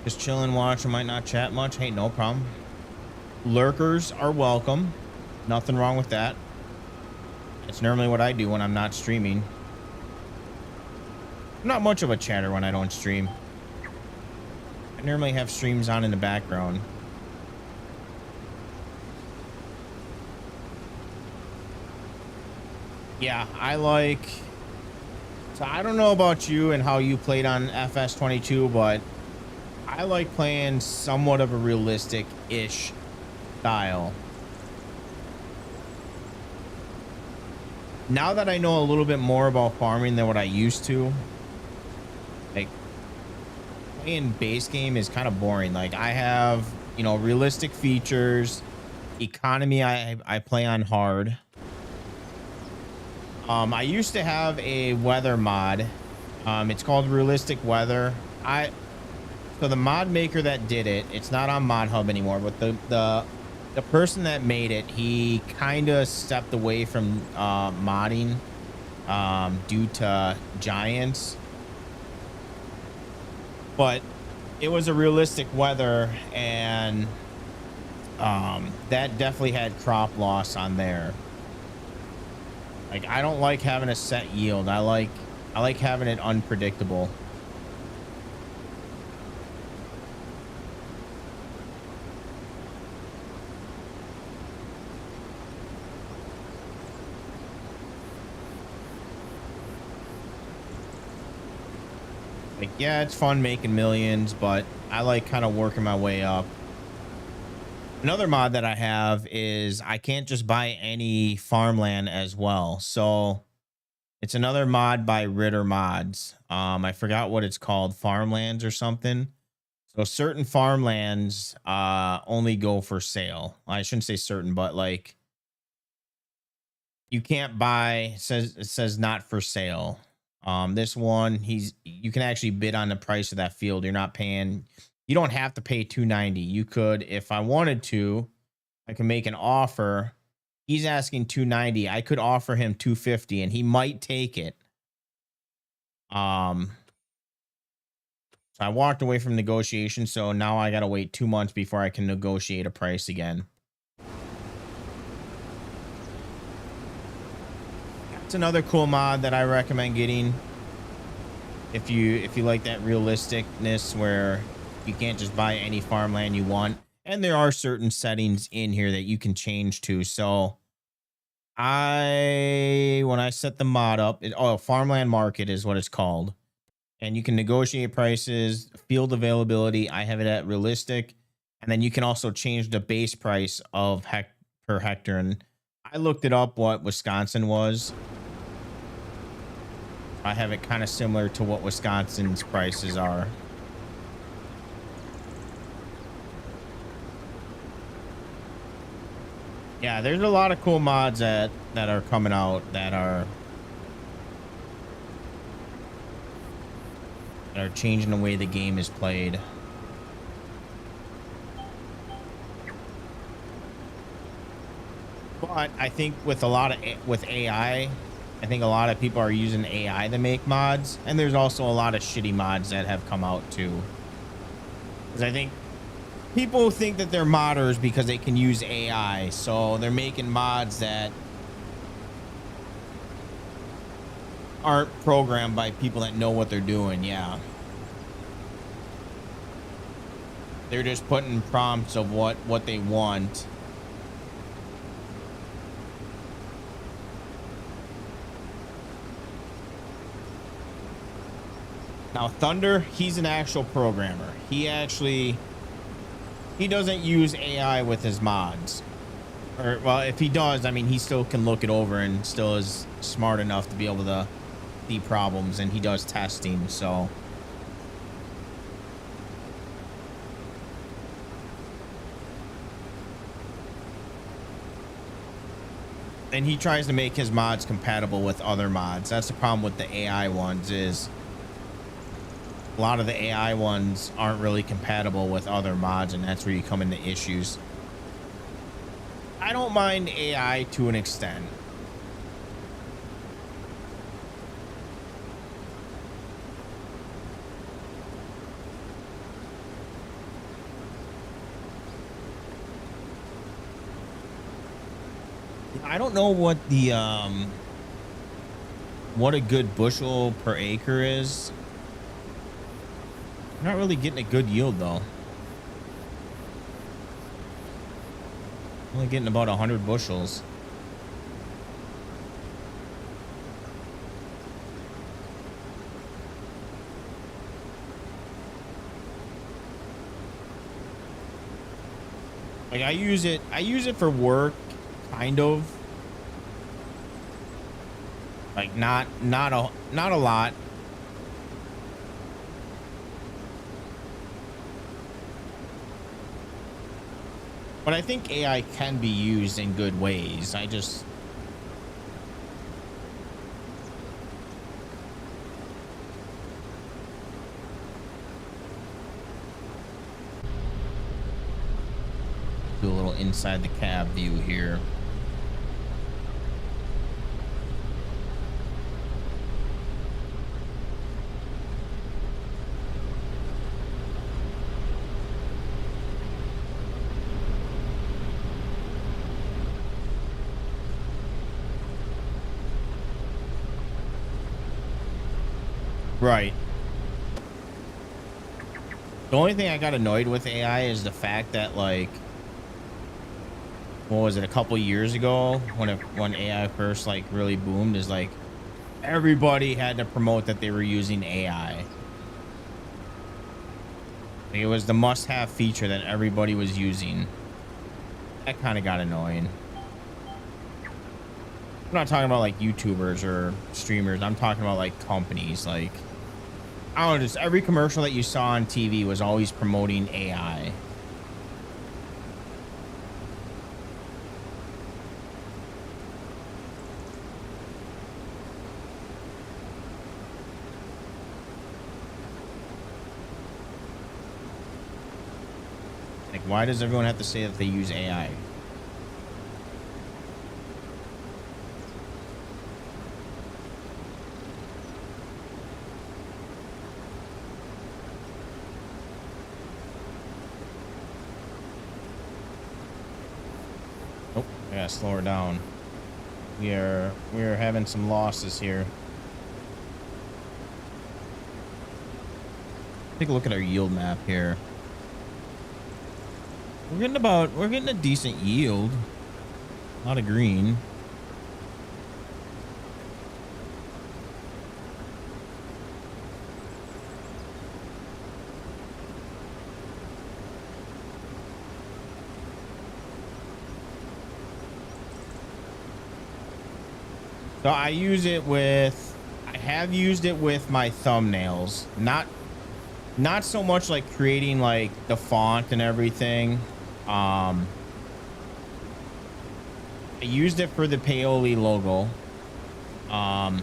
Just chilling, watching, might not chat much. Hey, no problem. Lurkers are welcome. Nothing wrong with that. It's normally what I do when I'm not streaming. I'm not much of a chatter when I don't stream. I normally have streams on in the background. Yeah, I like... So I don't know about you and how you played on FS22, but I like playing somewhat of a realistic-ish style. Now that I know a little bit more about farming than what I used to, like, playing base game is kind of boring. Like, I have, you know, realistic features, economy, I play on hard. I used to have a weather mod. It's called Realistic Weather. So the mod maker that did it, it's not on Mod Hub anymore, but the person that made it, he kind of stepped away from modding due to giants. But it was a realistic weather, and that definitely had crop loss on there. Like, I don't like having a set yield. I like having it unpredictable. Like, yeah, it's fun making millions, but I like kind of working my way up. Another mod that I have is I can't just buy any farmland as well. So it's another mod by Ritter Mods. I forgot what it's called, farmlands or something. So certain farmlands only go for sale. I shouldn't say certain, but like you can't buy, it says not for sale. This one, you can actually bid on the price of that field. You're not paying, you don't have to pay 290. You could, if I wanted to, I can make an offer. He's asking 290. I could offer him 250 and he might take it. So I walked away from negotiation, so now I gotta wait 2 months before I can negotiate a price again. It's another cool mod that I recommend getting if you like that realisticness where you can't just buy any farmland you want, and there are certain settings in here that you can change to. So when I set the mod up, farmland market is what it's called, and you can negotiate prices, field availability. I have it at realistic, and then you can also change the base price of per hectare. And I looked it up what Wisconsin was. I have it kind of similar to what Wisconsin's prices are. Yeah, there's a lot of cool mods that are coming out that are changing the way the game is played. But I think with a lot of with AI, I think a lot of people are using AI to make mods, and there's also a lot of shitty mods that have come out too. Because I think people think that they're modders because they can use AI, so they're making mods that aren't programmed by people that know what they're doing. Yeah, they're just putting prompts of what they want. Now Thunder, he's an actual programmer. He doesn't use AI with his mods. Or, well, if he does, I mean, he still can look it over and still is smart enough to be able to see problems, and he does testing, so. And he tries to make his mods compatible with other mods. That's the problem with the AI ones, is a lot of the AI ones aren't really compatible with other mods, and that's where you come into issues. I don't mind AI to an extent. I don't know what the what a good bushel per acre is. I'm not really getting a good yield though. Only getting about 100 bushels. Like I use it for work, kind of. Like not a lot. But I think AI can be used in good ways. I just do a little inside the cab view here. Right. The only thing I got annoyed with AI is the fact that, like, what was it, a couple years ago when AI first like really boomed, is like everybody had to promote that they were using AI. Like, it was the must-have feature that everybody was using. That kind of got annoying. I'm not talking about like YouTubers or streamers. I'm talking about like companies. Like, I don't know, just every commercial that you saw on TV was always promoting AI. Like, why does everyone have to say that they use AI? Oh, I gotta slow her down. We are having some losses here. Take a look at our yield map here. We're getting a decent yield. A lot of green. So I have used it with my thumbnails. Not so much like creating like the font and everything. I used it for the Paoli logo. I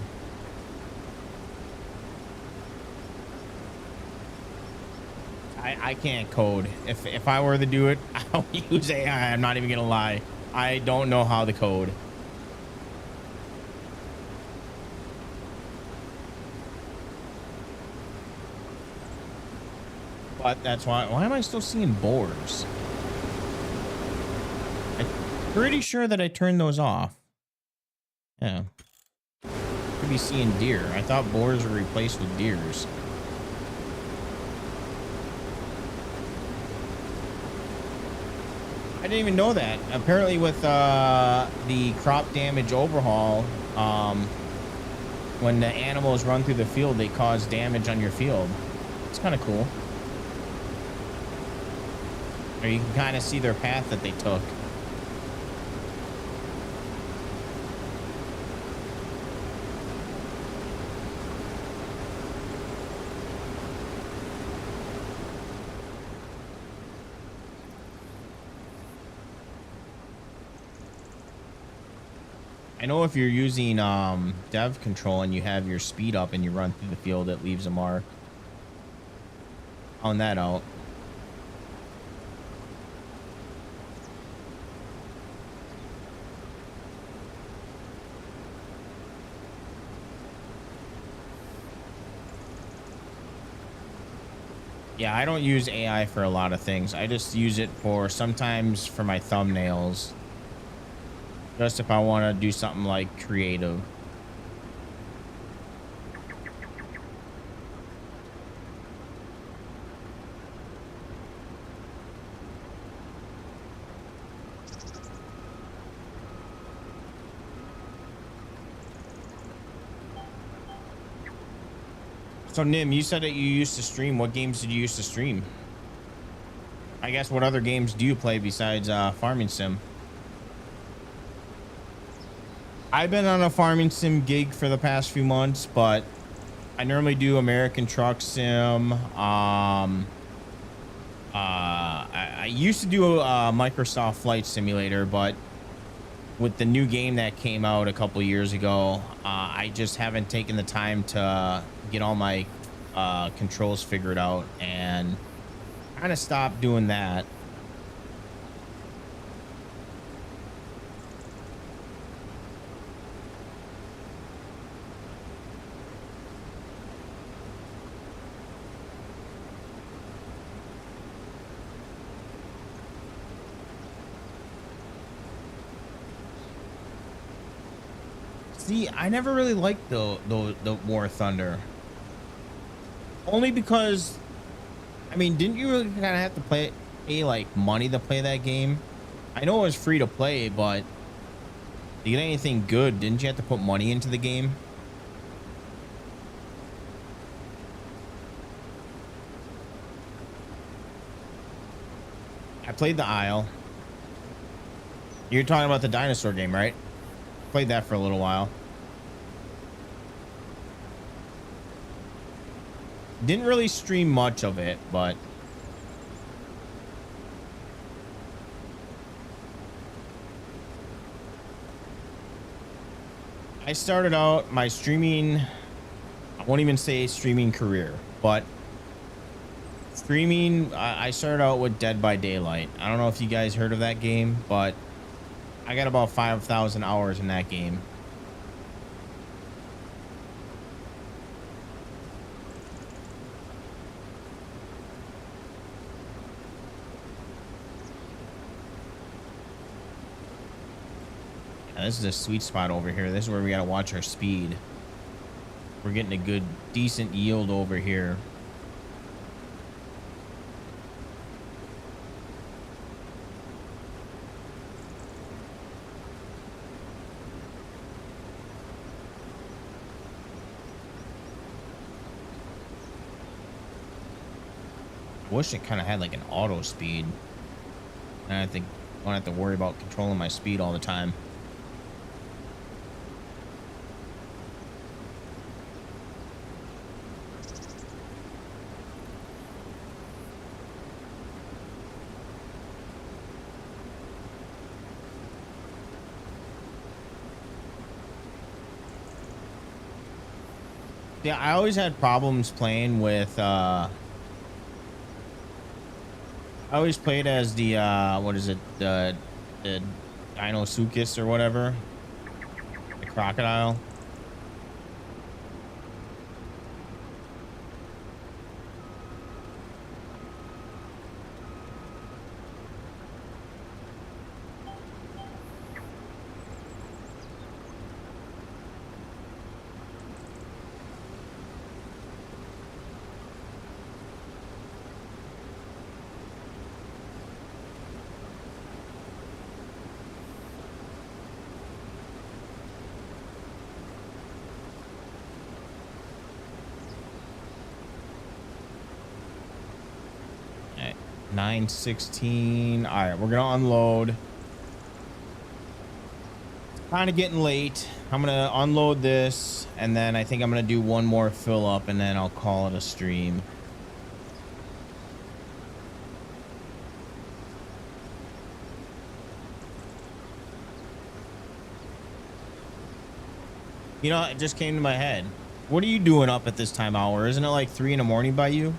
can't code. If I were to do it, I'll use AI. I'm not even gonna lie. I don't know how the code. But that's why am I still seeing boars? I'm pretty sure that I turned those off. Yeah. Could be seeing deer. I thought boars were replaced with deers. I didn't even know that. Apparently with the crop damage overhaul, when the animals run through the field, they cause damage on your field. It's kind of cool. Or you can kind of see their path that they took. I know if you're using dev control and you have your speed up and you run through the field, it leaves a mark. Found that out. Yeah, I don't use AI for a lot of things. I just use it for sometimes for my thumbnails. Just if I want to do something like creative. So Nim, you said that you used to stream. What games did you used to stream? I guess what other games do you play besides Farming Sim? I've been on a Farming Sim gig for the past few months, but I normally do American Truck Sim. I used to do a Microsoft Flight Simulator, but with the new game that came out a couple years ago, I just haven't taken the time to get all my controls figured out and kind of stopped doing that. See, I never really liked the War Thunder. Only because, I mean, didn't you really kind of have to pay like money to play that game? I know it was free to play, but to get anything good, didn't you have to put money into the game? I played the Isle. You're talking about the dinosaur game, right? Played that for a little while. Didn't really stream much of it, but I started out my streaming, I won't even say streaming career, but streaming, I started out with Dead by Daylight. I don't know if you guys heard of that game, but I got about 5,000 hours in that game. This is a sweet spot over here. This is where we got to watch our speed. We're getting a good, decent yield over here. I wish it kind of had like an auto speed. And I think I don't have to worry about controlling my speed all the time. Yeah, I always had problems playing with I always played as the what is it, the Dinosuchus or whatever. The crocodile. All right, 9:16. All right, we're gonna unload. Kind of getting late. I'm gonna unload this, and then I think I'm gonna do one more fill up, and then I'll call it a stream. You know, it just came to my head. What are you doing up at this time hour? Isn't it like 3 in the morning by you?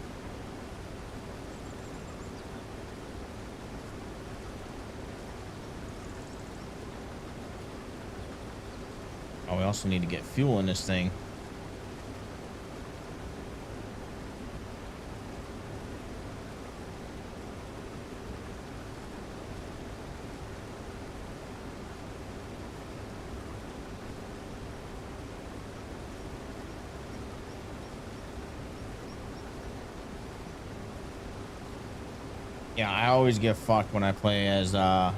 Oh, we also need to get fuel in this thing. Yeah, I always get fucked when I play as a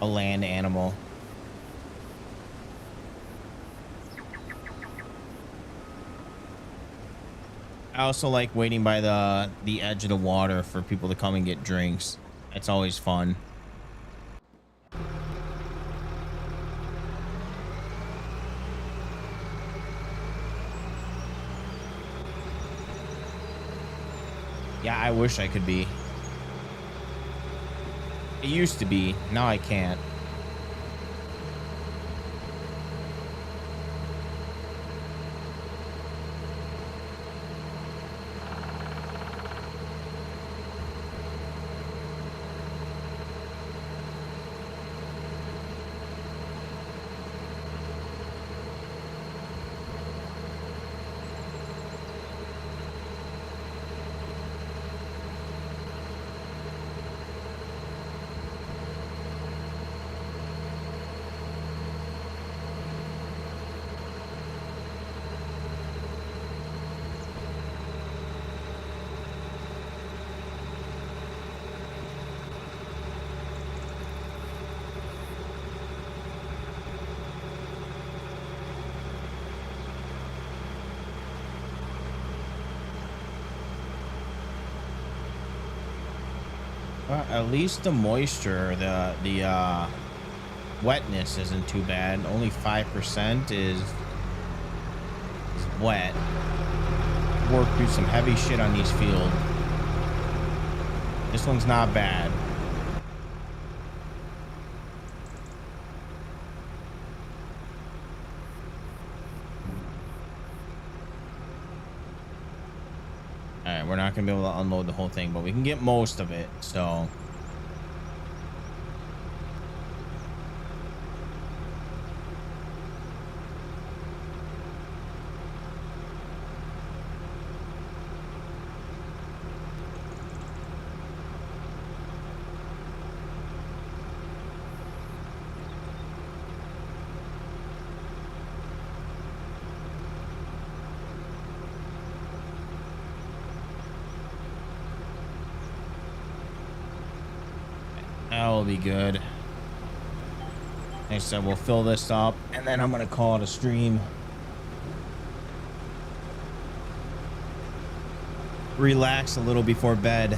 land animal. I also like waiting by the edge of the water for people to come and get drinks. It's always fun. Yeah, I wish I could be. It used to be. Now I can't. Well, at least the moisture, the wetness isn't too bad. Only 5% is wet. Work through some heavy shit on these fields. This one's not bad. All right, we're not gonna be able to unload the whole thing, but we can get most of it. So that'll be good. Like I said, we'll fill this up, and then I'm gonna call it a stream. Relax a little before bed.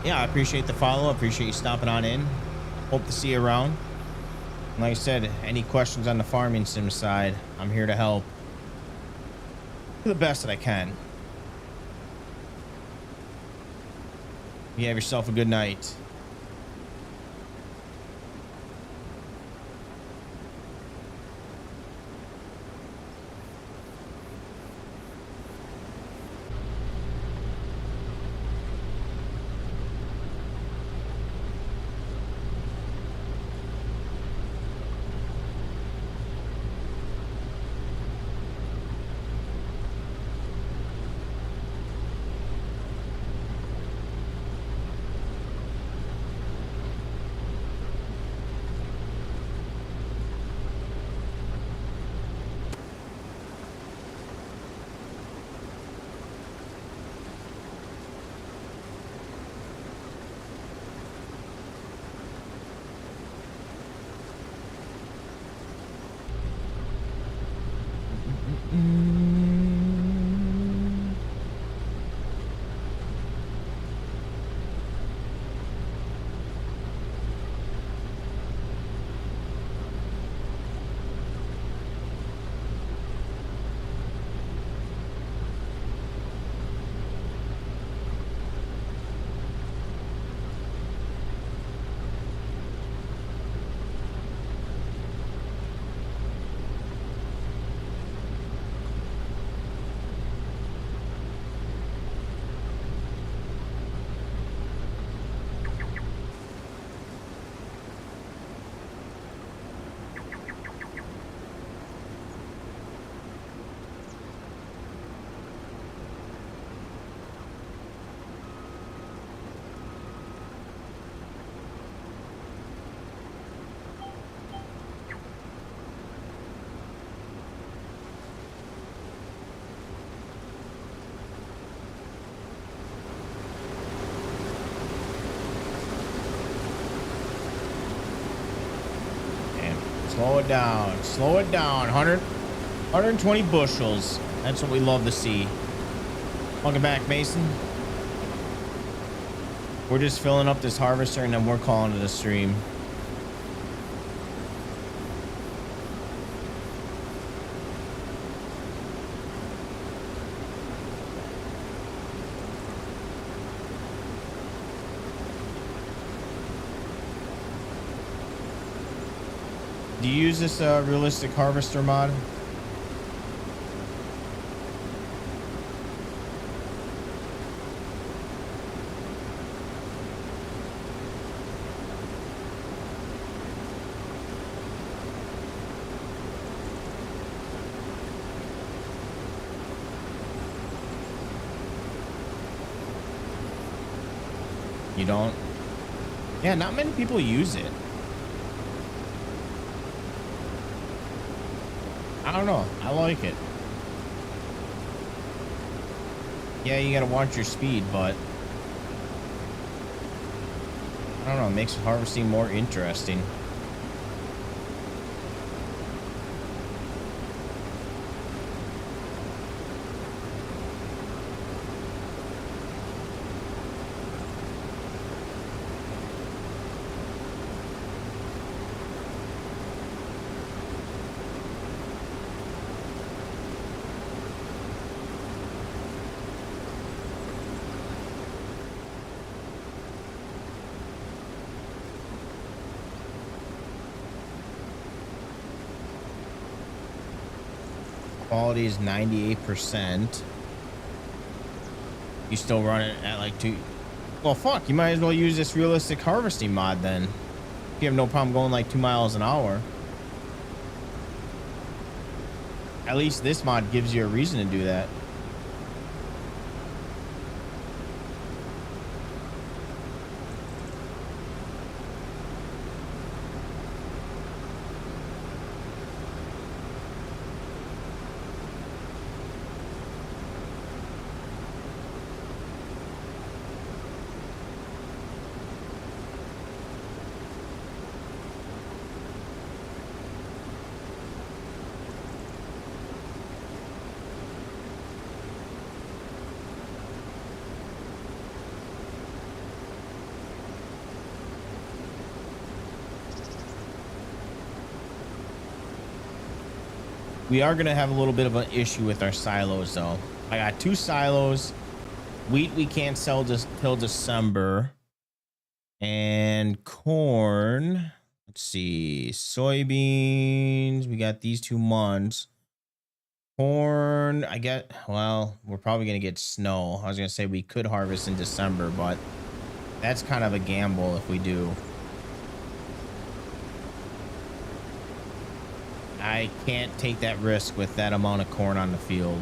Yeah, I appreciate the follow. I appreciate you stopping on in. Hope to see you around. And like I said, any questions on the farming sim side, I'm here to help. Do the best that I can. You have yourself a good night. Slow it down. Slow it down. 120 bushels. That's what we love to see. Welcome back, Mason. We're just filling up this harvester and then we're calling it a stream. Do you use this realistic harvester mod? You don't? Yeah, not many people use it. I don't know. I like it. Yeah, you gotta watch your speed, but I don't know. It makes harvesting more interesting. Quality is 98%. You still run it at like 2. Well, fuck, you might as well use this realistic harvesting mod then. You have no problem going like 2 miles an hour. At least this mod gives you a reason to do that. We are going to have a little bit of an issue with our silos, though. I got 2 silos. Wheat we can't sell just till December. And corn. Let's see. Soybeans. We got these 2 months. Corn. Well, we're probably going to get snow. I was going to say we could harvest in December, but that's kind of a gamble if we do. I can't take that risk with that amount of corn on the field.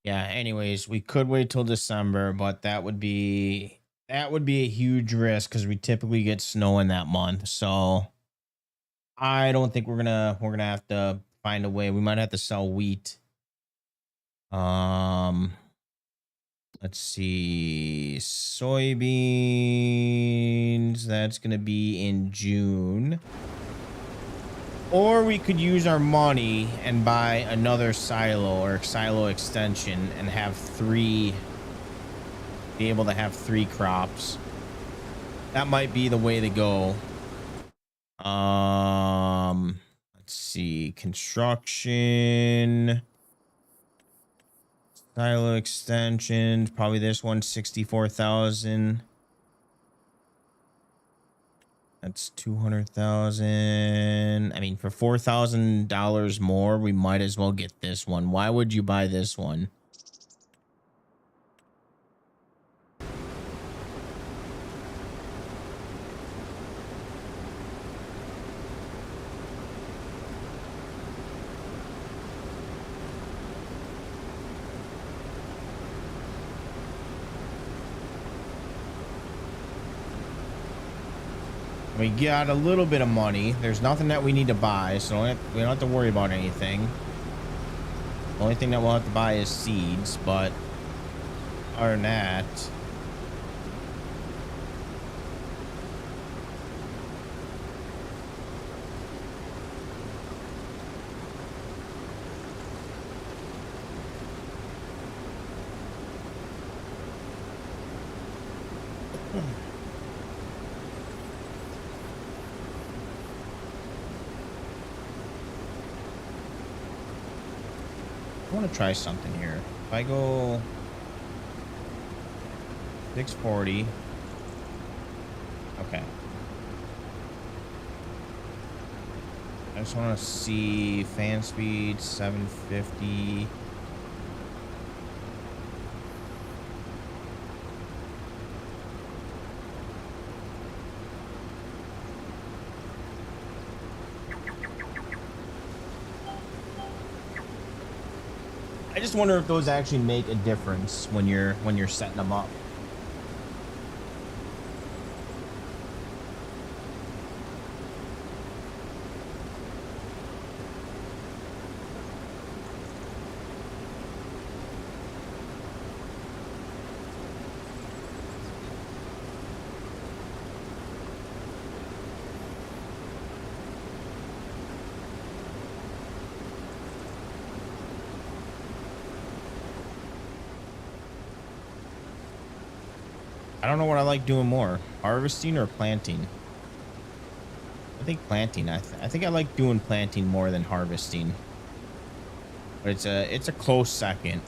Yeah, anyways, we could wait till December, but that would be a huge risk because we typically get snow in that month. So I don't think we're gonna have to find a way. We might have to sell wheat. Um, let's see, soybeans. That's gonna be in June. Or we could use our money and buy another silo or silo extension and have 3, be able to have 3 crops. That might be the way to go. Let's see, construction, silo extensions, probably this one, 64,000. That's 200,000. I mean, for $4,000 more, we might as well get this one. Why would you buy this one? We got a little bit of money. There's nothing that we need to buy, so we don't have to worry about anything. The only thing that we'll have to buy is seeds, but other than that, I want to try something here. If I go 640, okay. I just want to see fan speed 750. I just wonder if those actually make a difference when you're setting them up. I don't know what I like doing more, harvesting or planting. I think planting. I think I like doing planting more than harvesting, but it's a close second.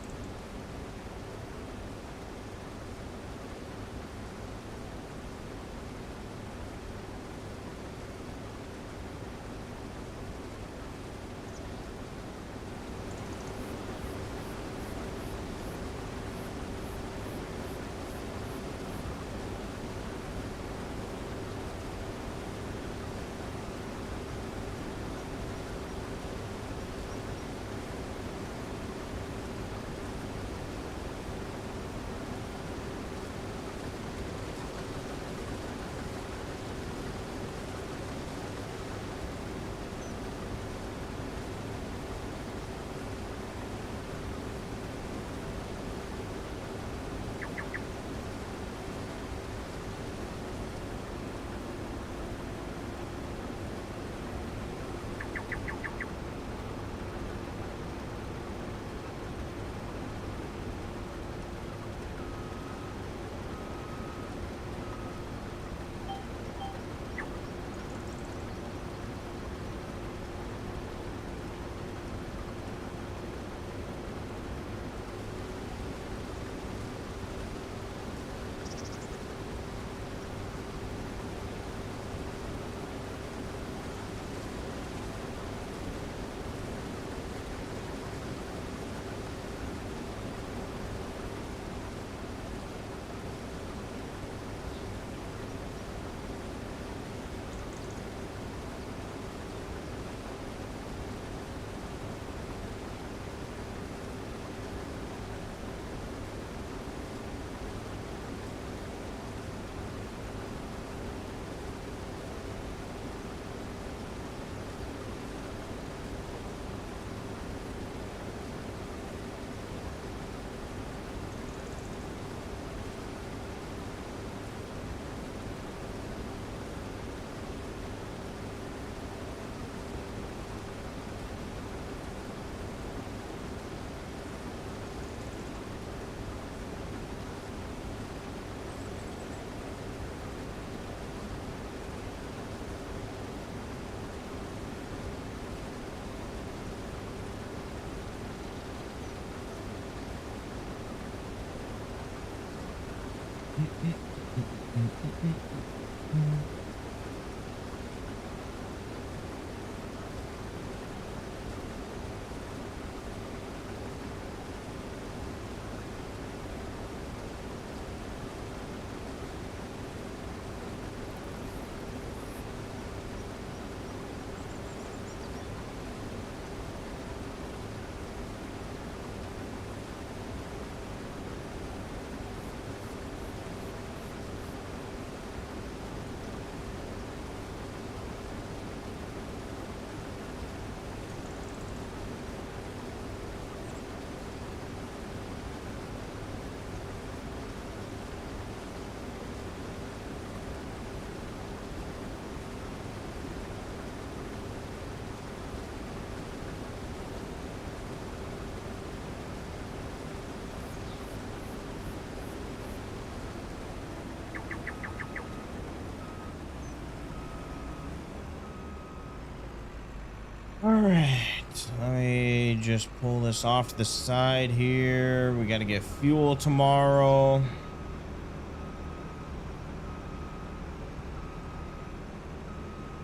Let me just pull this off to the side here. We got to get fuel tomorrow.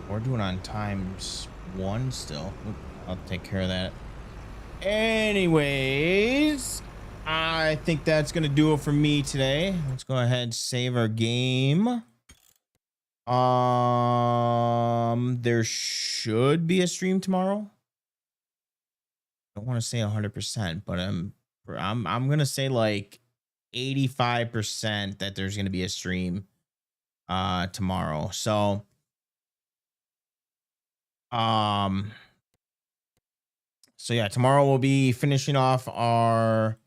We're doing on ×1 still. I'll take care of that. Anyways, I think that's going to do it for me today. Let's go ahead and save our game. There should be a stream tomorrow. I don't want to say 100%, but I'm going to say like 85% that there's going to be a stream tomorrow. So yeah, tomorrow we'll be finishing off our,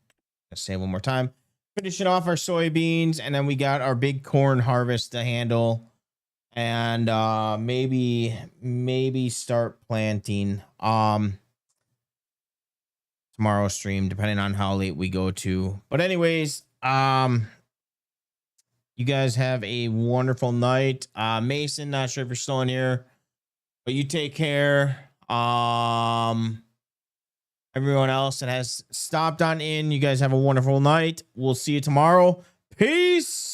let's say it one more time, finishing off our soybeans, and then we got our big corn harvest to handle, and maybe start planting tomorrow's stream, depending on how late we go to. But anyways, you guys have a wonderful night. Mason, not sure if you're still in here, but you take care. Everyone else that has stopped on in, you guys have a wonderful night. We'll see you tomorrow. Peace.